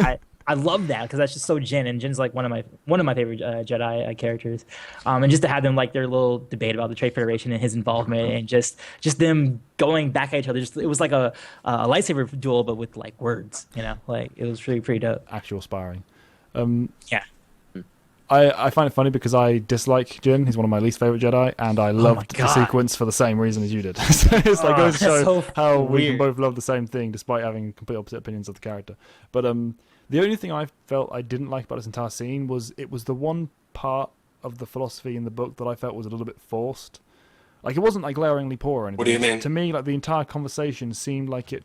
I love that, because that's just so Jin, and Jin's like one of my favorite Jedi characters. And just to have them like their little debate about the Trade Federation and his involvement, and just them going back at each other. It was like a lightsaber duel, but with like words. Like, it was really pretty dope. Actual sparring. Yeah. I find it funny because I dislike Jin. He's one of my least favorite Jedi, and I loved the sequence for the same reason as you did. So it's like goes to show how we can both love the same thing despite having complete opposite opinions of the character. But the only thing I felt I didn't like about this entire scene was it was the one part of the philosophy in the book that I felt was a little bit forced. Like, it wasn't like glaringly poor or anything. What do you mean? To me, like, the entire conversation seemed like it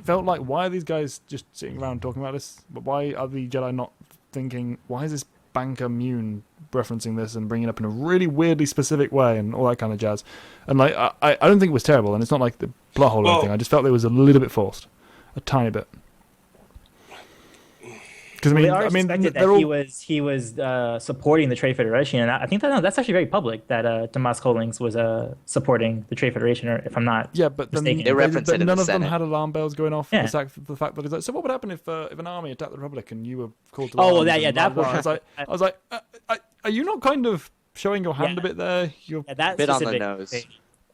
felt like, why are these guys just sitting around talking about this? But why are the Jedi not thinking, why is this banker Mune referencing this and bringing it up in a really weirdly specific way and all that kind of jazz? And like, I don't think it was terrible, and it's not like the plot hole or anything. I just felt it was a little bit forced. a tiny bit. Because They already they're suspected that he was supporting the Trade Federation, and I think that's actually very public that Tomas Collings was supporting the Trade Federation, or if I'm not but then mistaken. They reference it in none the of them Senate. had alarm bells going off. Yeah. The fact that it's like, so what would happen if an army attacked the Republic and you were called to Oh, well, arms? that- yeah, and blah, that blah, blah. portion- I was like, are you not kind of showing your hand Yeah. a bit there? You're Yeah, that Bit on the specific nose. thing.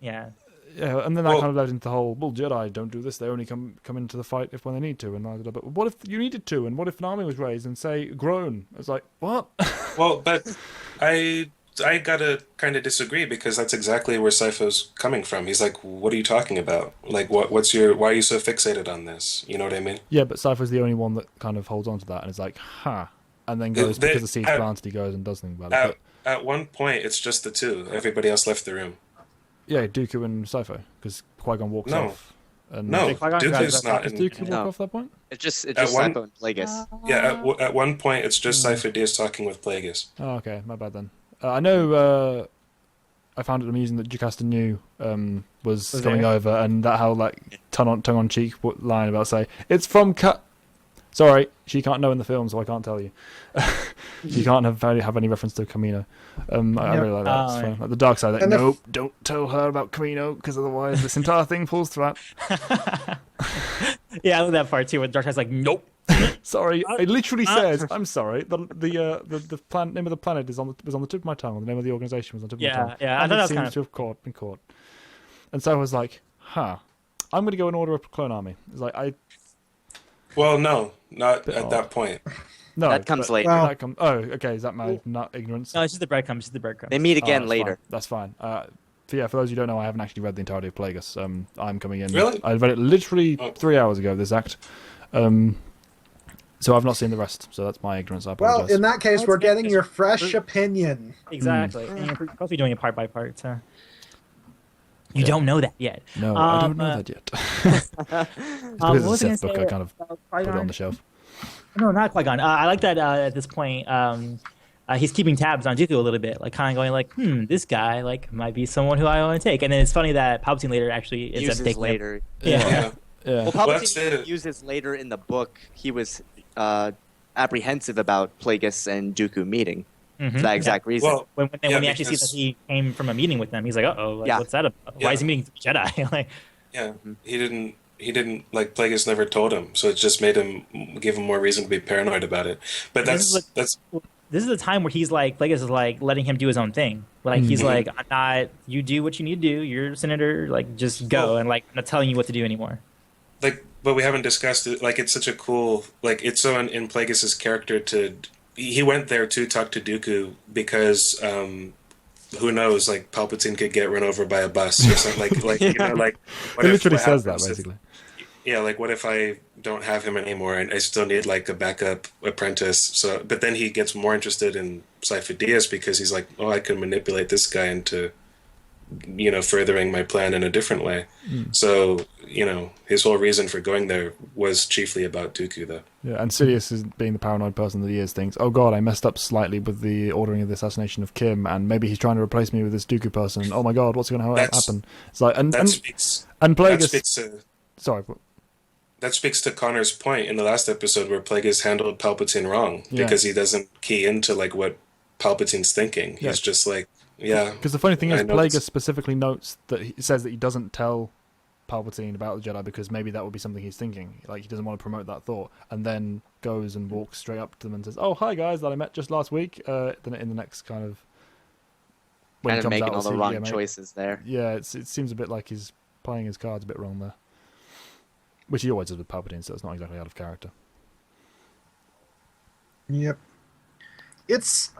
Yeah. Yeah, and then that Well- kind of led into the whole, well, Jedi don't do this. They only come into the fight when they need to. And blah, blah, blah. But what if you needed to? And what if an army was raised and, say, grown? It's like, what? Well, but I gotta kind of disagree because that's exactly where Sypho's coming from. He's like, "What are you talking about? Like, why are you so fixated on this?" You know what I mean? Yeah, but Cypher's the only one that kind of holds on to that and is like, and then goes, because the seed's planted, he goes and does things about it. At one point, it's just the two. Everybody else left the room. Yeah, Dooku and Cypher, because Qui-Gon walks No. off. And No, Qui-Gon Dooku's goes- not Does in. Dooku walk No. off that point? It's just At one- Sypho and Plagueis. Yeah, at one point, it's just Cypher Diaz talking with Plagueis. Oh, okay, my bad then. I know I found it amusing that Jocasta knew was coming there? over, and that how, like, tongue-on-cheek line about say, it's from Sorry, she can't know in the film, so I can't tell you. She can't have any reference to Camino. I really like that. It's fun. Like the dark side, like, And the- nope, don't tell her about Camino, because otherwise this entire thing falls flat. Yeah, I love that part too, where Darth is like, nope. Sorry, it literally says, I'm sorry, the name of the planet was on the tip of my tongue, the name of the organization was on the tip of my tongue. Yeah, I And thought it that was seems kind of... to have been caught. And so I was like, I'm going to go and order a clone army. It's like, Well, no, not Bit at odd. that point. no. That comes but- later. Well- okay, is that my not ignorance? No, it's just the breadcrumbs. It's the breadcrumbs. They meet Oh, again that's later. Fine. That's fine. For those who don't know, I haven't actually read the entirety of Plagueis. I'm coming in. Really? I read it literally Oh. 3 hours ago, this act. So I've not seen the rest, so that's my ignorance. I Well, apologize. in that case, Well, we're it's getting good. your fresh opinion. Exactly. And you're supposed to be doing it part by part, so... You don't know that yet. No, I don't know that yet. It's because what it's a was I Sith book, gonna I say kind of about put it on Qui-Gon? the shelf. No, not Qui-Gon. I like that at this point, he's keeping tabs on Dooku a little bit, like kind of going like, this guy like might be someone who I want to take. And then it's funny that Palpatine later actually ends up Uses taking him. later. Yeah. Yeah. Yeah. Well, Well, that's Palpatine it. uses later in the book. He was apprehensive about Plagueis and Dooku meeting for that exact reason. Well, When Yeah, he actually sees because- that he came from a meeting with them, he's like, "Uh-oh, like, Yeah. what's that about? Why is he meeting Jedi?" Like, yeah, he didn't like Plagueis never told him, so it just gave him more reason to be paranoid about it. But This is that's this is the time where he's like, Plagueis is like letting him do his own thing. Like he's like, "I'm not. You do what you need to do. You're a senator. Like just go." Well- And like, I'm not telling you what to do anymore. like, but we haven't discussed it. Like, it's such a cool, like, it's so in Plagueis' character he went there to talk to Dooku because who knows, like Palpatine could get run over by a bus or something. Like you know, like what It if literally what says that, happens if- basically. Yeah, like what if I don't have him anymore and I still need like a backup apprentice? So, but then he gets more interested in Cypher Diaz because he's like, oh, I can manipulate this guy into, furthering my plan in a different way. So, his whole reason for going there was chiefly about Dooku, though. Yeah, and Sidious, is being the paranoid person that he is, thinks, oh god, I messed up slightly with the ordering of the assassination of Kim, and maybe he's trying to replace me with this Dooku person. Oh my god, what's going to happen? It's like, and That speaks Plagueis... to Sorry, but... that speaks to Connor's point in the last episode where Plagueis handled Palpatine wrong Yeah. because he doesn't key into like what Palpatine's thinking. Yeah. He's just like, yeah. Because the funny thing is, I know Plagueis this. specifically notes that he says that he doesn't tell Palpatine about the Jedi because maybe that would be something he's thinking. Like, he doesn't want to promote that thought, and then goes and walks straight up to them and says, "Oh, hi guys, that I met just last week." Then in the next kind of when kind he of comes making out, all the we'll see- wrong yeah, mate. choices there. Yeah, it seems a bit like he's playing his cards a bit wrong there, which he always does with Palpatine, so it's not exactly out of character. Yep. It's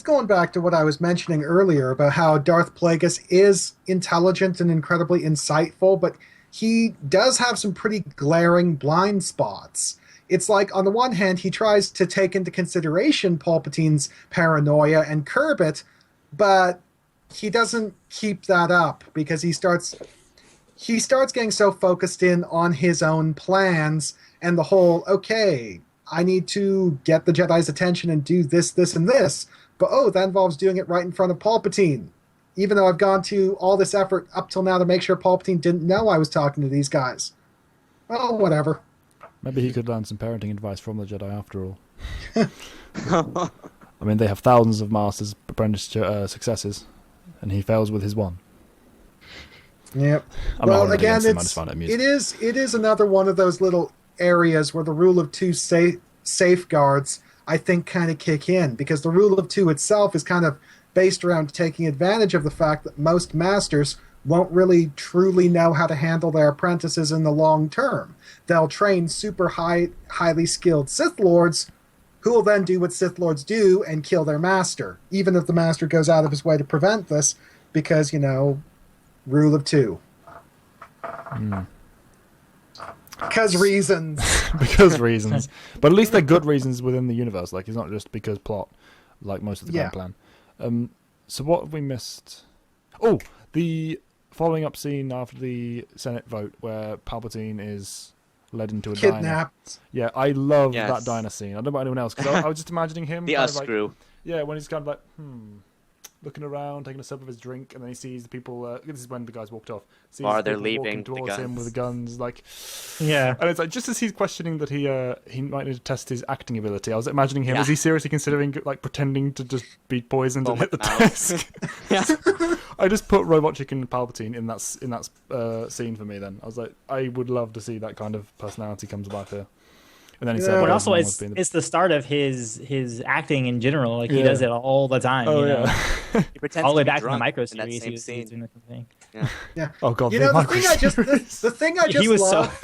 going back to what I was mentioning earlier about how Darth Plagueis is intelligent and incredibly insightful, but he does have some pretty glaring blind spots. It's like, on the one hand, he tries to take into consideration Palpatine's paranoia and curb it, but he doesn't keep that up because he starts getting so focused in on his own plans and the whole, okay, I need to get the Jedi's attention and do this, this, and this. But that involves doing it right in front of Palpatine. Even though I've gone to all this effort up till now to make sure Palpatine didn't know I was talking to these guys. Oh, whatever. Maybe he could learn some parenting advice from the Jedi after all. I mean, they have thousands of masters, apprentice successes, and he fails with his one. Yep. I'm well, not again, him, I just find it amusing. it is another one of those little areas where the rule of two safeguards, I think, kind of kick in, because the rule of two itself is kind of based around taking advantage of the fact that most masters won't really truly know how to handle their apprentices in the long term. They'll train super highly skilled Sith Lords, who will then do what Sith Lords do and kill their master, even if the master goes out of his way to prevent this, because, rule of two. Because reasons. Because reasons. But at least they're good reasons within the universe. Like, it's not just because plot, like most of the grand plan. So what have we missed? Oh, the following up scene after the Senate vote where Palpatine is led into a diner. Kidnapped. Yeah, I love that diner scene. I don't know about anyone else, because I was just imagining him. The us-screw. Yeah, when he's kind of like, looking around, taking a sip of his drink, and then he sees the people. This is when the guys walked off. Sees they're people leaving walking towards him with the guns, like. Yeah. And it's like just as he's questioning that he might need to test his acting ability. I was imagining him. Is he seriously considering like pretending to just be poisoned and hit the desk? I just put Robot Chicken Palpatine in that scene for me. Then I was like, I would love to see that kind of personality comes about here. And then he said, but also it's the start of his acting in general. Like he does it all the time. Oh, you know? He pretends all the way to be back to the drunk micro in that series. same He was scene. doing the same thing. Yeah. Oh god, the thing I just he was love.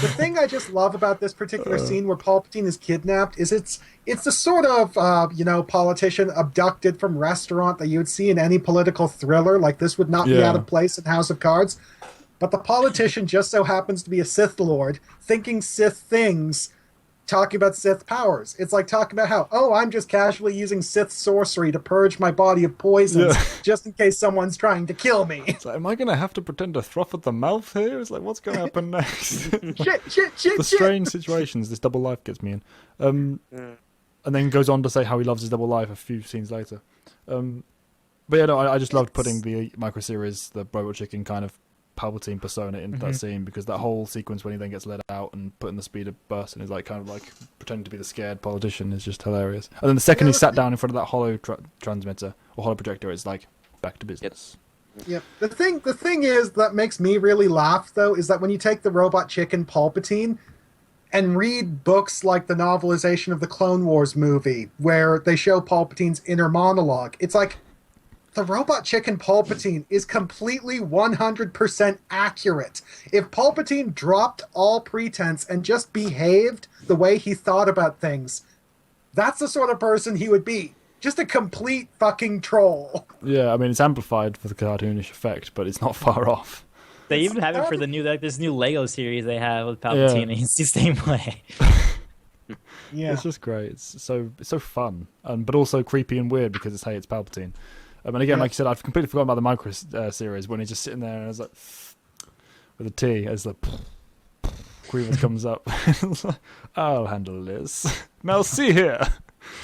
The thing I just love about this particular scene where Palpatine is kidnapped is it's the sort of politician abducted from restaurant that you would see in any political thriller. Like this would not be out of place in House of Cards. But the politician just so happens to be a Sith Lord, thinking Sith things, talking about Sith powers. It's like talking about how, I'm just casually using Sith sorcery to purge my body of poisons, just in case someone's trying to kill me. It's like, am I going to have to pretend to froth at the mouth here? It's like, what's going to happen next? shit. Strange situations this double life gets me in. And then goes on to say how he loves his double life a few scenes later. But yeah, no, I just loved putting the micro-series, the Robot Chicken kind of Palpatine persona into that scene, because that whole sequence when he then gets let out and put in the speed of burst and is like kind of like pretending to be the scared politician is just hilarious. And then the second he sat down in front of that hollow transmitter or hollow projector, it's like back to business. Yep. The thing is that makes me really laugh though is that when you take the Robot Chicken Palpatine and read books like the novelization of the Clone Wars movie where they show Palpatine's inner monologue, it's like the Robot Chicken Palpatine is completely 100% accurate. If Palpatine dropped all pretense and just behaved the way he thought about things, that's the sort of person he would be. Just a complete fucking troll. Yeah, I mean, it's amplified for the cartoonish effect, but it's not far off. They even have it for the new this new Lego series they have with Palpatine. And he's the same way. Yeah, it's just great. It's so fun, but also creepy and weird because it's Palpatine. And again, like you said, I've completely forgotten about the micro series when he's just sitting there and it's like with a T as the Grievous comes up. I'll handle this. Now see here.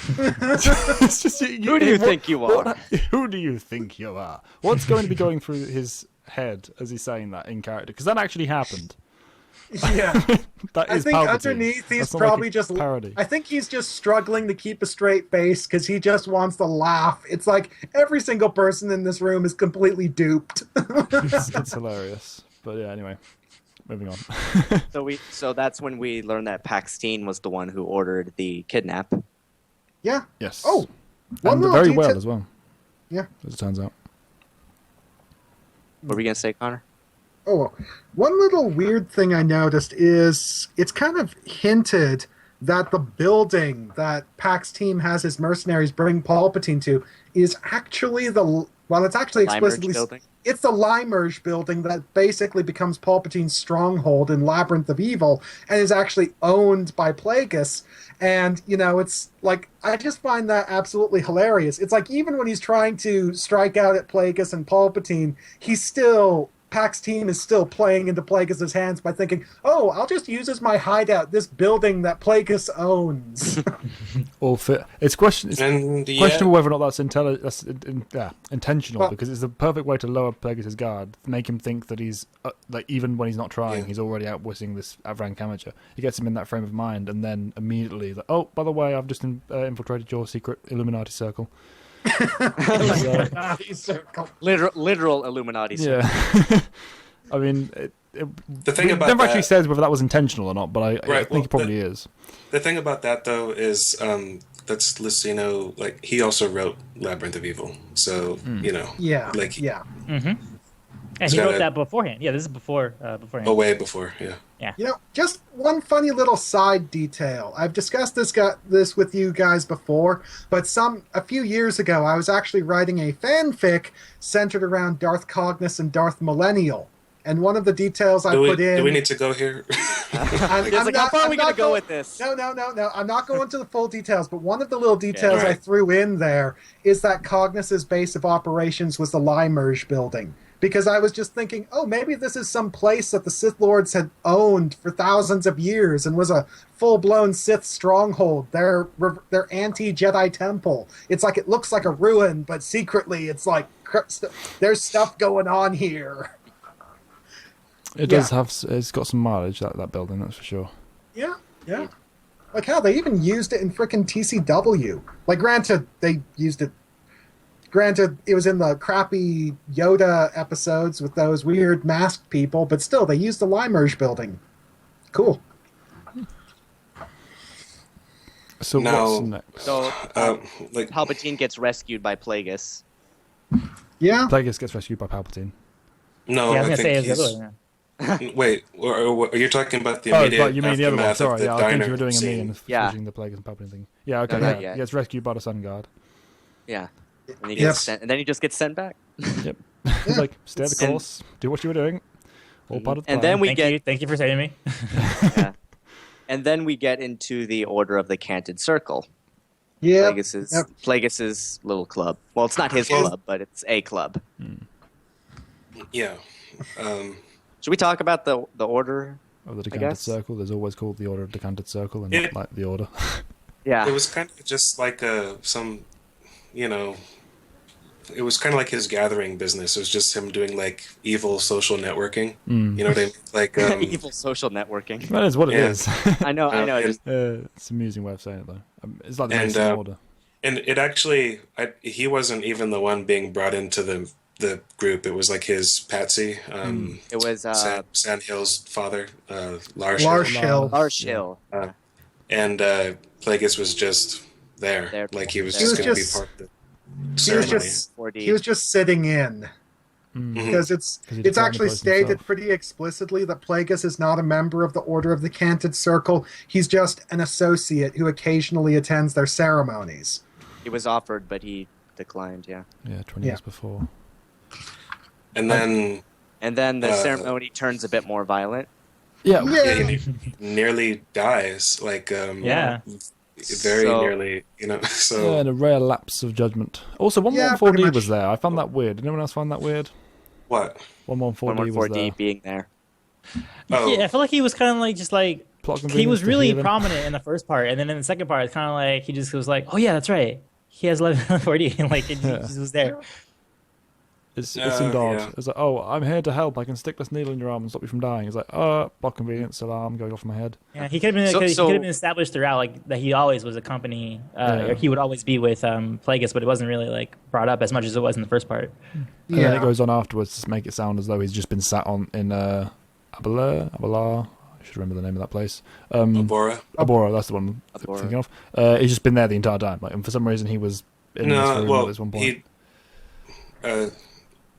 It's just, who do you think you are? Who do you think you are? What's going to be going through his head as he's saying that in character? Because that actually happened. Yeah, I think Palpatine. Underneath he's That's not probably like just parody. I think he's just struggling to keep a straight face because he just wants to laugh. It's like every single person in this room is completely duped. It's hilarious. But yeah, anyway, moving on. So that's when we learned that Palpatine was the one who ordered the kidnap. Yeah. Yes. Oh, and very well as well. Yeah, as it turns out. What were you gonna say, Connor? Oh, one little weird thing I noticed is it's kind of hinted that the building that Pax team has his mercenaries bring Palpatine to is actually it's actually explicitly it's the Limerge building that basically becomes Palpatine's stronghold in Labyrinth of Evil and is actually owned by Plagueis. And, it's like, I just find that absolutely hilarious. It's like, even when he's trying to strike out at Plagueis and Palpatine, he's still Pax team is still playing into Plagueis' hands by thinking, "Oh, I'll just use as my hideout this building that Plagueis owns." It's questionable whether or not that's intentional, because it's the perfect way to lower Plagueis' guard, make him think that he's like, even when he's not trying, he's already outwitting this Avran Kamacher. He gets him in that frame of mind, and then immediately, like, oh, by the way, I've just infiltrated your secret Illuminati circle. Illuminati circle. Literal Illuminati circle. Yeah. I mean, the thing about never that, actually says whether that was intentional or not, but I think it probably is. The thing about that, though, is that's Lucino. Like, he also wrote Labyrinth of Evil, so Yeah. like Mm-hmm. And he wrote that beforehand. Yeah, this is beforehand. Oh, way before. Yeah. Yeah. Just one funny little side detail. I've discussed this with you guys before, but a few years ago, I was actually writing a fanfic centered around Darth Cognis and Darth Millennial. And one of the details put in... Do we need to go here? How far are we going to go with this? No. I'm not going to the full details, but one of the little details I threw in there is that Cognis's base of operations was the Limerge building. Because I was just thinking, oh, maybe this is some place that the Sith Lords had owned for thousands of years and was a full-blown Sith stronghold, their anti-Jedi temple. It's like, it looks like a ruin, but secretly it's like, there's stuff going on here. It does have, it's got some mileage, that building, that's for sure. Yeah. Like, hell, they even used it in frickin' TCW. Like, granted, it was in the crappy Yoda episodes with those weird masked people, but still, they used the Limerge building. Cool. So what's next? So, Palpatine gets rescued by Plagueis. Yeah. Plagueis gets rescued by Palpatine. No, I was I going to say think it's the he's... other one. Wait, are you talking about the immediate you mean the other one? aftermath Sorry, of I the think you diner were doing a scene? me and switching the Plagueis and Palpatine thing. Yeah, okay. No, He gets rescued by the Sun Guard. Yeah. And he gets sent, and then he just gets sent back. Yep. He's like, stay the course, do what you were doing. All part of the and plan. then we Thank you for saving me. Yeah. And then we get into the Order of the Canted Circle. Yeah. Plagueis's little club. Well, it's not his club, but it's a club. Yeah. Should we talk about the Order? Of the Decanted Circle. There's always called the Order of Decanted Circle, and not like the Order. Yeah. It was kind of just like it was kind of like his gathering business. It was just him doing like evil social networking. You know what I mean? Like evil social networking. That is what it is. I know. It's an amusing way of saying it, though. It's like the Mason Order. And it actually, he wasn't even the one being brought into the group. It was like his patsy. It was Sandhill's father, Lars Hill. Lars Hill. And Plagueis was just there. Like he was just going to be part of the ceremony. He was just sitting in. Because it's actually stated pretty explicitly that Plagueis is not a member of the Order of the Canted Circle. He's just an associate who occasionally attends their ceremonies. He was offered, but he declined. Yeah. Yeah, 20 years before. And then the ceremony turns a bit more violent. Yeah, he nearly dies. Like very nearly, So and a rare lapse of judgment. Also, 114D was there. I found that weird. Did anyone else find that weird? What? 114D was there. being there. Oh. Yeah, I feel like he was kind of like just like he was really prominent in the first part, and then in the second part, it's kind of like he just was like, "Oh yeah, that's right. He has 1140." Like it just was there. It seemed odd. It's like, oh, I'm here to help. I can stick this needle in your arm and stop you from dying. It's like, block convenience alarm going off in my head. Yeah, he could have been established throughout, like that he always was a company, or he would always be with Plagueis, but it wasn't really like brought up as much as it was in the first part. And then it goes on afterwards to make it sound as though he's just been sat in Abelar. I should remember the name of that place. Abora, that's the one I'm thinking of. He's just been there the entire time. Like, and for some reason, he was in this room at this one point.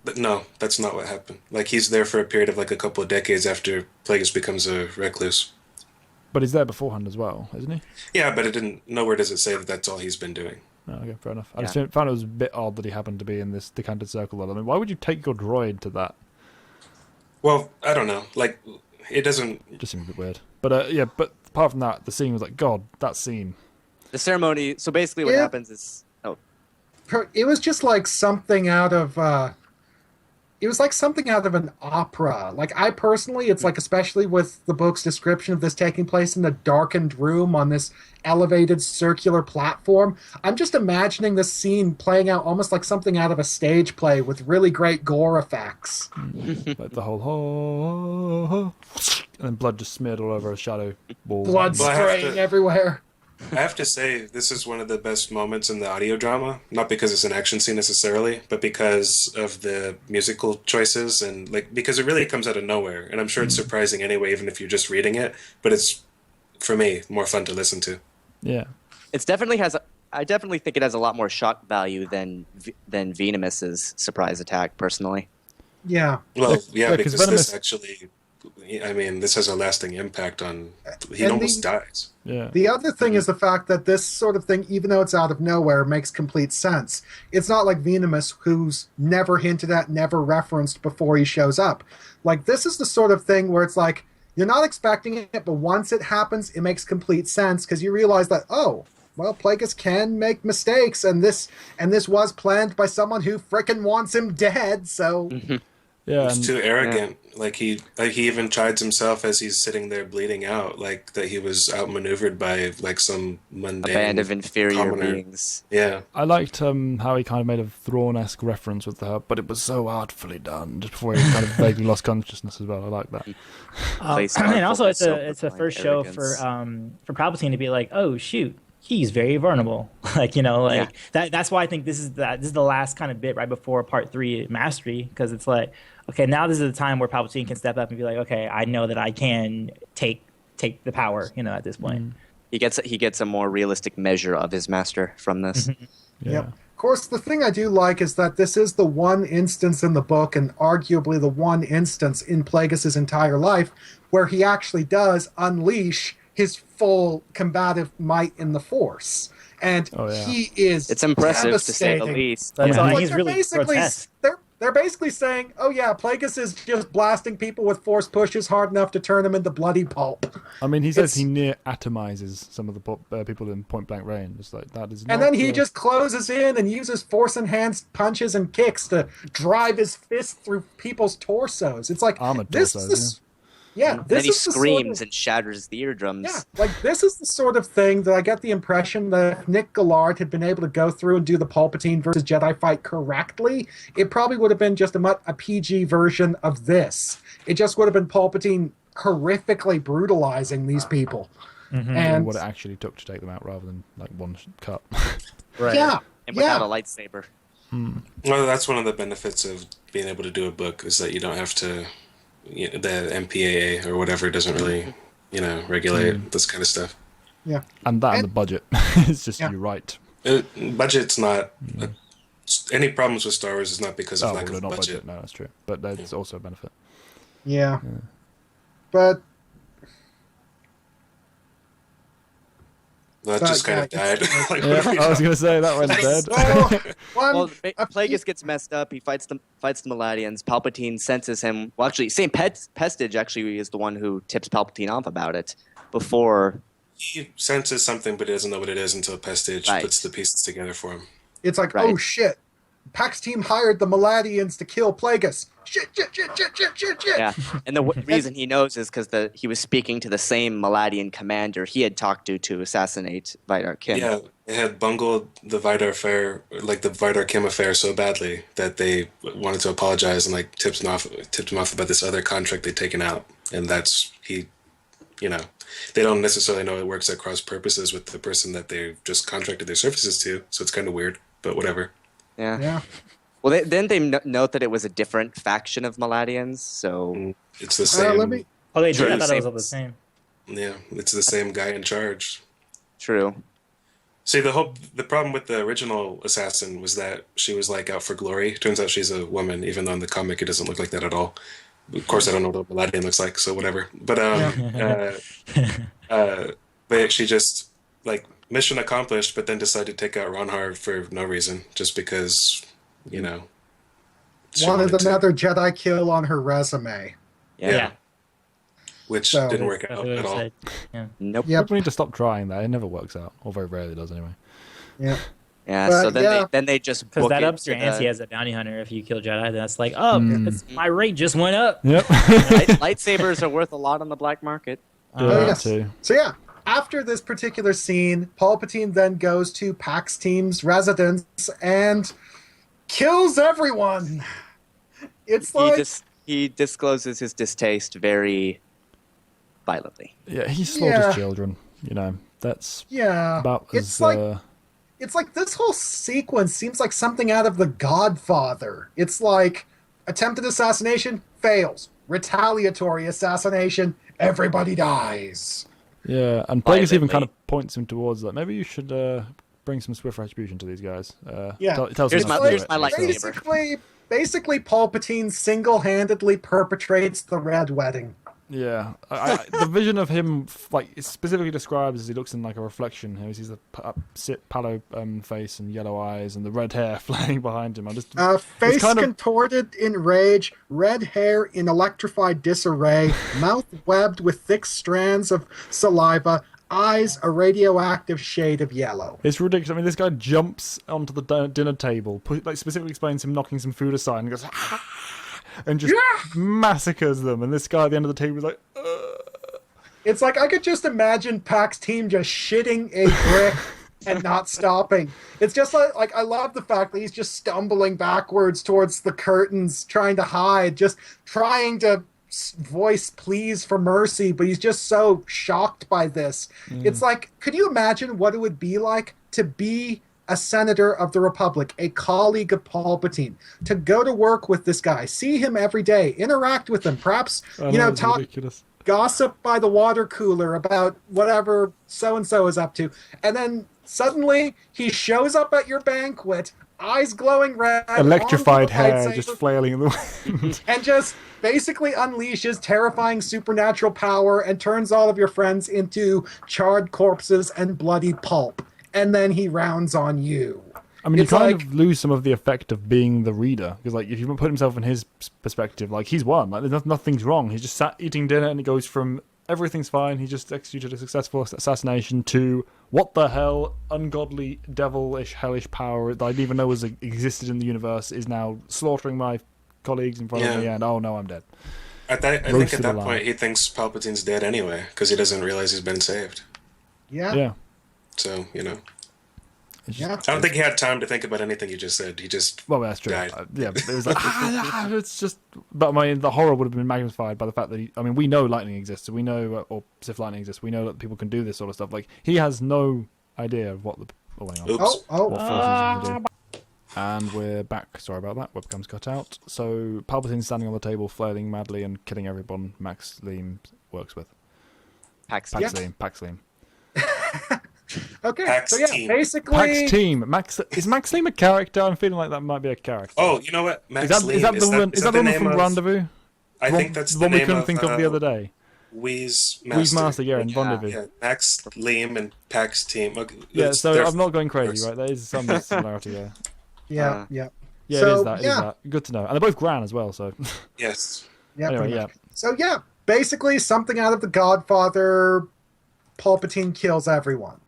But no, that's not what happened. Like, he's there for a period of like a couple of decades after Plagueis becomes a recluse. But he's there beforehand as well, isn't he? Yeah, but nowhere does it say that that's all he's been doing. Oh, okay, fair enough. I just found it was a bit odd that he happened to be in this Decanted Circle. I mean, why would you take your droid to that? Well, I don't know. Like, it doesn't... It just seemed a bit weird. But but apart from that, the scene was like, God, that scene. The ceremony... So basically what happens is... It was just like something out of... it was like something out of an opera. Like I personally, it's like especially with the book's description of this taking place in a darkened room on this elevated circular platform. I'm just imagining this scene playing out almost like something out of a stage play with really great gore effects. Like the whole and then blood just smeared all over a shadow wall. Blood Well, I have spraying to- everywhere. I have to say, this is one of the best moments in the audio drama. Not because it's an action scene necessarily, but because of the musical choices and like because it really comes out of nowhere. And I'm sure it's surprising anyway, even if you're just reading it. But it's, for me, more fun to listen to. Yeah. It's definitely has. I definitely think it has a lot more shock value than Venemus's surprise attack. Personally, Yeah. Well, Yeah, yeah, 'cause because Venomous- this actually, I mean, this has a lasting impact on. He And almost the- dies. Yeah. The other thing is the fact that this sort of thing, even though it's out of nowhere, makes complete sense. It's not like Venomous, who's never hinted at, never referenced before he shows up. Like, this is the sort of thing where it's like, you're not expecting it, but once it happens, it makes complete sense because you realize that, oh, well, Plagueis can make mistakes, and this was planned by someone who frickin' wants him dead, so... Yeah. He's And, too arrogant. Like he even chides himself as he's sitting there bleeding out, like that he was outmaneuvered by like some a mundane band of inferior commoner. beings. Yeah, I liked how he kind of made a Thrawn-esque reference with her, but it was so artfully done just before he kind of vaguely lost consciousness as well. I like that. Place And also, artful it's a self-proclaimed first show arrogance. for Palpatine to be like, oh shoot, he's very vulnerable. Like that's why I think this is the last kind of bit right before Part 3 Mastery, because it's like, okay, now this is the time where Palpatine can step up and be like, okay, I know that I can take the power. At this point. He gets a more realistic measure of his master from this. Yeah. Yep. Of course, the thing I do like is that this is the one instance in the book, and arguably the one instance in Plagueis' entire life, where he actually does unleash his full combative might in the Force. And Oh, yeah. he is It's impressive to say the devastating. least. That's Yeah. all. Like, He's they're really basically grotesque. they're basically saying, "Oh yeah, Plagueis is just blasting people with force pushes hard enough to turn them into bloody pulp." I mean, he says It's- he near atomizes some of the people in point blank range. It's like that is. And not then he the- just closes in and uses force-enhanced punches and kicks to drive his fist through people's torsos. It's like Armored this torsos, is the, yeah. And This then he is the screams sort of, and shatters the eardrums. yeah, like this is the sort of thing that I get the impression that if Nick Gillard had been able to go through and do the Palpatine versus Jedi fight correctly, it probably would have been just a PG version of this. It just would have been Palpatine horrifically brutalizing these people. And what it actually took to take them out, rather than like one cut. Right. yeah, And without yeah. a lightsaber. well, that's one of the benefits of being able to do a book is that you don't have to. The MPAA or whatever doesn't really, regulate this kind of stuff. Yeah. And that and And- the budget. It's just Yeah. you're right. Budget's not. Any problems with Star Wars is not because of Oh, lack well, of not budget. budget. No, that's true. But there's also a benefit. Yeah. But That But, just kind yeah, of died. it's- Like, Yeah, what are we I was talking- going to say that went dead. Well, a Plagueis gets messed up. He fights the Maladians. Palpatine senses him. Well, actually, St. Pestage actually is the one who tips Palpatine off about it before. He senses something, but he doesn't know what it is until Pestage Right. puts the pieces together for him. It's like, Right. oh shit, Pax team hired the Maladians to kill Plagueis. Shit. Yeah, and the reason he knows is because he was speaking to the same Maladian commander he had talked to assassinate Vidar Kim. Yeah, they had bungled the Vidar affair, like the Vidar Kim affair, so badly that they wanted to apologize and like tipped him off about this other contract they'd taken out, and that's he. They don't necessarily know it works at cross purposes with the person that they just contracted their services to, so it's kind of weird, but whatever. Yeah. Well, then they note that it was a different faction of Maladians, so It's the same. Let me. Oh, they did. True. I thought it was all the same. Yeah, it's the same guy in charge. true. See, the problem with the original assassin was that she was like out for glory. Turns out she's a woman, even though in the comic it doesn't look like that at all. Of course, I don't know what a Maladian looks like, so whatever. But but she just like mission accomplished, but then decided to take out Ronhar for no reason, just because she Wanted wanted to, another Jedi kill on her resume. Yeah. which So- didn't work out That's what at I all. said. Yeah. Nope. Yep. People need to stop trying that. It never works out, or very rarely does anyway. Yeah. Yeah, But, so then yeah. they just Because book that it ups your to ante the- as a bounty hunter if you kill Jedi. That's like, oh, my rate just went up. Yep. lightsabers are worth a lot on the black market. Oh, Yeah, yes. too. So yeah, after this particular scene, Palpatine then goes to Pax Team's residence and kills everyone. It's like He discloses his distaste very violently. Yeah, he slaughters Yeah. children. You know, that's yeah, about it's as like this whole sequence seems like something out of The Godfather. It's like attempted assassination fails, retaliatory assassination, everybody dies. yeah. And Plagueis even Violently. kind of points him towards that. Maybe you should bring some swift retribution to these guys. Yeah. Tells Here's him my- not to do here's it, my so- lightsaber. Basically, Palpatine single-handedly perpetrates the Red Wedding. Yeah, the vision of him, like, it specifically describes as he looks in like a reflection. He sees the palo face and yellow eyes and the red hair flying behind him. Face kind of- contorted in rage, red hair in electrified disarray, mouth webbed with thick strands of saliva, eyes a radioactive shade of yellow. It's ridiculous. I mean, this guy jumps onto the dinner table, like specifically explains him knocking some food aside, and goes and just massacres them. And this guy at the end of the table is like, It's like I could just imagine Pax Team just shitting a brick and not stopping. It's just like I love the fact that he's just stumbling backwards towards the curtains, trying to hide, just trying to voice pleas for mercy, but he's just so shocked by this. It's like, could you imagine what it would be like to be a senator of the Republic, a colleague of Palpatine, to go to work with this guy, see him every day, interact with him, perhaps, it's talk, ridiculous. gossip by the water cooler about whatever so-and-so is up to, and then suddenly he shows up at your banquet, eyes glowing red, Electrified armed with a hair lightsaber, just flailing in the wind. and just basically unleashes terrifying supernatural power and turns all of your friends into charred corpses and bloody pulp. And then he rounds on you. I mean, It's you kind like- of lose some of the effect of being the reader, because like if you put himself in his perspective, like he's won, like nothing's wrong. He's just sat eating dinner, and it goes from everything's fine, he just executed a successful assassination, to what the hell, ungodly, devilish, hellish power that I didn't even know existed in the universe is now slaughtering my colleagues in front of me, and oh no, I'm dead. I think Roasted at that alive. point he thinks Palpatine's dead anyway because he doesn't realize he's been saved. Yeah. Yeah. So It's just, Yeah. I don't think he had time to think about anything you just said. He just well, that's true. died. Yeah, but it was like, it's just. But I mean, the horror would have been magnified by the fact that we know lightning exists, we know, or Sith lightning exists, we know that people can do this sort of stuff. Like he has no idea of what the. Oh, hang on. Oops. What forces can do. And we're back. Sorry about that. Webcam's cut out. So Palpatine's standing on the table, flailing madly and killing everyone Max Leem works with. Pax. Pax Leem. Okay, Pax so yeah, Team. basically... Pax Team. Is Max Leem a character? I'm feeling like that might be a character. Oh, you know what? Max is that Leem, the woman? Is that the woman name from of- Rendezvous? I think that's the the one we name couldn't of, think of the other day. Wee's Wee's Master, yeah, in Yeah. Rendezvous. Yeah, Max Leem and Pax Team. Okay, Yeah, it's- so they're- I'm not going crazy, right? There is some similarity there. Yeah, yeah. Yeah, So, it is that. It yeah. is that. Good to know. And they're both Gran as well, so. Yes. Yeah, Anyway, pretty yeah. much. So yeah, basically something out of The Godfather. Palpatine kills everyone.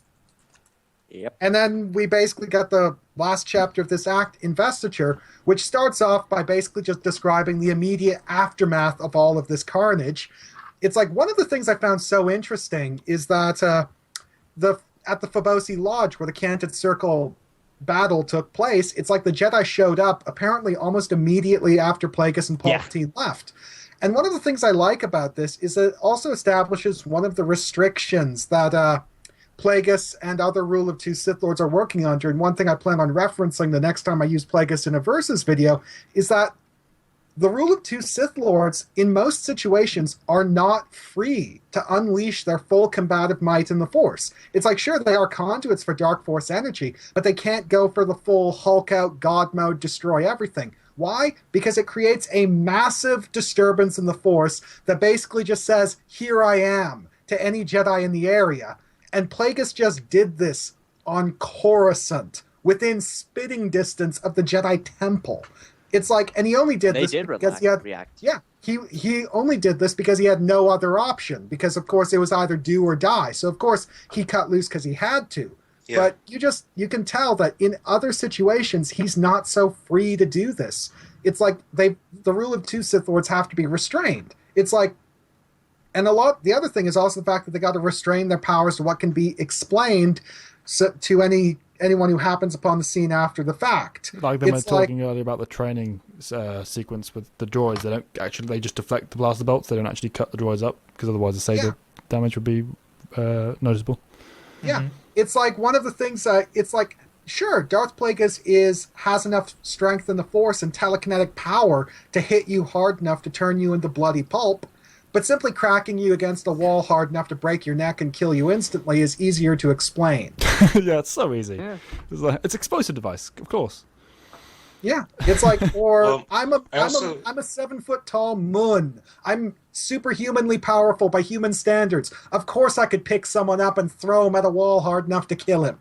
Yep. And then we basically got the last chapter of this act, Investiture, which starts off by basically just describing the immediate aftermath of all of this carnage. It's like one of the things I found so interesting is that at the Phobosy Lodge, where the Cede Circle battle took place, it's like the Jedi showed up apparently almost immediately after Plagueis and Palpatine left. And one of the things I like about this is that it also establishes one of the restrictions that Plagueis and other Rule of Two Sith Lords are working under. And one thing I plan on referencing the next time I use Plagueis in a Versus video is that the Rule of Two Sith Lords, in most situations, are not free to unleash their full combative might in the Force. It's like, sure, they are conduits for Dark Force energy, but they can't go for the full Hulk out, God mode, destroy everything. Why? Because it creates a massive disturbance in the Force that basically just says, here I am, to any Jedi in the area. And Plagueis just did this on Coruscant, within spitting distance of the Jedi Temple. It's like, and he only did They this did because he had, react. yeah, he only did this because he had no other option. Because of course it was either do or die. So of course he cut loose because he had to. But you can tell that in other situations he's not so free to do this. It's like the rule of 2 Sith Lords have to be restrained. It's like, and the other thing is also the fact that they got to restrain their powers to what can be explained to anyone who happens upon the scene after the fact. Like they were talking earlier about the training sequence with the droids. They just deflect the blaster bolts. They don't actually cut the droids up because otherwise the saber damage would be noticeable. Yeah, it's like one of the things. It's like, sure, Darth Plagueis has enough strength in the Force and telekinetic power to hit you hard enough to turn you into bloody pulp, but simply cracking you against a wall hard enough to break your neck and kill you instantly is easier to explain. Yeah, it's so easy. Yeah. It's explosive device, of course. Yeah, it's like, or Well, I'm a 7-foot-tall moon. I'm superhumanly powerful by human standards. Of course, I could pick someone up and throw him at a wall hard enough to kill him.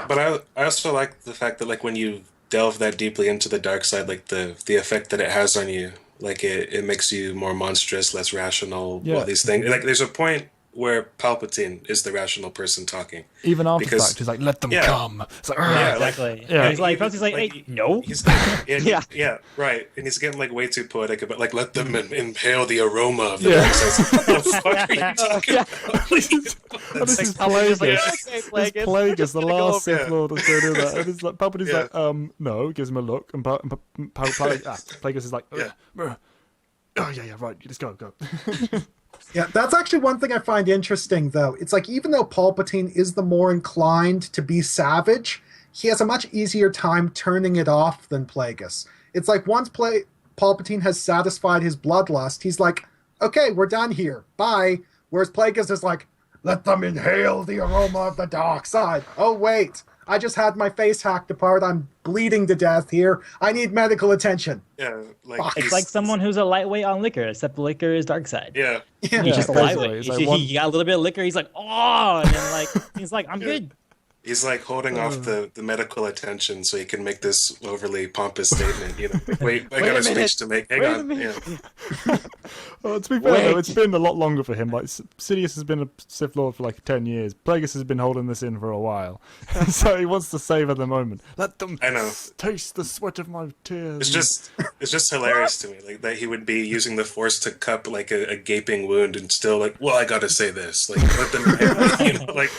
But I also like the fact that like when you delve that deeply into the dark side, like the effect that it has on you, like it makes you more monstrous, less rational. Yeah. All these things. Like there's a point where Palpatine is the rational person talking. Even after the fact, he's like, "Let them come." It's like, exactly. Yeah. He's like, "Hey, no." Yeah, right. And he's getting like way too poetic about like, "Let them inhale the aroma of the dark side." What the fuck are you talking about? This is Plagueis, the last Sith Lord that's going to do that. And it's like, Palpatine's like, no, gives him a look, and Plagueis is like, oh yeah, right, just go. Yeah, that's actually one thing I find interesting, though. It's like, even though Palpatine is the more inclined to be savage, he has a much easier time turning it off than Plagueis. It's like, once Palpatine has satisfied his bloodlust, he's like, okay, we're done here, bye. Whereas Plagueis is like, let them inhale the aroma of the dark side. Oh, wait, I just had my face hacked apart. I'm bleeding to death here. I need medical attention. Yeah, like it's like someone who's a lightweight on liquor, except the liquor is dark side. Yeah. He's just a lightweight. Like He got a little bit of liquor. He's like, oh, and then like he's like, I'm good. He's like holding off the medical attention so he can make this overly pompous statement. You know, wait, I got a speech to make. Hang on. Yeah. Well, to be fair, though, it's been a lot longer for him. Like, Sidious has been a Sith Lord for like 10 years. Plagueis has been holding this in for a while. So he wants to savor the moment. Let them taste the sweat of my tears. It's just hilarious to me, like that he would be using the Force to cup like a gaping wound and still like, well, I gotta say this. Like, let them, you know, like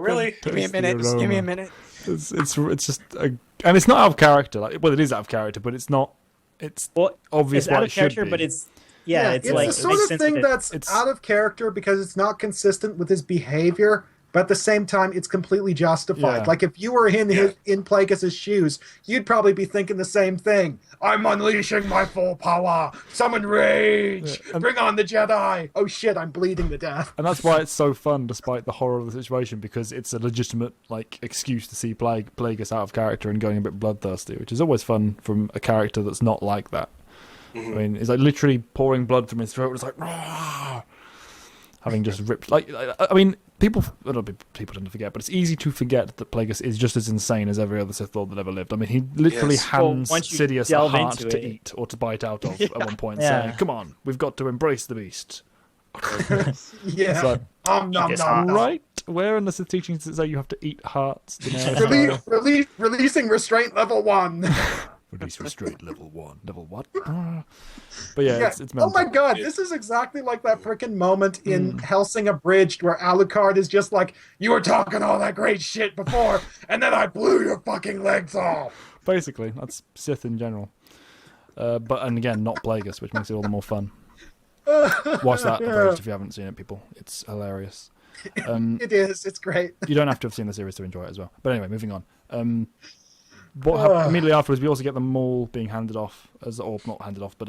really? Give me a minute. Just give me a minute. It's just, and it's not out of character. Like, well, it is out of character, but it's not. It's obvious it's out why of it character, should be. but it's it's like the sort of thing that's out of character because it's not consistent with his behavior, but at the same time, it's completely justified. Yeah. Like, if you were in Plagueis' shoes, you'd probably be thinking the same thing. I'm unleashing my full power. Summon rage. Bring on the Jedi. Oh shit, I'm bleeding to death. And that's why it's so fun, despite the horror of the situation, because it's a legitimate like excuse to see Plagueis out of character and going a bit bloodthirsty, which is always fun from a character that's not like that. I mean, it's like literally pouring blood from his throat. It's like, "Rah!" Having just ripped. Like, I mean, people tend to forget, but it's easy to forget that Plagueis is just as insane as every other Sith Lord that ever lived. I mean, he literally hands Sidious a heart to eat or to bite out of at one point, saying, "Come on, we've got to embrace the beast." Yeah. So, nom, nom, right? Where in the Sith teachings does it say you have to eat hearts? Releasing restraint level 1. Release restraint level 1. Level what? But yeah, it's mental. Oh my god, this is exactly like that freaking moment in Hellsing Abridged where Alucard is just like, you were talking all that great shit before, and then I blew your fucking legs off. Basically, that's Sith in general. And again, not Plagueis, which makes it all the more fun. Watch that Abridged if you haven't seen it, people. It's hilarious. It is. It's great. You don't have to have seen the series to enjoy it as well. But anyway, moving on. What happened immediately afterwards? We also get the Maul being handed off, or not handed off, but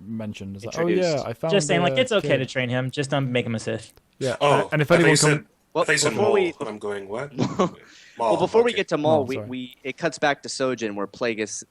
mentioned. As like, oh yeah, I found. Just saying, like, it's okay to train him. Just don't make him a Sith. Yeah. Oh, and if anyone comes, I'm going what? Well, before we get to Maul, it cuts back to Sojin where Plagueis.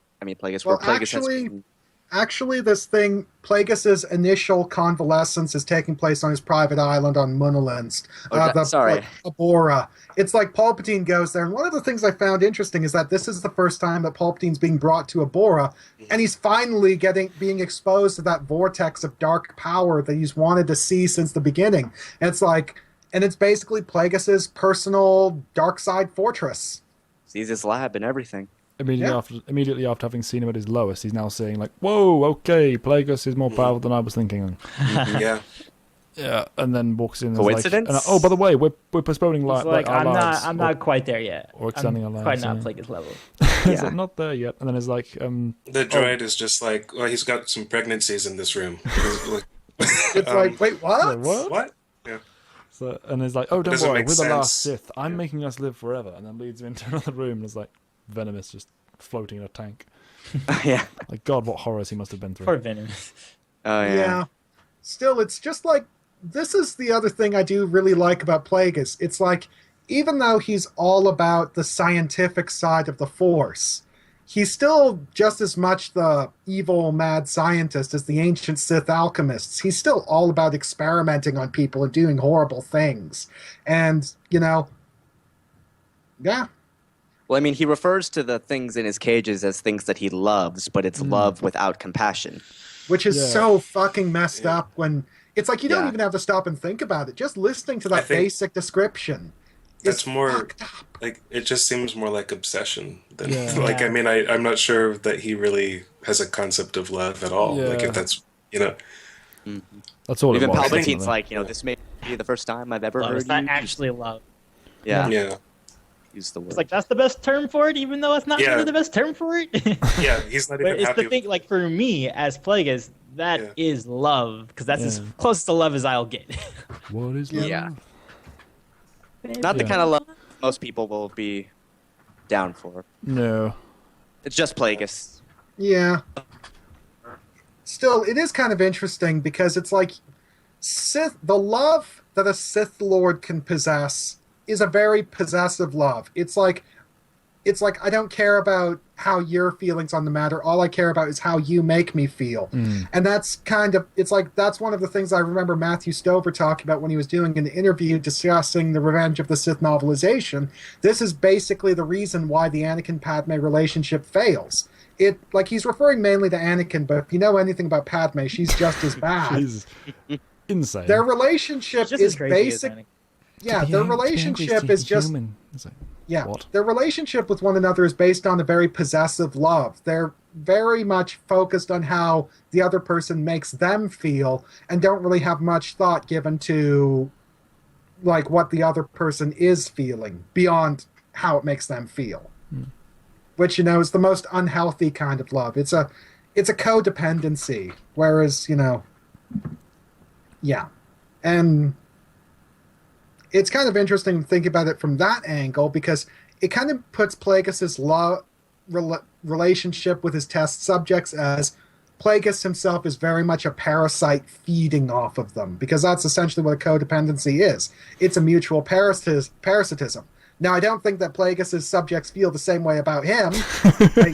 Actually, this thing, Plagueis' initial convalescence is taking place on his private island on Munalinst. Abora. It's like Palpatine goes there, and one of the things I found interesting is that this is the first time that Palpatine's being brought to Abora, and he's finally being exposed to that vortex of dark power that he's wanted to see since the beginning. And it's like, and it's basically Plagueis's personal dark side fortress. Sees his lab and everything. Immediately after having seen him at his lowest, he's now saying like, "Whoa, okay, Plagueis is more powerful than I was thinking." Yeah. Yeah, and then walks in. Coincidence? Like, oh, by the way, we're postponing It's like, our lives. I'm not quite there yet. Or extending our lives. Quite not yeah. Plagueis level. It's like, not there yet. And then it's like, The droid is just like, well, he's got some pregnancies in this room. It's like, wait, what? what? What? Yeah. So, and it's like, oh, don't doesn't worry, make we're the last sense. Sith. I'm making us live forever. And then leads him into another room. And it's like, Venomous just floating in a tank. Yeah. Like, God, what horrors he must have been through. Poor Venomous. Oh, yeah. Still, it's just like, this is the other thing I do really like about Plagueis. It's like, even though he's all about the scientific side of the Force, he's still just as much the evil, mad scientist as the ancient Sith alchemists. He's still all about experimenting on people and doing horrible things. And, yeah. Well, I mean, he refers to the things in his cages as things that he loves, but it's love without compassion. Which is so fucking messed up when... It's like you don't Yeah. even have to stop and think about it. Just listening to that think basic description That's is more fucked up. like, it just seems more like obsession than Yeah. like, Yeah. I mean, I'm not sure that he really has a concept of love at all. Like, Yeah. if that's, That's all Even it was. Palpatine's ultimately. like, this may be the first time I've ever Love. heard It's not you actually love. yeah. use the word. It's like, that's the best term for it, even though it's not Yeah. really the best term for it. Yeah, he's not But even it's happy. the thing, like, for me, as Plagueis, that is love, because that's as Yeah. close to love as I'll get. What is love? Yeah. Not the Yeah. kind of love most people will be down for. No. It's just Plagueis. Yeah. Still, it is kind of interesting because it's like the love that a Sith Lord can possess is a very possessive love. It's like I don't care about how your feelings on the matter. All I care about is how you make me feel. And that's that's one of the things I remember Matthew Stover talking about when he was doing an interview discussing the Revenge of the Sith novelization. This is basically the reason why the Anakin-Padme relationship fails. He's referring mainly to Anakin, but if you know anything about Padme, she's just as bad. She's insane. Their relationship Just as is crazy as basic. Anakin. Yeah, their relationship is just... It's like, Yeah, what? their relationship with one another is based on a very possessive love. They're very much focused on how the other person makes them feel and don't really have much thought given to like what the other person is feeling beyond how it makes them feel. Which, is the most unhealthy kind of love. It's a codependency, whereas, yeah. And it's kind of interesting to think about it from that angle because it kind of puts Plagueis' relationship with his test subjects as Plagueis himself is very much a parasite feeding off of them, because that's essentially what a codependency is. It's a mutual parasitism. Now, I don't think that Plagueis' subjects feel the same way about him, but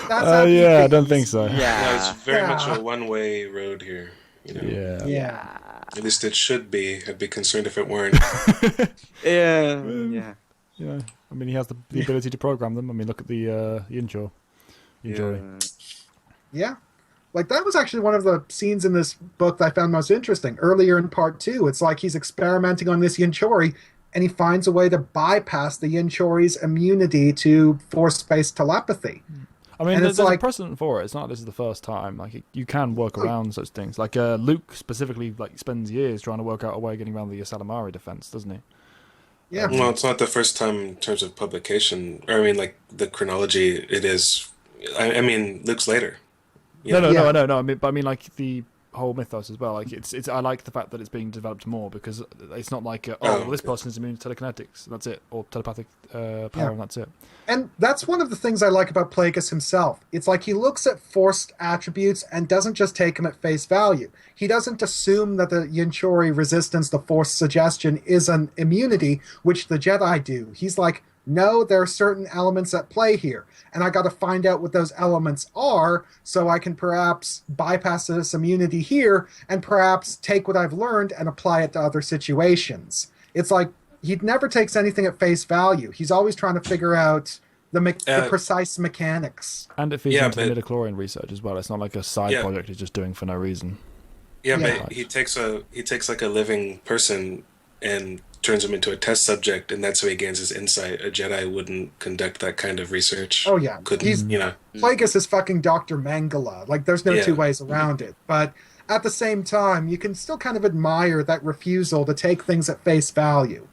that's how he I thinks. don't think so. No, it's very much a one-way road here. Yeah. At least it should be. I'd be concerned if it weren't. Yeah. Yeah. I mean, he has the ability to program them. I mean, look at the intro. Yeah. Like, that was actually one of the scenes in this book that I found most interesting. Earlier in part 2, it's like he's experimenting on this Yinchori, and he finds a way to bypass the Yinchori's immunity to force-based telepathy. I mean, And there's it's a precedent for it. It's not like this is the first time. Like, you can work around such things. Like, Luke specifically, spends years trying to work out a way of getting around the Salamari defense, doesn't he? Yeah. Well, it's not the first time in terms of publication. Or, I mean, like, the chronology, it is... I mean, Luke's later. No. Yeah. I mean, like, the whole mythos as well. Like, it's. I like the fact that it's being developed more, because it's not like, well, this person is immune to telekinetics, and that's it, or telepathic power, and that's it. And that's one of the things I like about Plagueis himself. It's like he looks at forced attributes and doesn't just take them at face value. He doesn't assume that the Yinchori resistance to force suggestion is an immunity, which the Jedi do. He's like, no, there are certain elements at play here, and I got to find out what those elements are so I can perhaps bypass this immunity here and perhaps take what I've learned and apply it to other situations. It's like he never takes anything at face value. He's always trying to figure out the precise mechanics. And it feeds into the midichlorian research as well. It's not like a side project he's just doing for no reason. Yeah, but he takes like a living person and turns him into a test subject, and that's how he gains his insight. A Jedi wouldn't conduct that kind of research. Oh yeah, Couldn't, he's Plagueis is fucking Dr. Mangala. Like, there's no two ways around it. But at the same time, you can still kind of admire that refusal to take things at face value,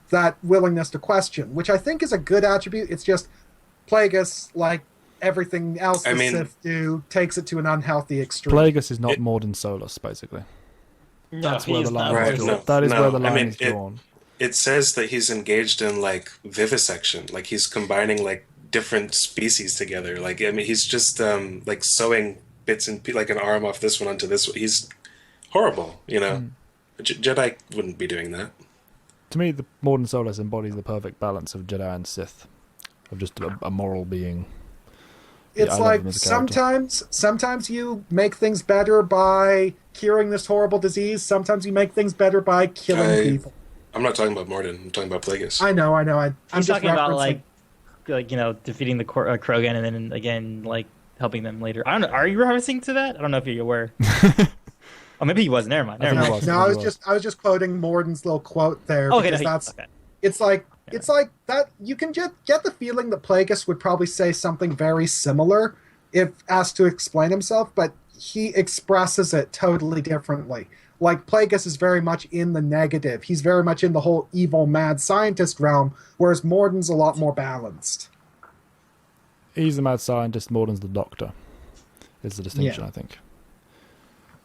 that willingness to question, which I think is a good attribute. It's just Plagueis, like everything else the Sith do, takes it to an unhealthy extreme. Plagueis is not more than Solus, basically. That's where the line is drawn. That is where the line is drawn. It says that he's engaged in like vivisection, like he's combining like different species together. Like, I mean, he's just like sewing bits and like an arm off this one onto this one. He's horrible, you know. Jedi wouldn't be doing that. To me, the modern Solus embodies the perfect balance of Jedi and Sith, of just a moral being. It's like sometimes you make things better by curing this horrible disease. Sometimes you make things better by killing people. I'm not talking about Morden. I'm talking about Plagueis. I know. I'm just talking about like defeating the Krogan and then again like helping them later. I don't know. Are you referencing to that? I don't know if you're aware. Oh, maybe he was. Never mind. I was just quoting Morden's little quote there because it's like that you can just get the feeling that Plagueis would probably say something very similar if asked to explain himself, but he expresses it totally differently. Like, Plagueis is very much in the negative. He's very much in the whole evil, mad scientist realm, whereas Morden's a lot more balanced. He's the mad scientist, Morden's the doctor. Is the distinction, I think.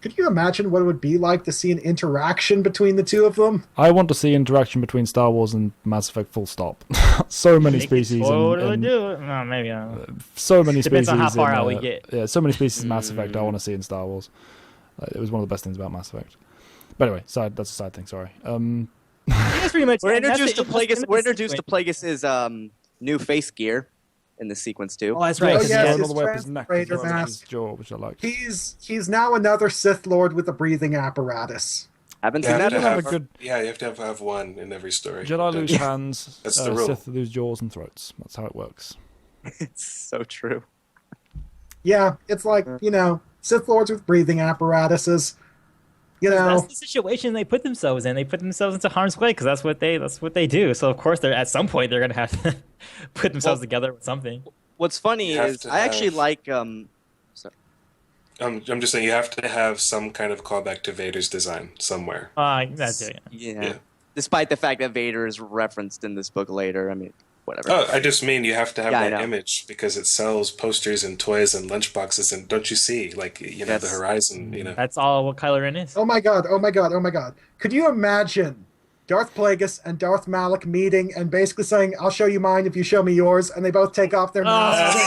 Could you imagine what it would be like to see an interaction between the two of them? I want to see interaction between Star Wars and Mass Effect full stop. So many species. Totally do it. No, maybe not. So many species. Depends on how far out we get. Yeah, so many species in Mass Effect I want to see in Star Wars. It was one of the best things about Mass Effect. But anyway, that's a side thing, sorry. That's pretty much We're introduced to Plagueis' new face gear in the sequence too. Oh, that's right. Oh, yes, all the way up his neck, his jaw, which I like. He's now another Sith Lord with a breathing apparatus. Haven't seen that. You have to have one in every story. Jedi lose hands, that's the rule. Sith lose jaws and throats. That's how it works. It's so true. Yeah, it's like, Sith Lords with breathing apparatuses. That's the situation they put themselves in. They put themselves into harm's way because that's what they do. So of course, at some point they're going to have to put themselves together with something. What's funny is I actually like. Sorry. I'm just saying you have to have some kind of callback to Vader's design somewhere. That's it. Yeah. Despite the fact that Vader is referenced in this book later, I mean, whatever. Oh, I just mean you have to have that image because it sells posters and toys and lunchboxes, and don't you see, like, the horizon, That's all what Kylo Ren is. Oh my god. Could you imagine Darth Plagueis and Darth Malak meeting and basically saying, "I'll show you mine if you show me yours," and they both take off their masks.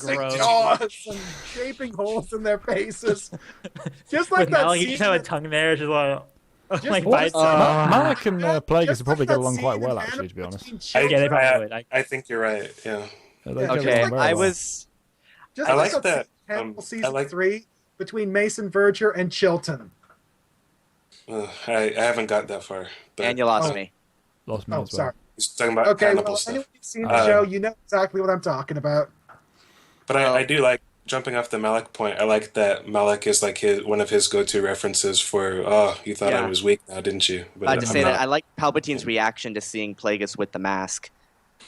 Gross. Jaws and shaping holes in their faces. Just like that Malak, scene. you just have a tongue there, just like... Malak and Plagueis would probably get along quite well, actually, to be honest. They probably would. I think you're right, yeah. Okay, I like that. Season 3 between Mason Verger and Chilton. I haven't got that far. But... And you lost me. Lost me as well. Sorry. He's talking about okay, cannibal well, stuff. anyone who's seen the show, you know exactly what I'm talking about. But I do like, jumping off the Malak point, I like that Malak is like one of his go-to references for, you thought I was weak now, didn't you? But I'd say that I like Palpatine's reaction to seeing Plagueis with the mask.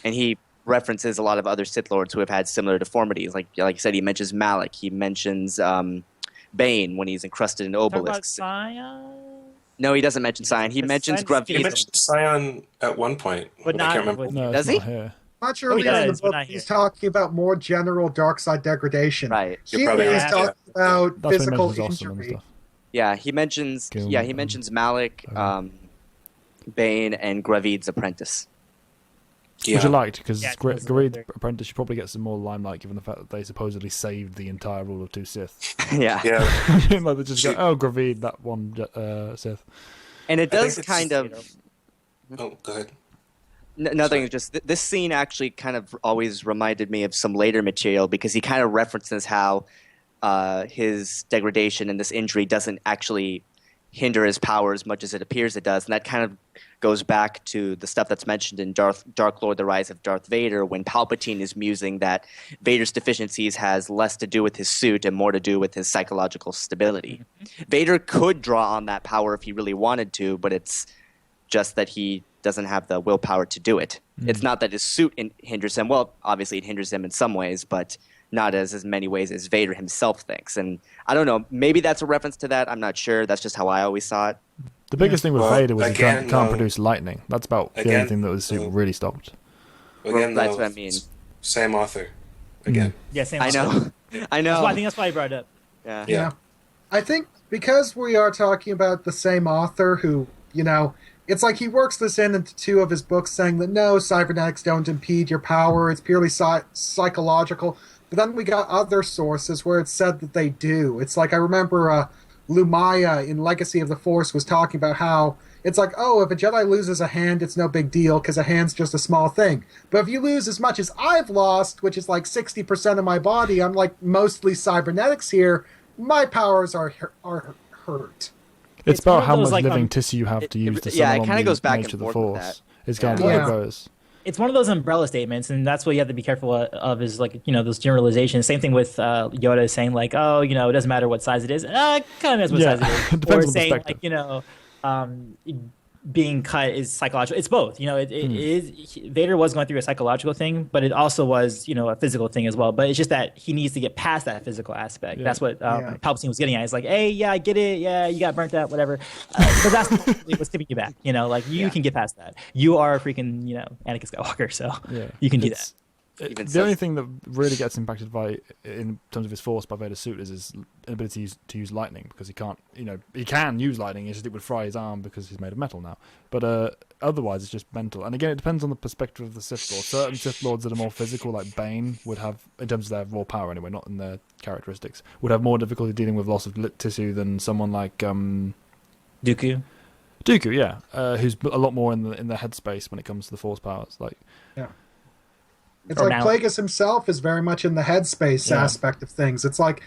And he references a lot of other Sith Lords who have had similar deformities. Like you said, he mentions Malak. He mentions Bane when he's encrusted in obelisks. Scion? No, he doesn't mention Scion. He mentions Gravid. He mentioned Scion at one point, but I can't remember. No, does he? Here. Much earlier in the book, he's talking about more general dark side degradation. Right. Here he's talking about physical injury. Yeah, he mentions Malak, Bane, and Gravid's apprentice. Yeah. Which I liked, because Gravid's apprentice should probably get some more limelight given the fact that they supposedly saved the entire rule of 2 Sith. Yeah. Like they just go, Gravid, that one Sith. And it does kind of... Oh, go ahead. Nothing, just this scene actually kind of always reminded me of some later material because he kind of references how his degradation and this injury doesn't actually hinder his power as much as it appears it does. And that kind of goes back to the stuff that's mentioned in Dark Lord, The Rise of Darth Vader, when Palpatine is musing that Vader's deficiencies has less to do with his suit and more to do with his psychological stability. Vader could draw on that power if he really wanted to, but it's just that he doesn't have the willpower to do it. It's not that his suit hinders him. Well, obviously it hinders him in some ways, but not as many ways as Vader himself thinks. And I don't know, maybe that's a reference to that. I'm not sure. That's just how I always saw it. The biggest thing with Vader was again, he can't produce lightning. That's about the only thing that the suit really stopped. Again, That's what I mean. Same author. Again. Yeah, same. I know. I know. I think that's why I brought it up. Yeah. I think because we are talking about the same author who, it's like he works this into two of his books saying that no, cybernetics don't impede your power. It's purely psychological. But then we got other sources where it's said that they do. It's like I remember Lumaya in Legacy of the Force was talking about how it's like, oh, if a Jedi loses a hand, it's no big deal because a hand's just a small thing. But if you lose as much as I've lost, which is like 60% of my body, I'm like mostly cybernetics here, my powers are hurt. It's about how much living tissue you have to use to it kind of goes back nature and of the forth with Force. that. It's kind of how it goes. It's one of those umbrella statements, and that's what you have to be careful of is like, those generalizations. Same thing with Yoda saying like, oh, it doesn't matter what size it is. It kind of matters what size it is. It depends or on saying perspective. like, being cut is psychological. It's both. It is Vader was going through a psychological thing, but it also was a physical thing as well. But it's just that he needs to get past that physical aspect. Yeah. That's what Palpatine was getting at. It's like, hey, yeah, I get it. Yeah, you got burnt out, whatever. But that's what's tipping you back. Like you can get past that. You are a freaking Anakin Skywalker, so you can do that. The only thing that really gets impacted in terms of his force by Vader's suit is his inability to use lightning, because he can't, he can use lightning, it's just it would fry his arm because he's made of metal now. But otherwise it's just mental. And again, it depends on the perspective of the Sith Lord. Certain Sith Lords that are more physical, like Bane, would have, in terms of their raw power anyway, not in their characteristics, would have more difficulty dealing with loss of tissue than someone like Dooku, who's a lot more in the headspace when it comes to the force powers. It's like Plagueis himself is very much in the headspace aspect of things. It's like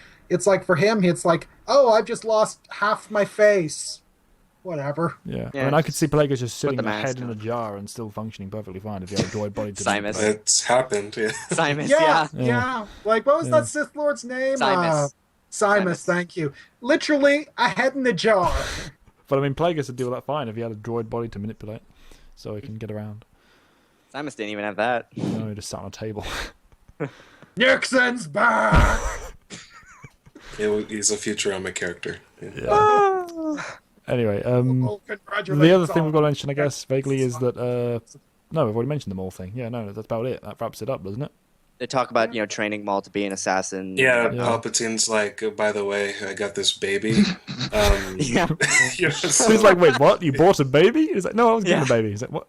for him, it's like, oh, I've just lost half my face. Whatever. Yeah. I mean, I could see Plagueis just sitting with a head in a jar and still functioning perfectly fine if he had a droid body to Simus. It's happened, yeah. Simus, yeah. Like, what was that Sith Lord's name? Simus. Thank you. Literally, a head in a jar. But I mean, Plagueis would deal with that fine if he had a droid body to manipulate, so he can get around. Simus didn't even have that. No, he just sat on a table. Nixon's back! He's a Futurama character. Yeah. Anyway, the other thing we've got to mention, I guess, vaguely, is that... no, we've already mentioned the Maul thing. Yeah, no, that's about it. That wraps it up, doesn't it? They talk about, training Maul to be an assassin. Yeah, Palpatine's like, by the way, I got this baby. So he's like, wait, what? You bought a baby? He's like, no, I was getting a baby. He's like, what?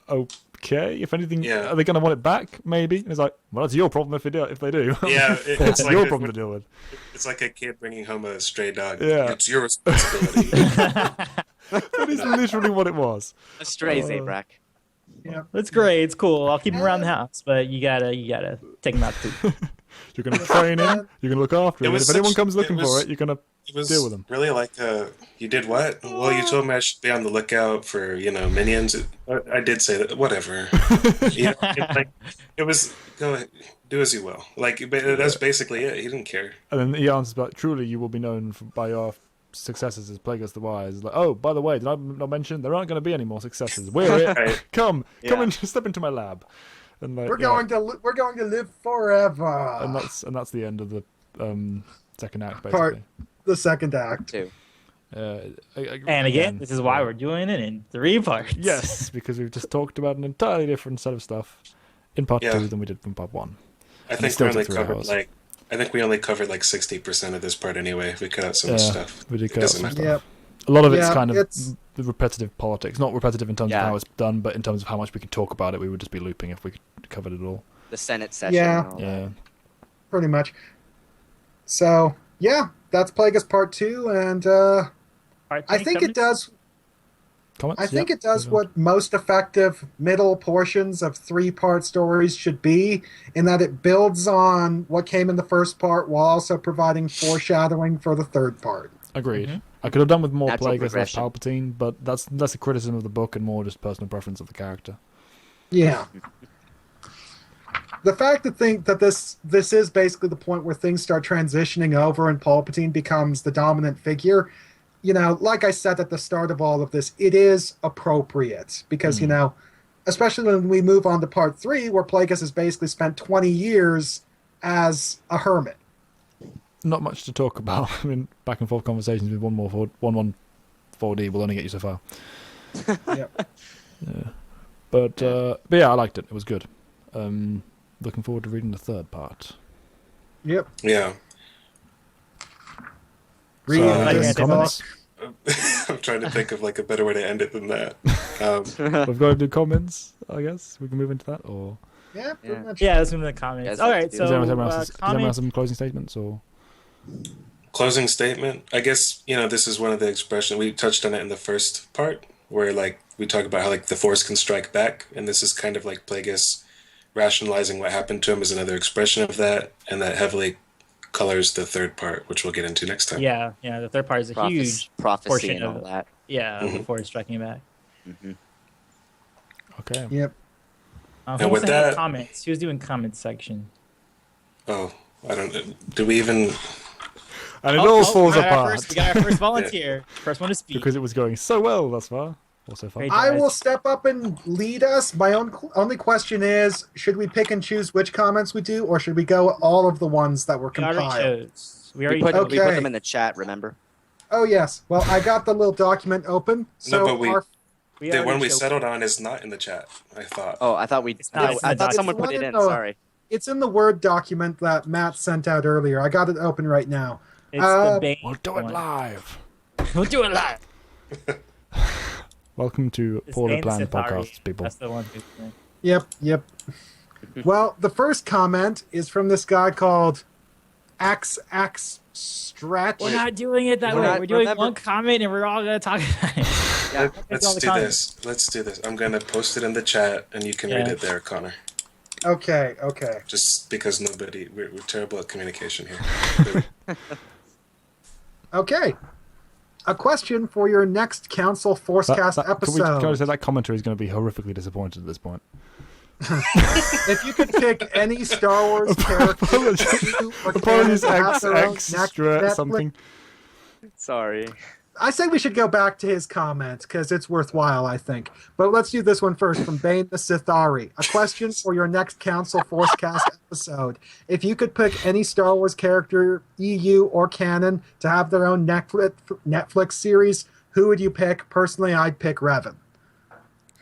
Okay, if anything, are they going to want it back? Maybe. And it's like, well, that's your problem if they do. Yeah, it's like your problem to deal with. It's like a kid bringing home a stray dog. Yeah. It's your responsibility. That is literally what it was. A stray Zabrak. Yeah, that's great. It's cool. I'll keep him around the house, but you gotta take him out too. You're gonna train him. You're gonna look after him. If anyone comes looking for it, you're gonna deal with them. Really like, you did what? Well, you told me I should be on the lookout for minions. I did say that. Whatever. It was go ahead, do as you will. Like that's basically it. He didn't care. And then he answers back, truly you will be known by your successes as Plagueis the Wise. Like, oh, by the way, did I not mention there aren't going to be any more successes? We're it. Right. Come and step into my lab. And like, we're going to live forever. And that's the end of the second act, basically. The second act. Two. And again, this is why we're doing it in 3 parts. Yes, because we've just talked about an entirely different set of stuff in part 2 than we did in part 1. I think we only covered like 60% of this part anyway. We cut out some stuff. We did cut out some stuff. Yep. A lot of it's kind of the repetitive politics. Not repetitive in terms of how it's done, but in terms of how much we could talk about it. We would just be looping if we covered it all. The Senate session. Yeah. Pretty much. So, that's Plagueis Part 2, and I think it does... Comments? I think it does what most effective middle portions of 3-part stories should be, in that it builds on what came in the first part while also providing foreshadowing for the third part. Agreed. I could have done with more Natural Plagueis, less progression. Palpatine, but that's less a criticism of the book and more just personal preference of the character. Yeah. The fact that this is basically the point where things start transitioning over and Palpatine becomes the dominant figure, like I said at the start of all of this, it is appropriate because, especially when we move on to part 3, where Plagueis has basically spent 20 years as a hermit. Not much to talk about. I mean, back and forth conversations with 114D will only get you so far. Yep. Yeah. But yeah, I liked it. It was good. Looking forward to reading the third part. Yep. Yeah. Reading any comments? I'm trying to think of like a better way to end it than that. We've got to do comments, I guess. We can move into that, or Yeah, pretty much. Yeah, let's move to the comments. Yeah, All right, does so does anyone else comments. have some closing statements, or Closing statement. I guess, this is one of the expressions we touched on it in the first part, where like we talk about how like the Force can strike back, and this is kind of like Plagueis rationalizing what happened to him is another expression of that, and that heavily colors the third part, which we'll get into next time. Yeah, the third part is a huge prophecy portion and all of that. before it's striking back. okay? Yep. And Who wants with to have that- comments? Who's doing comments section? Oh, I don't. Do we even? And it all falls we got apart we got our first volunteer. First one to speak. because it was going so well thus far. Also far. Great. I guys. will step up and lead us. My only question is, should we pick and choose which comments we do, or should we go all of the ones that were We already compiled? chose. We We already put, chose. we put Okay. them in the chat, remember? Oh, yes. Well, I got the little document open. So but we- our We The already one we chose. settled on is not in the chat. I thought. Oh, I thought we. not in I the thought someone document. put it in. No. Sorry. It's in the Word document that Matt sent out earlier. I got it open right now. It's the Bane We'll do it one. live. We'll do it live. Welcome to It's Poorly Bane Planned Sithari. Podcasts, people. That's the one who's doing. Yep. Well, the first comment is from this guy called XX Stretch. We're not doing it that We're way. not- We're doing remember- one comment and we're all gonna talk about it. Yeah. Let's all the do comments. this. Let's do this. I'm gonna post it in the chat, and you can read Yeah. it there, Connor. Okay. Just because we're terrible at communication here. Okay. A question for your next Council Forcecast Can episode. I say that commentary is going to be horrifically disappointed at this point? If you could pick any Star Wars character or canon Apologies, to have their own extra Netflix- something. Sorry. I say we should go back to his comment because it's worthwhile, I think. But let's do this one first from Bane the Sithari. A question for your next Council Forcecast episode. If you could pick any Star Wars character, EU or canon, to have their own Netflix series, who would you pick? Personally, I'd pick Revan.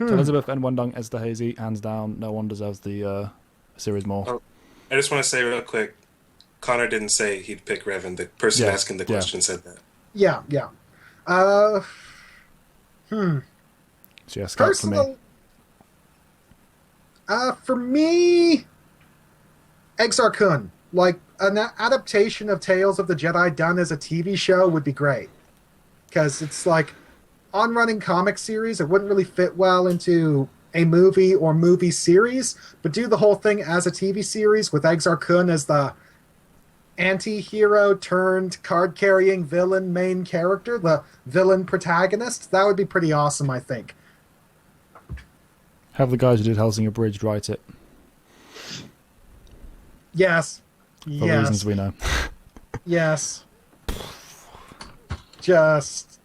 Elizabeth and Wendung Esterhazy, hands down, no one deserves the series more. Oh. I just want to say real quick, Connor didn't say he'd pick Revan. The person Yeah, asking the yeah. question said that. Yeah. So yeah, Scout for me. Personal. For me, Exar Kun. Like an adaptation of Tales of the Jedi done as a TV show would be great, because it's like on-running comic series. It wouldn't really fit well into a movie or movie series, but do the whole thing as a TV series with Exar Kun as the anti-hero turned card-carrying villain main character, the villain protagonist. That would be pretty awesome, I think. Have the guys who did Helsing Abridged write it, Yes. for yes. reasons we know. Yes. Just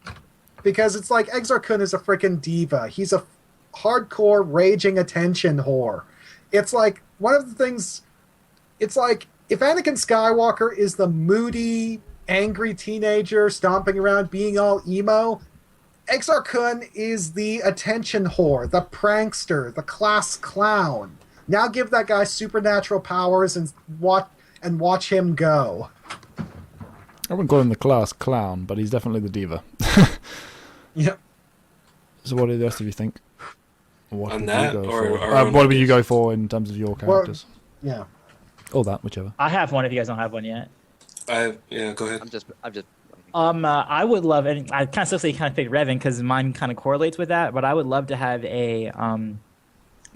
because it's like Exar Kun is a freaking diva. He's a hardcore raging attention whore. It's like one of the things. It's like if Anakin Skywalker is the moody, angry teenager stomping around being all emo, Exar Kun is the attention whore, the prankster, the class clown. Now give that guy supernatural powers and watch him go. I wouldn't call him the class clown, but he's definitely the diva. Yep. So what do the rest of you think? What On would that, you go or for? our own What would you go for in terms of your Well, characters? Yeah. Or that, whichever. I have one if you guys don't have one yet. Yeah, go ahead. I'm just. I would love, and I kind of still say kind of pick Revan because mine kind of correlates with that. But I would love to have a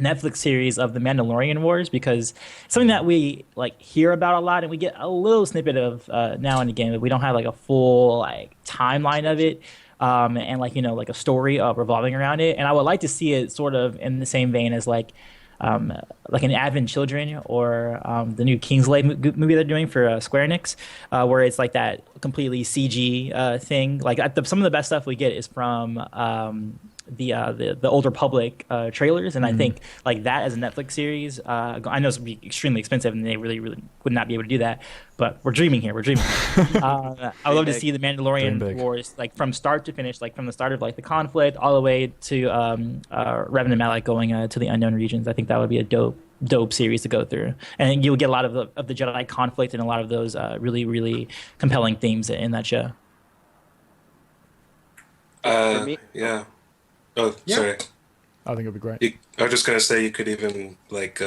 Netflix series of the Mandalorian Wars, because it's something that we like hear about a lot, and we get a little snippet of now and again, but we don't have like a full like timeline of it, and like like a story revolving around it. And I would like to see it sort of in the same vein as like an Advent Children or the new Kingsley movie they're doing for Square Enix, where it's like that completely CG thing. Like some of the best stuff we get is from the Old Republic trailers, and I think like that as a Netflix series, I know it's gonna be extremely expensive, and they really would not be able to do that. But we're dreaming here. I would love to see the Mandalorian Wars like from start to finish, like from the start of like the conflict all the way to Revan and Malak going to the unknown regions. I think that would be a dope series to go through, and you'll get a lot of the Jedi conflict and a lot of those really compelling themes in that show. Yeah. Oh, yeah. Sorry. I think it'd be great. I was just gonna say you could even like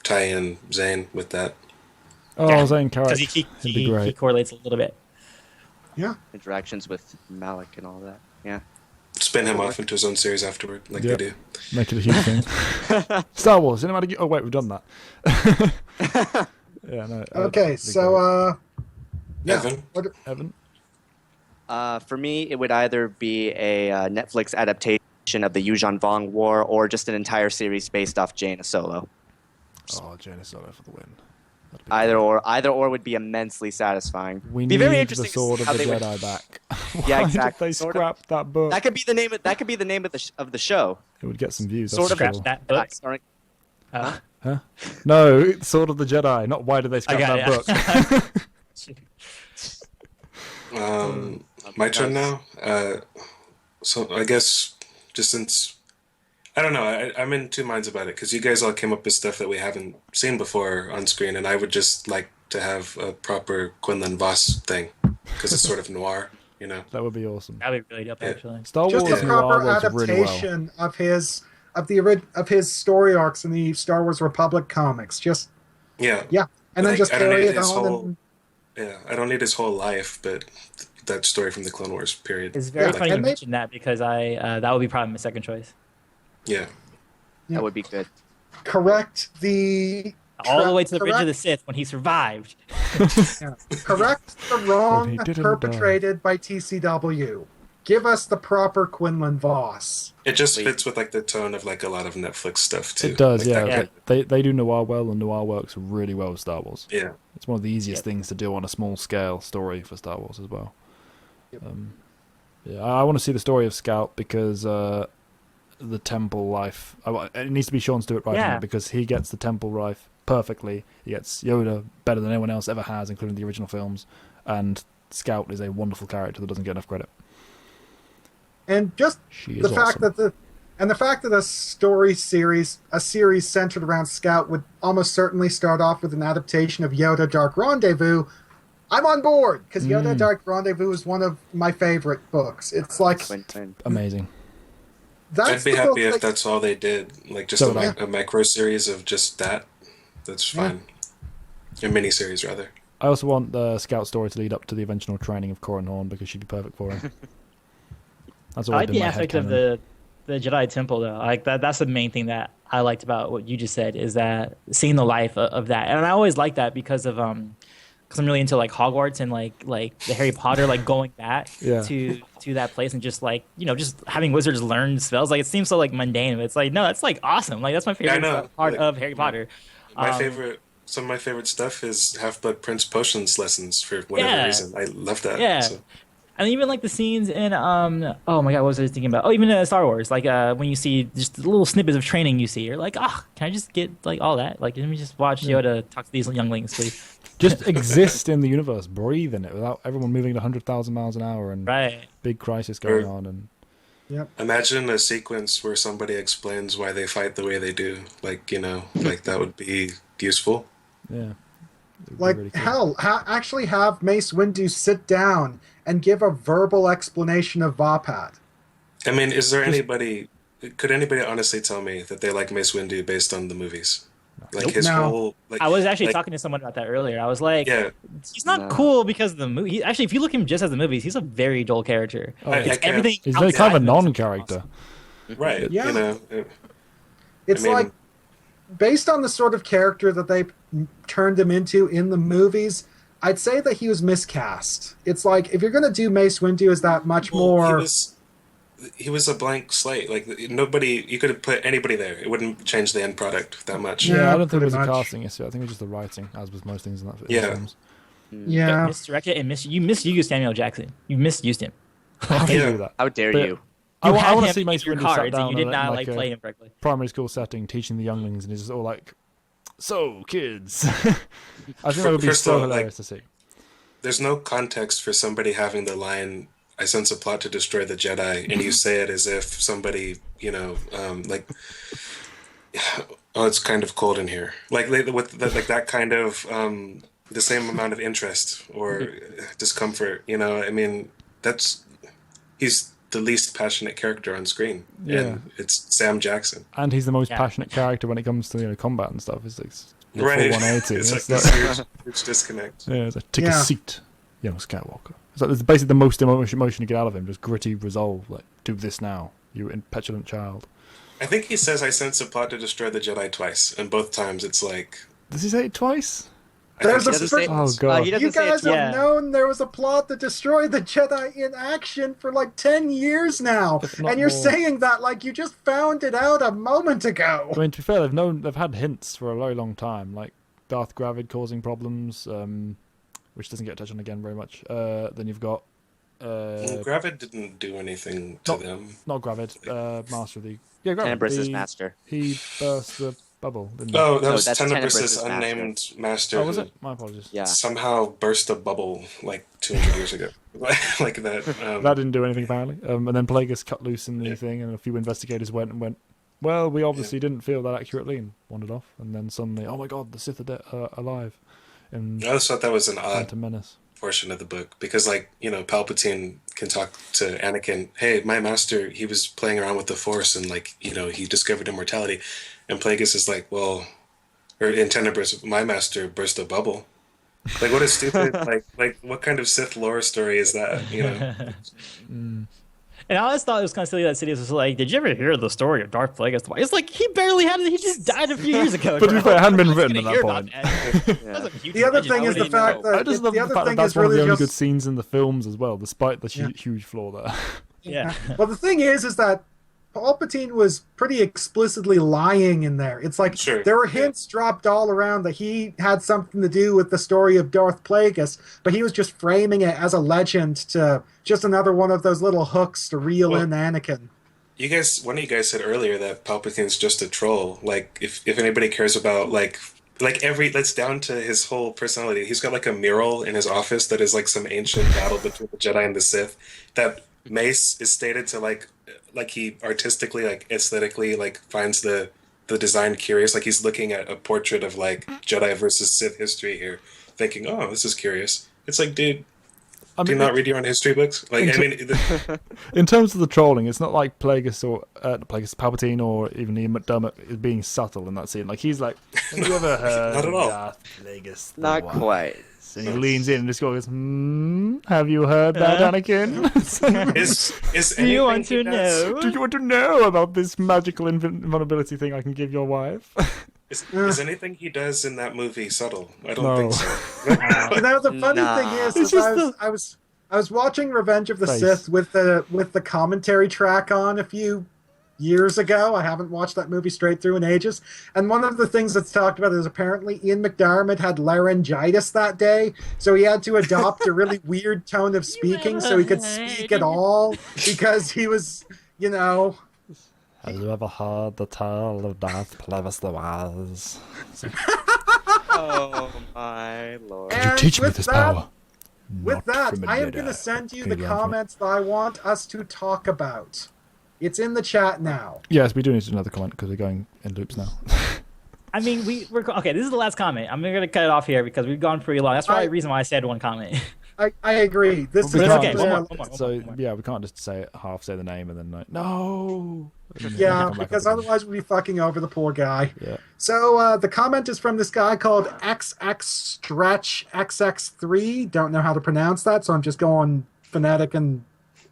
tie in Zane with that. Oh, Zane, correct. Because he correlates a little bit. Yeah. Interactions with Malik and all that. Yeah. Spin him off into his own series afterward, like they do. Make it a huge thing. Star Wars cinematic. Oh wait, we've done that. Yeah. No. Okay, so Evan. Evan. For me, it would either be a Netflix adaptation of the Yuuzhan Vong War, or just an entire series based off Jaina Solo. Oh, Jaina Solo for the win. Either or would be immensely satisfying. We be need very interesting the Sword of the Jedi back. Yeah, Why exactly. did they scrap that book? That could be the name. That could be the name of the show. It would get some views. Sword of cool. that book. Huh? No, Sword of the Jedi. Not why did they scrap that book. My turn now. So I guess just since I don't know, I'm in two minds about it because you guys all came up with stuff that we haven't seen before on screen, and I would just like to have a proper Quinlan Vos thing because it's sort of noir, you know. That would be awesome. That'd be really dope, actually. Star just Wars a proper noir adaptation really of his story arcs in the Star Wars Republic comics. Just and then just carry it on. I don't need his whole life, but that story from the Clone Wars period. It's very funny you mentioned that because that would be probably my second choice. Yeah. That would be good. Correct the... All the way to the Bridge of the Sith when he survived. Correct the wrong perpetrated by TCW. Give us the proper Quinlan Vos. It just fits with like the tone of like a lot of Netflix stuff too. It does, like They do noir well, and noir works really well with Star Wars. Yeah. It's one of the easiest things to do on a small scale story for Star Wars as well. I want to see the story of Scout because the temple life. It needs to be Sean Stewart writing it because he gets the temple life perfectly. He gets Yoda better than anyone else ever has, including the original films. And Scout is a wonderful character that doesn't get enough credit. And just the fact that a series centered around Scout would almost certainly start off with an adaptation of Yoda Dark Rendezvous. I'm on board because Yoda Dark Rendezvous is one of my favorite books. It's like amazing. I'd be happy if that's all they did, like just a micro series of just that. That's fine. A mini series rather. I also want the Scout story to lead up to the eventual training of Corin Horn because she'd be perfect for him. That's I like the aspect of the Jedi Temple though. Like that's the main thing that I liked about what you just said is that seeing the life of that, and I always like that because of because I'm really into like Hogwarts and like the Harry Potter, like going back to that place and just like just having wizards learn spells. Like it seems so like mundane, but it's like no, that's like awesome. Like that's my favorite part of Harry Potter. Some of my favorite stuff is Half-Blood Prince potions lessons for whatever reason. I love that. Yeah. So. And even like the scenes in oh my god, what was I thinking about? Oh, even Star Wars, like when you see just the little snippets of training you see, you're like, can I just get like all that? Like let me just watch Yoda talk to these younglings, please. Just exist in the universe, breathe in it without everyone moving at 100,000 miles an hour and big crisis going on. And imagine a sequence where somebody explains why they fight the way they do. Like like that would be useful. Yeah. Like really cool. Actually have Mace Windu sit down and give a verbal explanation of Vapat. I mean, could anybody honestly tell me that they like Mace Windu based on the movies? Like his whole... Like, I was actually talking to someone about that earlier. I was like, he's not cool because of the movie. Actually, if you look at him just as the movies, he's a very dull character. He's kind of a non-character. Right. Yeah. It's like based on the sort of character that they turned him into in the movies, I'd say that he was miscast. It's like, if you're going to do Mace Windu as that much more... He was a blank slate. Like, nobody... You could have put anybody there. It wouldn't change the end product that much. Yeah, I don't think it was a casting issue. I think it was just the writing, as with most things in that films. Yeah. Misdirected and you misused Samuel Jackson. You misused him. How can you do that? How dare you? I want to him see in Mace your Windu sat cards, down and you did not like a play him correctly. primary school setting, teaching the younglings, and he's just all like, "So, kids." I think that would be so hilarious to see. There's no context for somebody having the line, "I sense a plot to destroy the Jedi," and you say it as if somebody, like, "Oh, it's kind of cold in here," like with that kind of the same amount of interest or discomfort. I mean, he's the least passionate character on screen, and it's Sam Jackson, and he's the most passionate character when it comes to combat and stuff. It's like right, 180. it's like this huge disconnect. Yeah, it's like, take a seat, young Skywalker. It's like, it's basically the most emotion you get out of him, just gritty resolve. Like, do this now, you petulant child. I think he says, "I sense a plot to destroy the Jedi" twice, and both times it's like. Does he say it twice? There's oh god! You guys have known there was a plot to destroy the Jedi in action for like 10 years now, and you're saying that like you just found it out a moment ago. I mean, to be fair, they've had hints for a very long time, like Darth Gravid causing problems, which doesn't get touched on again very much. Then you've got Gravid didn't do anything to them. Not Gravid, Master of the Gravid. Tenebris's master. He burst the bubble. Didn't that was that's Tenebris's unnamed master. Oh, was it? My apologies. Yeah. Somehow burst a bubble like 200 years ago. Like that. That didn't do anything apparently. And then Plagueis cut loose in the thing, and a few investigators went, well, we obviously didn't feel that accurately, and wandered off. And then suddenly, oh my god, the Sith are alive. And I just thought that was an odd Menace portion of the book, because Palpatine can talk to Anakin, "Hey, my master, he was playing around with the Force, and he discovered immortality." And Plagueis is like, "Well," or in Tenebris, "My master burst a bubble." Like, what a stupid like what kind of Sith lore story is that? And I always thought it was kind of silly that Sidious was like, "Did you ever hear the story of Darth Plagueis?" It's like, he barely had it. He just died a few years ago. But to be fair, it hadn't been written at that point. The other thing is the fact that that's one of the only good scenes in the films as well, despite the huge flaw there. Yeah. Well, the thing is that Palpatine was pretty explicitly lying in there. It's like there were hints dropped all around that he had something to do with the story of Darth Plagueis, but he was just framing it as a legend to just another one of those little hooks to reel in Anakin. One of you guys said earlier that Palpatine's just a troll. Like, if anybody cares about that's down to his whole personality. He's got like a mural in his office that is like some ancient battle between the Jedi and the Sith. That Mace is stated to like he artistically, aesthetically, finds the design curious. Like, he's looking at a portrait of Jedi versus Sith history here, thinking, "Oh, this is curious." It's like, dude, do you not read your own history books? In terms of the trolling, it's not like Palpatine or even Ian McDermott is being subtle in that scene. Like, he's like, "Have you ever heard not at all. Darth Plagueis?" Not quite. And he leans in and just goes, "Have you heard that, Anakin?" Do you want to know? Do you want to know about this magical invulnerability thing I can give your wife? Is anything he does in that movie subtle? I don't think so. The funny thing is I was watching Revenge of the Sith with the commentary track on a few years ago. I haven't watched that movie straight through in ages. And one of the things that's talked about is apparently Ian McDermott had laryngitis that day, so he had to adopt a really weird tone of speaking so he could speak at all, because he was, Have you ever heard the tale of Darth Plagueis the Wise? Oh my lord. Could you teach me this power? With that, I am going to send you the comments that I want us to talk about. It's in the chat now. Yes, we do need another comment because we're going in loops now. I mean, we're okay. This is the last comment. I'm going to cut it off here because we've gone pretty long. That's the reason why I said one comment. I agree. This is okay. We can't just say the name and then no. Yeah, because otherwise we'd be fucking over the poor guy. Yeah. So the comment is from this guy called XX Stretch XX3. Don't know how to pronounce that, so I'm just going phonetic and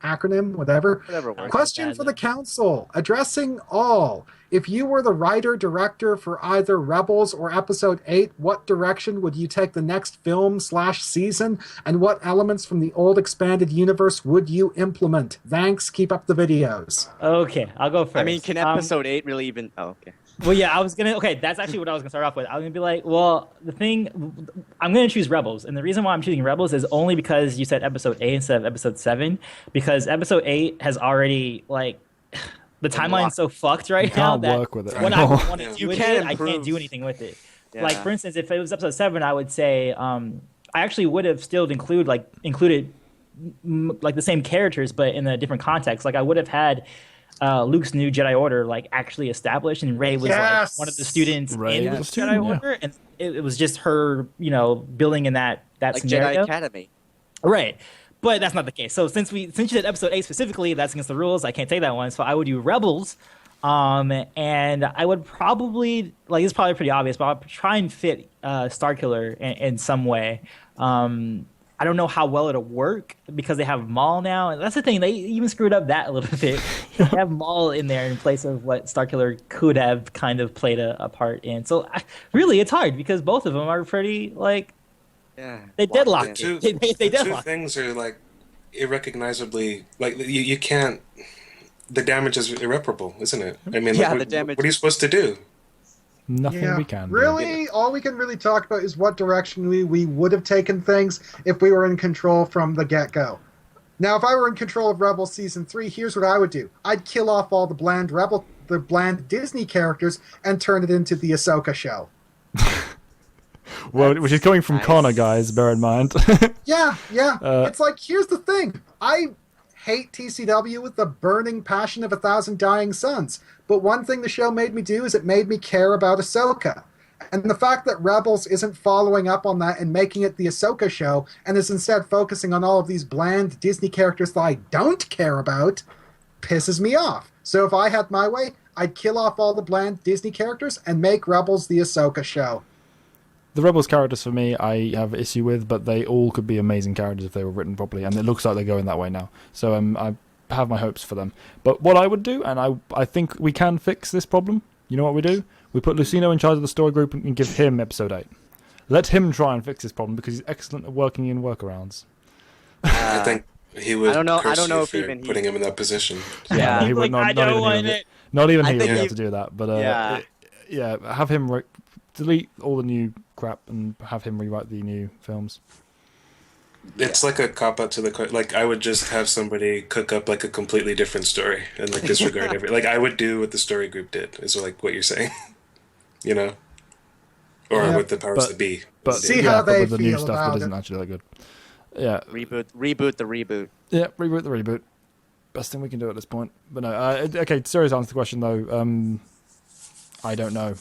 acronym, whatever. Whatever works. Question for the council, addressing all. If you were the writer-director for either Rebels or Episode 8, what direction would you take the next film/season, and what elements from the old expanded universe would you implement? Thanks, keep up the videos. Okay, I'll go first. I mean, can episode 8 really even... Oh, okay. Well, yeah, that's actually what I was going to start off with. I was going to be like, well, I'm going to choose Rebels. And the reason why I'm choosing Rebels is only because you said Episode 8 instead of Episode 7. Because Episode 8 has already, like... The timeline's so fucked right now that work with it when I want to do You with can't it, I improve. can't do anything with it. Yeah. Like, for instance, if it was Episode 7, I would say I actually would have still included like the same characters, but in a different context. Like, I would have had Luke's new Jedi Order like actually established, and Rey was like one of the students Rey in the was a Jedi student, yeah. Order, and it was just her, building in that Like scenario. Jedi Academy. Right. But that's not the case. So since you did Episode 8 specifically, that's against the rules. I can't take that one. So I would do Rebels. And I would probably, like, it's probably pretty obvious, but I'll try and fit Starkiller in some way. I don't know how well it'll work because they have Maul now. And that's the thing. They even screwed up that a little bit. They have Maul in there in place of what Starkiller could have kind of played a part in. So really, it's hard because both of them are pretty, like, Yeah. they deadlock The it. two, They the two deadlock it. things are like irrecognizably, like you can't. The damage is irreparable, isn't it? I mean, Yeah, like, the damage- What are you supposed to do? Nothing we can do. Really, all we can really talk about is what direction we would have taken things if we were in control from the get-go. Now, if I were in control of Rebels Season 3, here's what I would do. I'd kill off all the bland Disney characters and turn it into the Ahsoka show. Well, which is coming from Nice. Connor, guys, bear in mind. Yeah. It's like, here's the thing. I hate TCW with the burning passion of 1,000 dying suns. But one thing the show made me do is it made me care about Ahsoka. And the fact that Rebels isn't following up on that and making it the Ahsoka show and is instead focusing on all of these bland Disney characters that I don't care about pisses me off. So if I had my way, I'd kill off all the bland Disney characters and make Rebels the Ahsoka show. The Rebels characters, for me, I have issue with, but they all could be amazing characters if they were written properly, and it looks like they're going that way now. So I have my hopes for them. But what I would do, and I think we can fix this problem, you know what we do? We put Lucino in charge of the story group and give him Episode 8. Let him try and fix this problem, because he's excellent at working in workarounds. I think he would. I don't know Curse you if for even he- putting him in that position. Yeah. he would I don't want it. Not even I he would think be able he- to do that. But Yeah. have him delete all the new crap and have him rewrite the new films. It's like a cop out to the like. I would just have somebody cook up like a completely different story and like disregard every. Like I would do what the story group did. Is like what you're saying, you know, or Yeah, what the powers that be. But See how but they with the new feel stuff about that isn't it. actually that good. Yeah, Reboot the reboot. yeah, reboot the reboot. Best thing we can do at this point. But no, okay. Serious answer to the question though. I don't know.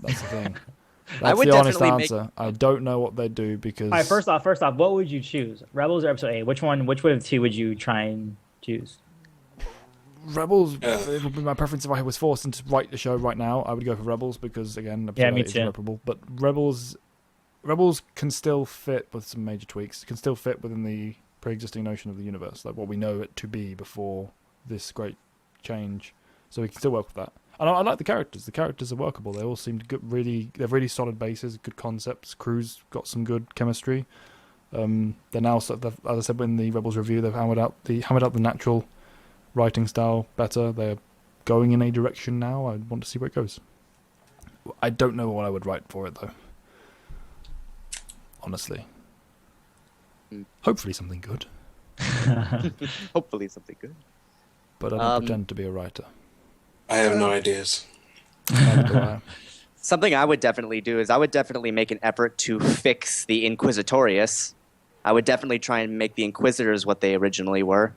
That's the thing. That's would the honest definitely answer. I don't know what they do because. All right, first off, what would you choose? Rebels or Episode 8? Which one of the two would you try and choose? Rebels, it would be my preference if I was forced to write the show right now. I would go for Rebels because again, Yeah, Episode me 8 is too. irreparable. But Rebels can still fit with some major tweaks. It can still fit within the pre-existing notion of the universe, like what we know it to be before this great change. So we can still work with that. And I like the characters. The characters are workable. They all seem good. They're really solid bases, good concepts. Crew's got some good chemistry. They're now, as I said in the Rebels review, they've hammered out the natural writing style better. They're going in a direction now. I want to see where it goes. I don't know what I would write for it though. Honestly, hopefully something good. Hopefully something good. But I don't pretend to be a writer. I have no ideas. Neither do I. Something I would definitely do is I would definitely make an effort to fix the Inquisitorius. I would definitely try and make the Inquisitors what they originally were.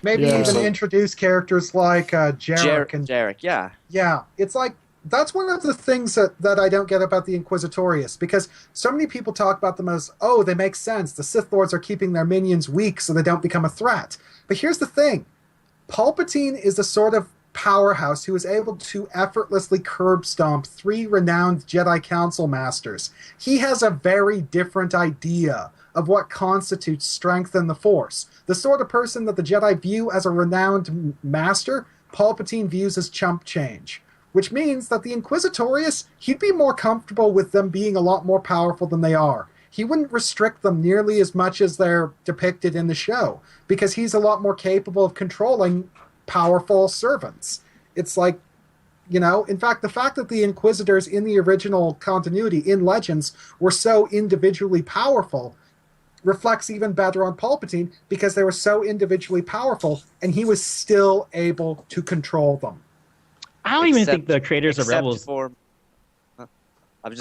Maybe Yeah. even introduce characters like Jarek. Jarek, yeah. Yeah, it's like, that's one of the things that I don't get about the Inquisitorius, because so many people talk about them as, oh, they make sense. The Sith Lords are keeping their minions weak so they don't become a threat. But here's the thing. Palpatine is the sort of powerhouse who is able to effortlessly curb stomp 3 renowned Jedi Council masters. He has a very different idea of what constitutes strength in the Force. The sort of person that the Jedi view as a renowned master, Palpatine views as chump change. Which means that the Inquisitorius, he'd be more comfortable with them being a lot more powerful than they are. He wouldn't restrict them nearly as much as they're depicted in the show, because he's a lot more capable of controlling powerful servants. It's like, in fact, the fact that the Inquisitors in the original continuity, in Legends, were so individually powerful reflects even better on Palpatine, because they were so individually powerful, and he was still able to control them. I don't even think the creators of Rebels... I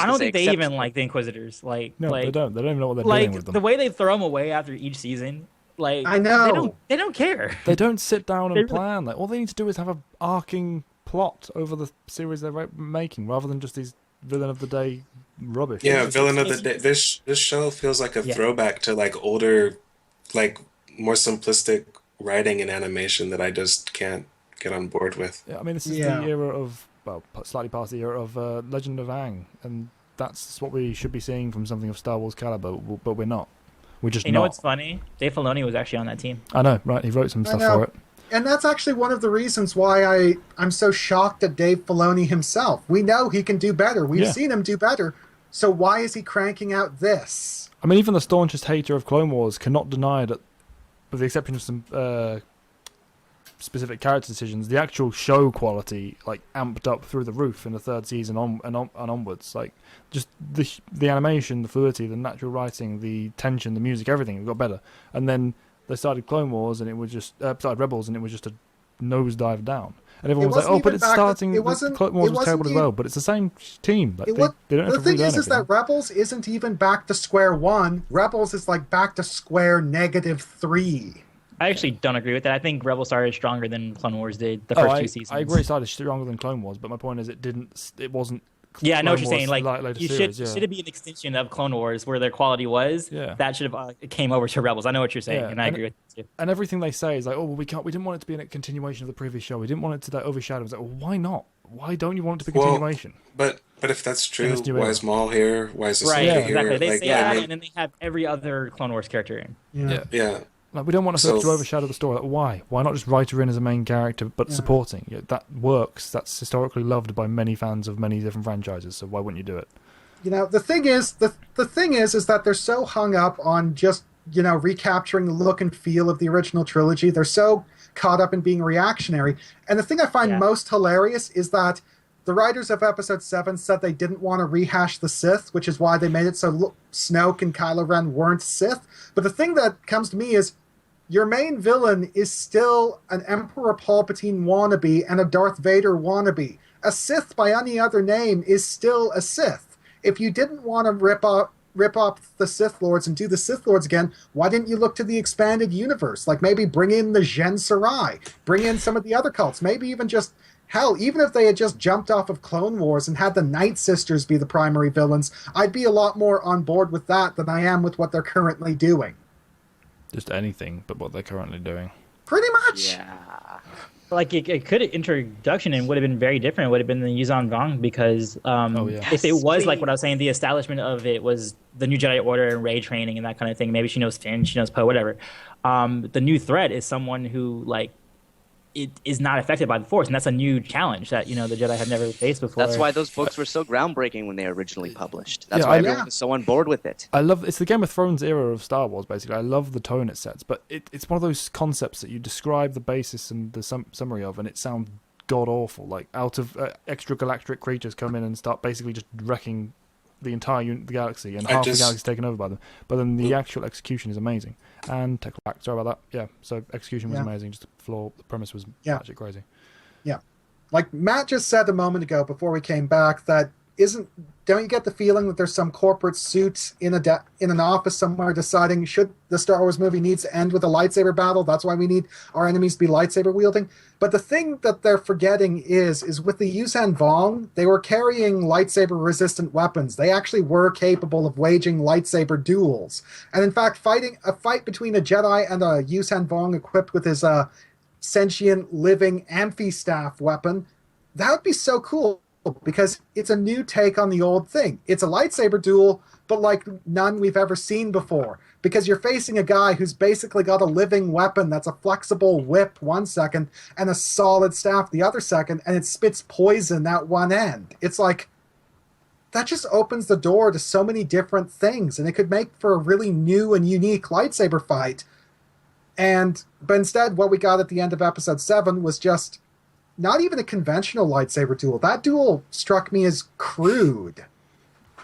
don't think they even like the Inquisitors. No, they don't. They don't even know what they're doing with them. The way they throw them away after each season, I know. They don't care. They don't sit down and plan. All they need to do is have an arcing plot over the series they're making, rather than just these villain of the day rubbish. Yeah, villain of the day. This show feels like a throwback to older, more simplistic writing and animation that I just can't get on board with. Yeah, I mean, this is the era of, slightly past the era of Legend of Aang, and that's what we should be seeing from something of Star Wars caliber, but we're not. We're just not. You know what's funny? Dave Filoni was actually on that team. I know, right? He wrote some stuff for it. And that's actually one of the reasons why I'm so shocked at Dave Filoni himself. We know he can do better. We've seen him do better. So why is he cranking out this? I mean, even the staunchest hater of Clone Wars cannot deny that, with the exception of some specific character decisions, the actual show quality amped up through the roof in the third season and onwards. Just the animation, the fluidity, the natural writing, the tension, the music, everything got better. And then they started Clone Wars, and it was just started Rebels, and it was just a nosedive down. And everyone was like, "Oh, but it's starting." Clone Wars was terrible as well, but it's the same team. They don't have the to thing relearn is that Rebels isn't even back to square one. Rebels is back to square -3. I actually don't agree with that. I think Rebels started stronger than Clone Wars did the first two seasons. I agree, it started stronger than Clone Wars, but my point is it wasn't. Yeah, I know what you're saying. Should it be an extension of Clone Wars where their quality was? Yeah. That should have came over to Rebels. I know what you're saying, and I agree with you. And everything they say is we didn't want it to be a continuation of the previous show. We didn't want it to overshadow. It's why not? Why don't you want it to be a continuation? But if that's true, why is Maul here? Why is Ahsoka here? Exactly. They say that, and then they have every other Clone Wars character in. Yeah. We don't want to overshadow the story. Why? Why not just write her in as a main character, but supporting? That works. That's historically loved by many fans of many different franchises. So why wouldn't you do it? The thing is that they're so hung up on just recapturing the look and feel of the original trilogy. They're so caught up in being reactionary. And the thing I find most hilarious is that the writers of Episode 7 said they didn't want to rehash the Sith, which is why they made it so Snoke and Kylo Ren weren't Sith. But the thing that comes to me is, your main villain is still an Emperor Palpatine wannabe and a Darth Vader wannabe. A Sith by any other name is still a Sith. If you didn't want to rip up the Sith Lords and do the Sith Lords again, why didn't you look to the expanded universe? Maybe bring in the Gen Sarai, bring in some of the other cults, maybe even even if they had just jumped off of Clone Wars and had the Night Sisters be the primary villains, I'd be a lot more on board with that than I am with what they're currently doing. Just anything but what they're currently doing. Pretty much. Yeah. It could introduction and would have been very different. It would have been the Yuzhan Vong because if it was what I was saying, the establishment of it was the new Jedi Order and Rey training and that kind of thing. Maybe she knows Finn, she knows Poe, whatever. The new threat is someone who it is not affected by the Force, and that's a new challenge that the Jedi have never faced before. That's why those books were so groundbreaking when they were originally published. That's why everyone was so on board with it. It's the Game of Thrones era of Star Wars, basically. I love the tone it sets, but it's one of those concepts that you describe the basis and the summary of, and it sounds god awful. Out of extragalactic creatures come in and start basically just wrecking the entire the galaxy, and half the galaxy is taken over by them. But then the actual execution is amazing. And sorry about that. Yeah, so execution was amazing. Just the premise was actually crazy. Yeah, Matt just said a moment ago before we came back that don't you get the feeling that there's some corporate suit in an office somewhere deciding should the Star Wars movie needs to end with a lightsaber battle? That's why we need our enemies to be lightsaber wielding. But the thing that they're forgetting is with the Yuzhan Vong, they were carrying lightsaber resistant weapons. They actually were capable of waging lightsaber duels. And in fact, a fight between a Jedi and a Yuzhan Vong equipped with his sentient living amphi-staff weapon, that would be so cool. Because it's a new take on the old thing. It's a lightsaber duel, but none we've ever seen before. because you're facing a guy who's basically got a living weapon that's a flexible whip 1 second and a solid staff the other second, and it spits poison at one end. It's like, that just opens the door to so many different things, and it could make for a really new and unique lightsaber fight. But instead, what we got at the end of episode 7 was just not even a conventional lightsaber duel. That duel struck me as crude.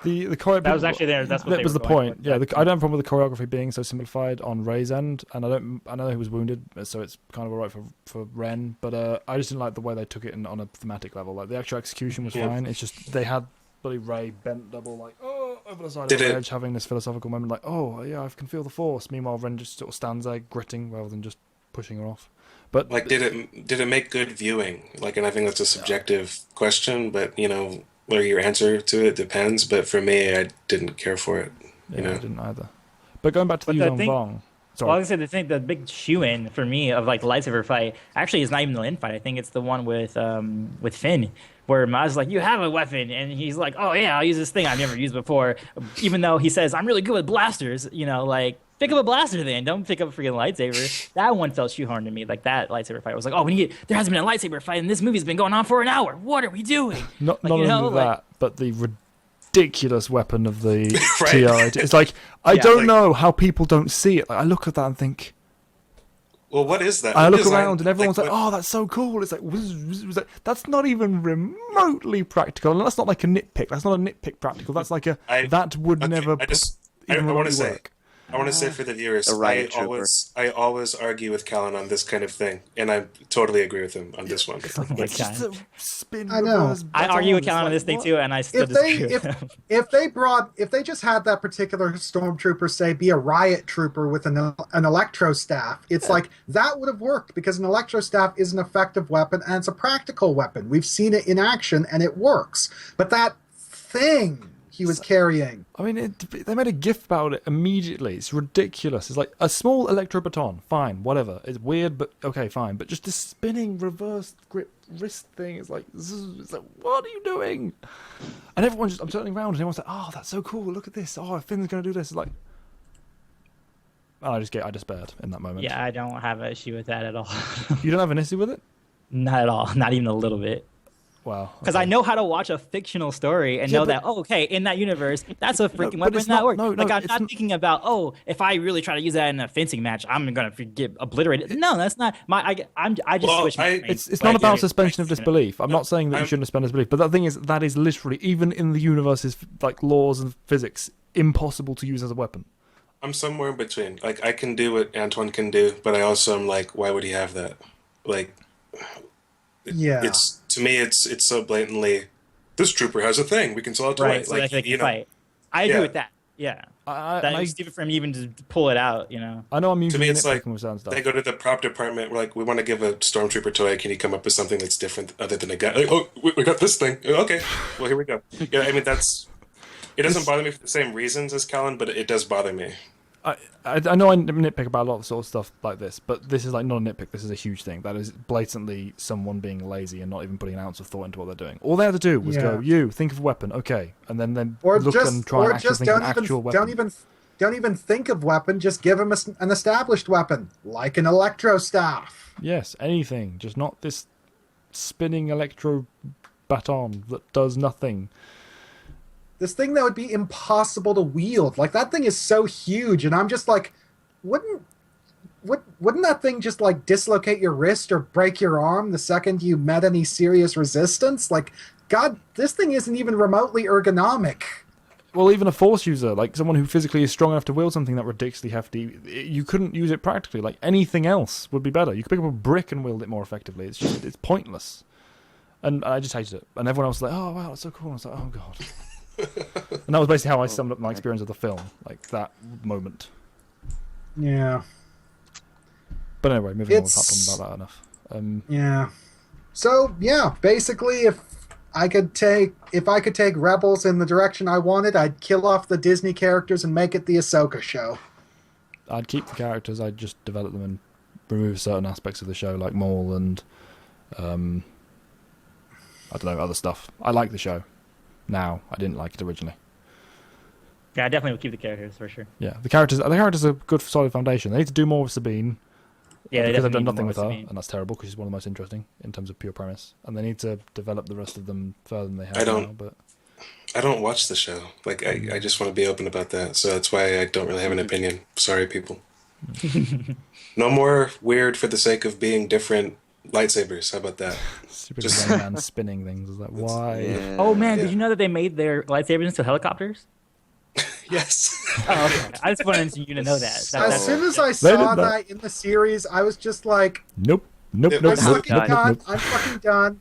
The that was actually there. That's what that was the point. Yeah, I don't have a problem with the choreography being so simplified on Rey's end, and I know he was wounded, so it's kind of alright for Ren. But I just didn't like the way they took it on a thematic level. Like the actual execution was fine. It's just they had bloody Rey bent double, like over the side of the edge, having this philosophical moment, like yeah, I can feel the Force. Meanwhile, Ren just sort of stands there gritting rather than just pushing her off. But like, did it make good viewing? Like, and I think that's a subjective question, but where your answer to it depends. But for me, I didn't care for it. I didn't either. But going back to the Yuzong Vong. Sorry. Well, I was gonna say the big shoe-in for me of like the lightsaber fight actually is not even the Lin fight. I think it's the one with Finn, where Maz is like, "You have a weapon," and he's like, "Oh yeah, I'll use this thing I've never used before," even though he says, "I'm really good with blasters." Like, pick up a blaster then. Don't pick up a freaking lightsaber. That one felt shoehorned to me. Like, that lightsaber fight was like, there hasn't been a lightsaber fight, and this movie's been going on for an hour. What are we doing? Not only that, but the ridiculous weapon of the TR. It's like, I don't know how people don't see it. Like, I look at that and think, well, what is that? I look around and everyone's like, "Oh, that's so cool." It's like, that's not even remotely practical, and that's not like a nitpick. That's not a nitpick practical. That's like that would never. I want to say for the viewers, I always argue with Callan on this kind of thing, and I totally agree with him on this one. It's just a spin. I know. I argue with Callan on this thing too, and I still disagree with him. If they just had that particular stormtrooper, say, be a riot trooper with an electro staff, it's like, that would have worked, because an electro staff is an effective weapon and it's a practical weapon. We've seen it in action and it works. But that thing he was carrying. I mean, they made a gif about it immediately. It's ridiculous. It's like a small electro baton. Fine, whatever. It's weird, but okay, fine. But just this spinning reverse grip wrist thing. It's like, what are you doing? And I'm turning around and everyone's like, "Oh, that's so cool. Look at this. Oh, Finn's going to do this." It's like, I despaired in that moment. Yeah, I don't have an issue with that at all. You don't have an issue with it? Not at all. Not even a little bit. Wow. Because I know how to watch a fictional story and know that, in that universe, that's a freaking weapon that works. I'm not thinking about, if I really try to use that in a fencing match, I'm going to get obliterated. No, that's not I just switch my brain. It's not about suspension of disbelief. I'm not saying that you shouldn't suspend disbelief, but the thing is, that is literally, even in the universe's like laws and physics, impossible to use as a weapon. I'm somewhere in between. Like, I can do what Antoine can do, but I also am like, why would he have that? Like, to me, it's so blatantly, this trooper has a thing. We can sell it to right. So like, fight. I agree with that. Yeah. It's stupid for him even to pull it out. I know I'm using. To me, it's like stuff. They go to the prop department. We're like, we want to give a stormtrooper toy. Can you come up with something that's different other than a gun? Like, we got this thing. Okay, well, here we go. Yeah, I mean, it doesn't bother me for the same reasons as Callan, but it does bother me. I know I nitpick about a lot of sort of stuff like this, but this is like not a nitpick. This is a huge thing. That is blatantly someone being lazy and not even putting an ounce of thought into what they're doing. All they had to do was go, "You think of a weapon, okay," and then look and try and actually think of an actual weapon. Don't even think of weapon. Just give them an established weapon, like an electro staff. Yes, anything, just not this spinning electro baton that does nothing. This thing that would be impossible to wield. Like, that thing is so huge, and I'm just like, wouldn't that thing just like dislocate your wrist or break your arm the second you met any serious resistance? Like, God, this thing isn't even remotely ergonomic. Well, even a Force user, like someone who physically is strong enough to wield something that ridiculously hefty, you couldn't use it practically. Like, anything else would be better. You could pick up a brick and wield it more effectively. It's pointless. And I just hated it. And everyone else was like, "Oh, wow, that's so cool." And I was like, "Oh, God." And that was basically how I summed up my experience of the film, like that moment. Yeah. But anyway, moving on. We've talked about that enough. Yeah. So yeah, basically, if I could take Rebels in the direction I wanted, I'd kill off the Disney characters and make it the Ahsoka show. I'd keep the characters. I'd just develop them and remove certain aspects of the show, like Maul and I don't know, other stuff. I like the show. Now, I didn't like it originally. Yeah, I definitely will keep the characters for sure. Yeah, the characters are a good, solid foundation. They need to do more with Sabine. Yeah, because they've done definitely need nothing more with her, Sabine. and that's terrible because she's one of the most interesting in terms of pure premise. And they need to develop the rest of them further than they have now. But I don't watch the show. Like, I just want to be open about that. So that's why I don't really have an opinion. Sorry, people. No more weird for the sake of being different lightsabers. How about that? Stupid young man spinning things. Is like, why? Yeah. Oh man, Yeah. did you know that they made their lightsabers into helicopters? Yes. Oh, okay. I just wanted you to know that. As That's soon as I They saw did that. that in the series, I was just like, Nope. Nope. I'm Nope. I'm Nope. fucking Nope. done. Nope. I'm fucking done.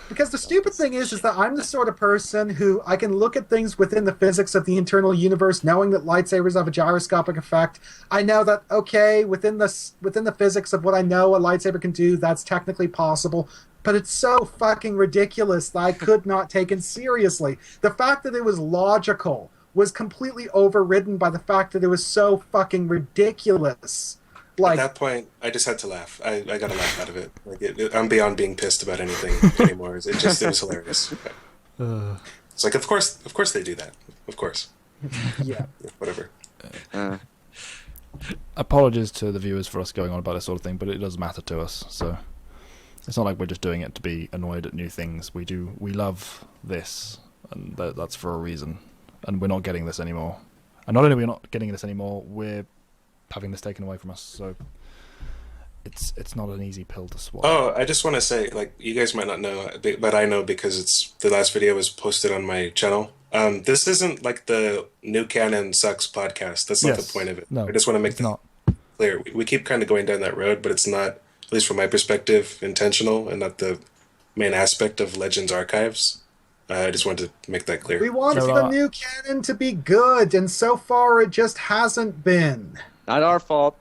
Because the stupid thing is that I'm the sort of person who I can look at things within the physics of the internal universe, knowing that lightsabers have a gyroscopic effect. I know that within the physics of what I know a lightsaber can do, that's technically possible. But it's so fucking ridiculous that I could not take it seriously. The fact that it was logical was completely overridden by the fact that it was so fucking ridiculous. At that point, I just had to laugh. I got a laugh out of it. Like I'm beyond being pissed about anything anymore. It was hilarious. It's like, of course they do that. Of course. Yeah. Whatever. Apologies to the viewers for us going on about this sort of thing, but it does matter to us. So it's not like we're just doing it to be annoyed at new things. We love this, and that's for a reason. And we're not getting this anymore. And not only are we not getting this anymore, we're having this taken away from us. So it's not an easy pill to swallow. Oh, I just want to say, like, you guys might not know, but I know because the last video was posted on my channel. This isn't like the New Canon Sucks podcast. That's not the point of it. No, I just want to make it's that not. clear. We keep kind of going down that road, but it's not, at least from my perspective, intentional and not the main aspect of Legends Archives. I just wanted to make that clear. We want the new canon to be good, and so far it just hasn't been. Not our fault.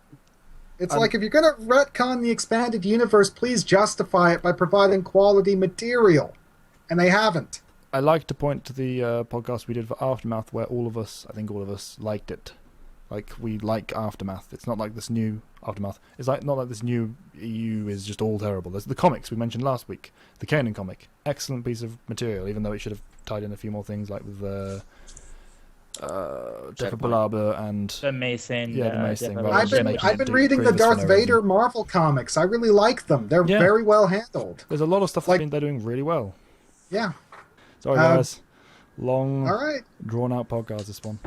It's like, if you're going to retcon the expanded universe, please justify it by providing quality material. And they haven't. I like to point to the podcast we did for Aftermath, where I think all of us liked it. Like, we like Aftermath. It's not like this new Aftermath. It's like not like this new EU is just all terrible. There's the comics we mentioned last week. The Kanan comic. Excellent piece of material, even though it should have tied in a few more things, like with Jeffrey Balaba and the Mason. the Mace thing. I've been reading the Darth Vader Marvel comics. I really like them. They're very well handled. There's a lot of stuff they're doing really well. Yeah. Sorry, guys. Long, all right. drawn-out podcast, this one.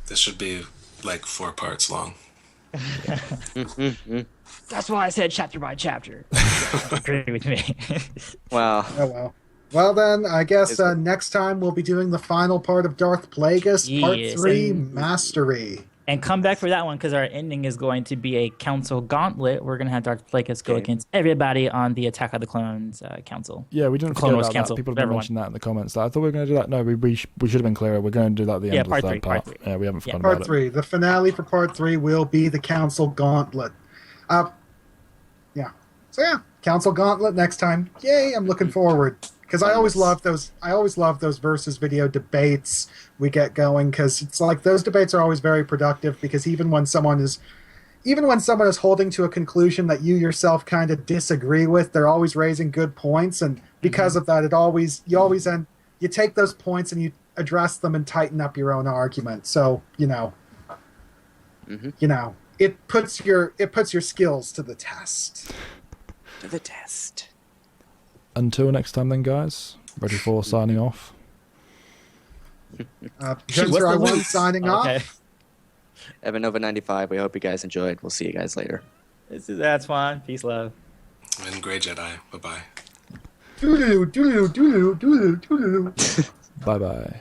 This should be like 4 parts long. That's why I said chapter by chapter. Agree with me. Wow. Oh, well. Well, then, I guess next time we'll be doing the final part of Darth Plagueis, Part 3, Mastery. And come back for that one, because our ending is going to be a council gauntlet. We're going to have Darth Plagueis go against everybody on the Attack of the Clones council. Yeah, we didn't Clone forget Wars about council. that. People have mentioned that in the comments. I thought we were going to do that. No, we should have been clearer. We're going to do that at the end of the third part. Yeah, we haven't forgotten about Part 3. The finale for Part 3 will be the council gauntlet. Yeah. So, yeah, council gauntlet next time. Yay, I'm looking forward. Because I always love those versus video debates we get going, because it's like those debates are always very productive, because even when someone is holding to a conclusion that you yourself kind of disagree with, they're always raising good points, and because of that, you take those points and you address them and tighten up your own argument. So it puts your skills to the test. To the test. Until next time, then, guys. Ready for signing off. Spencer, I won signing off. Evan Nova 95. We hope you guys enjoyed. We'll see you guys later. That's fine. Peace, love. And Grey Jedi. Bye-bye. Doodaloo, doodaloo, doodaloo, doodaloo, doodaloo. Bye-bye.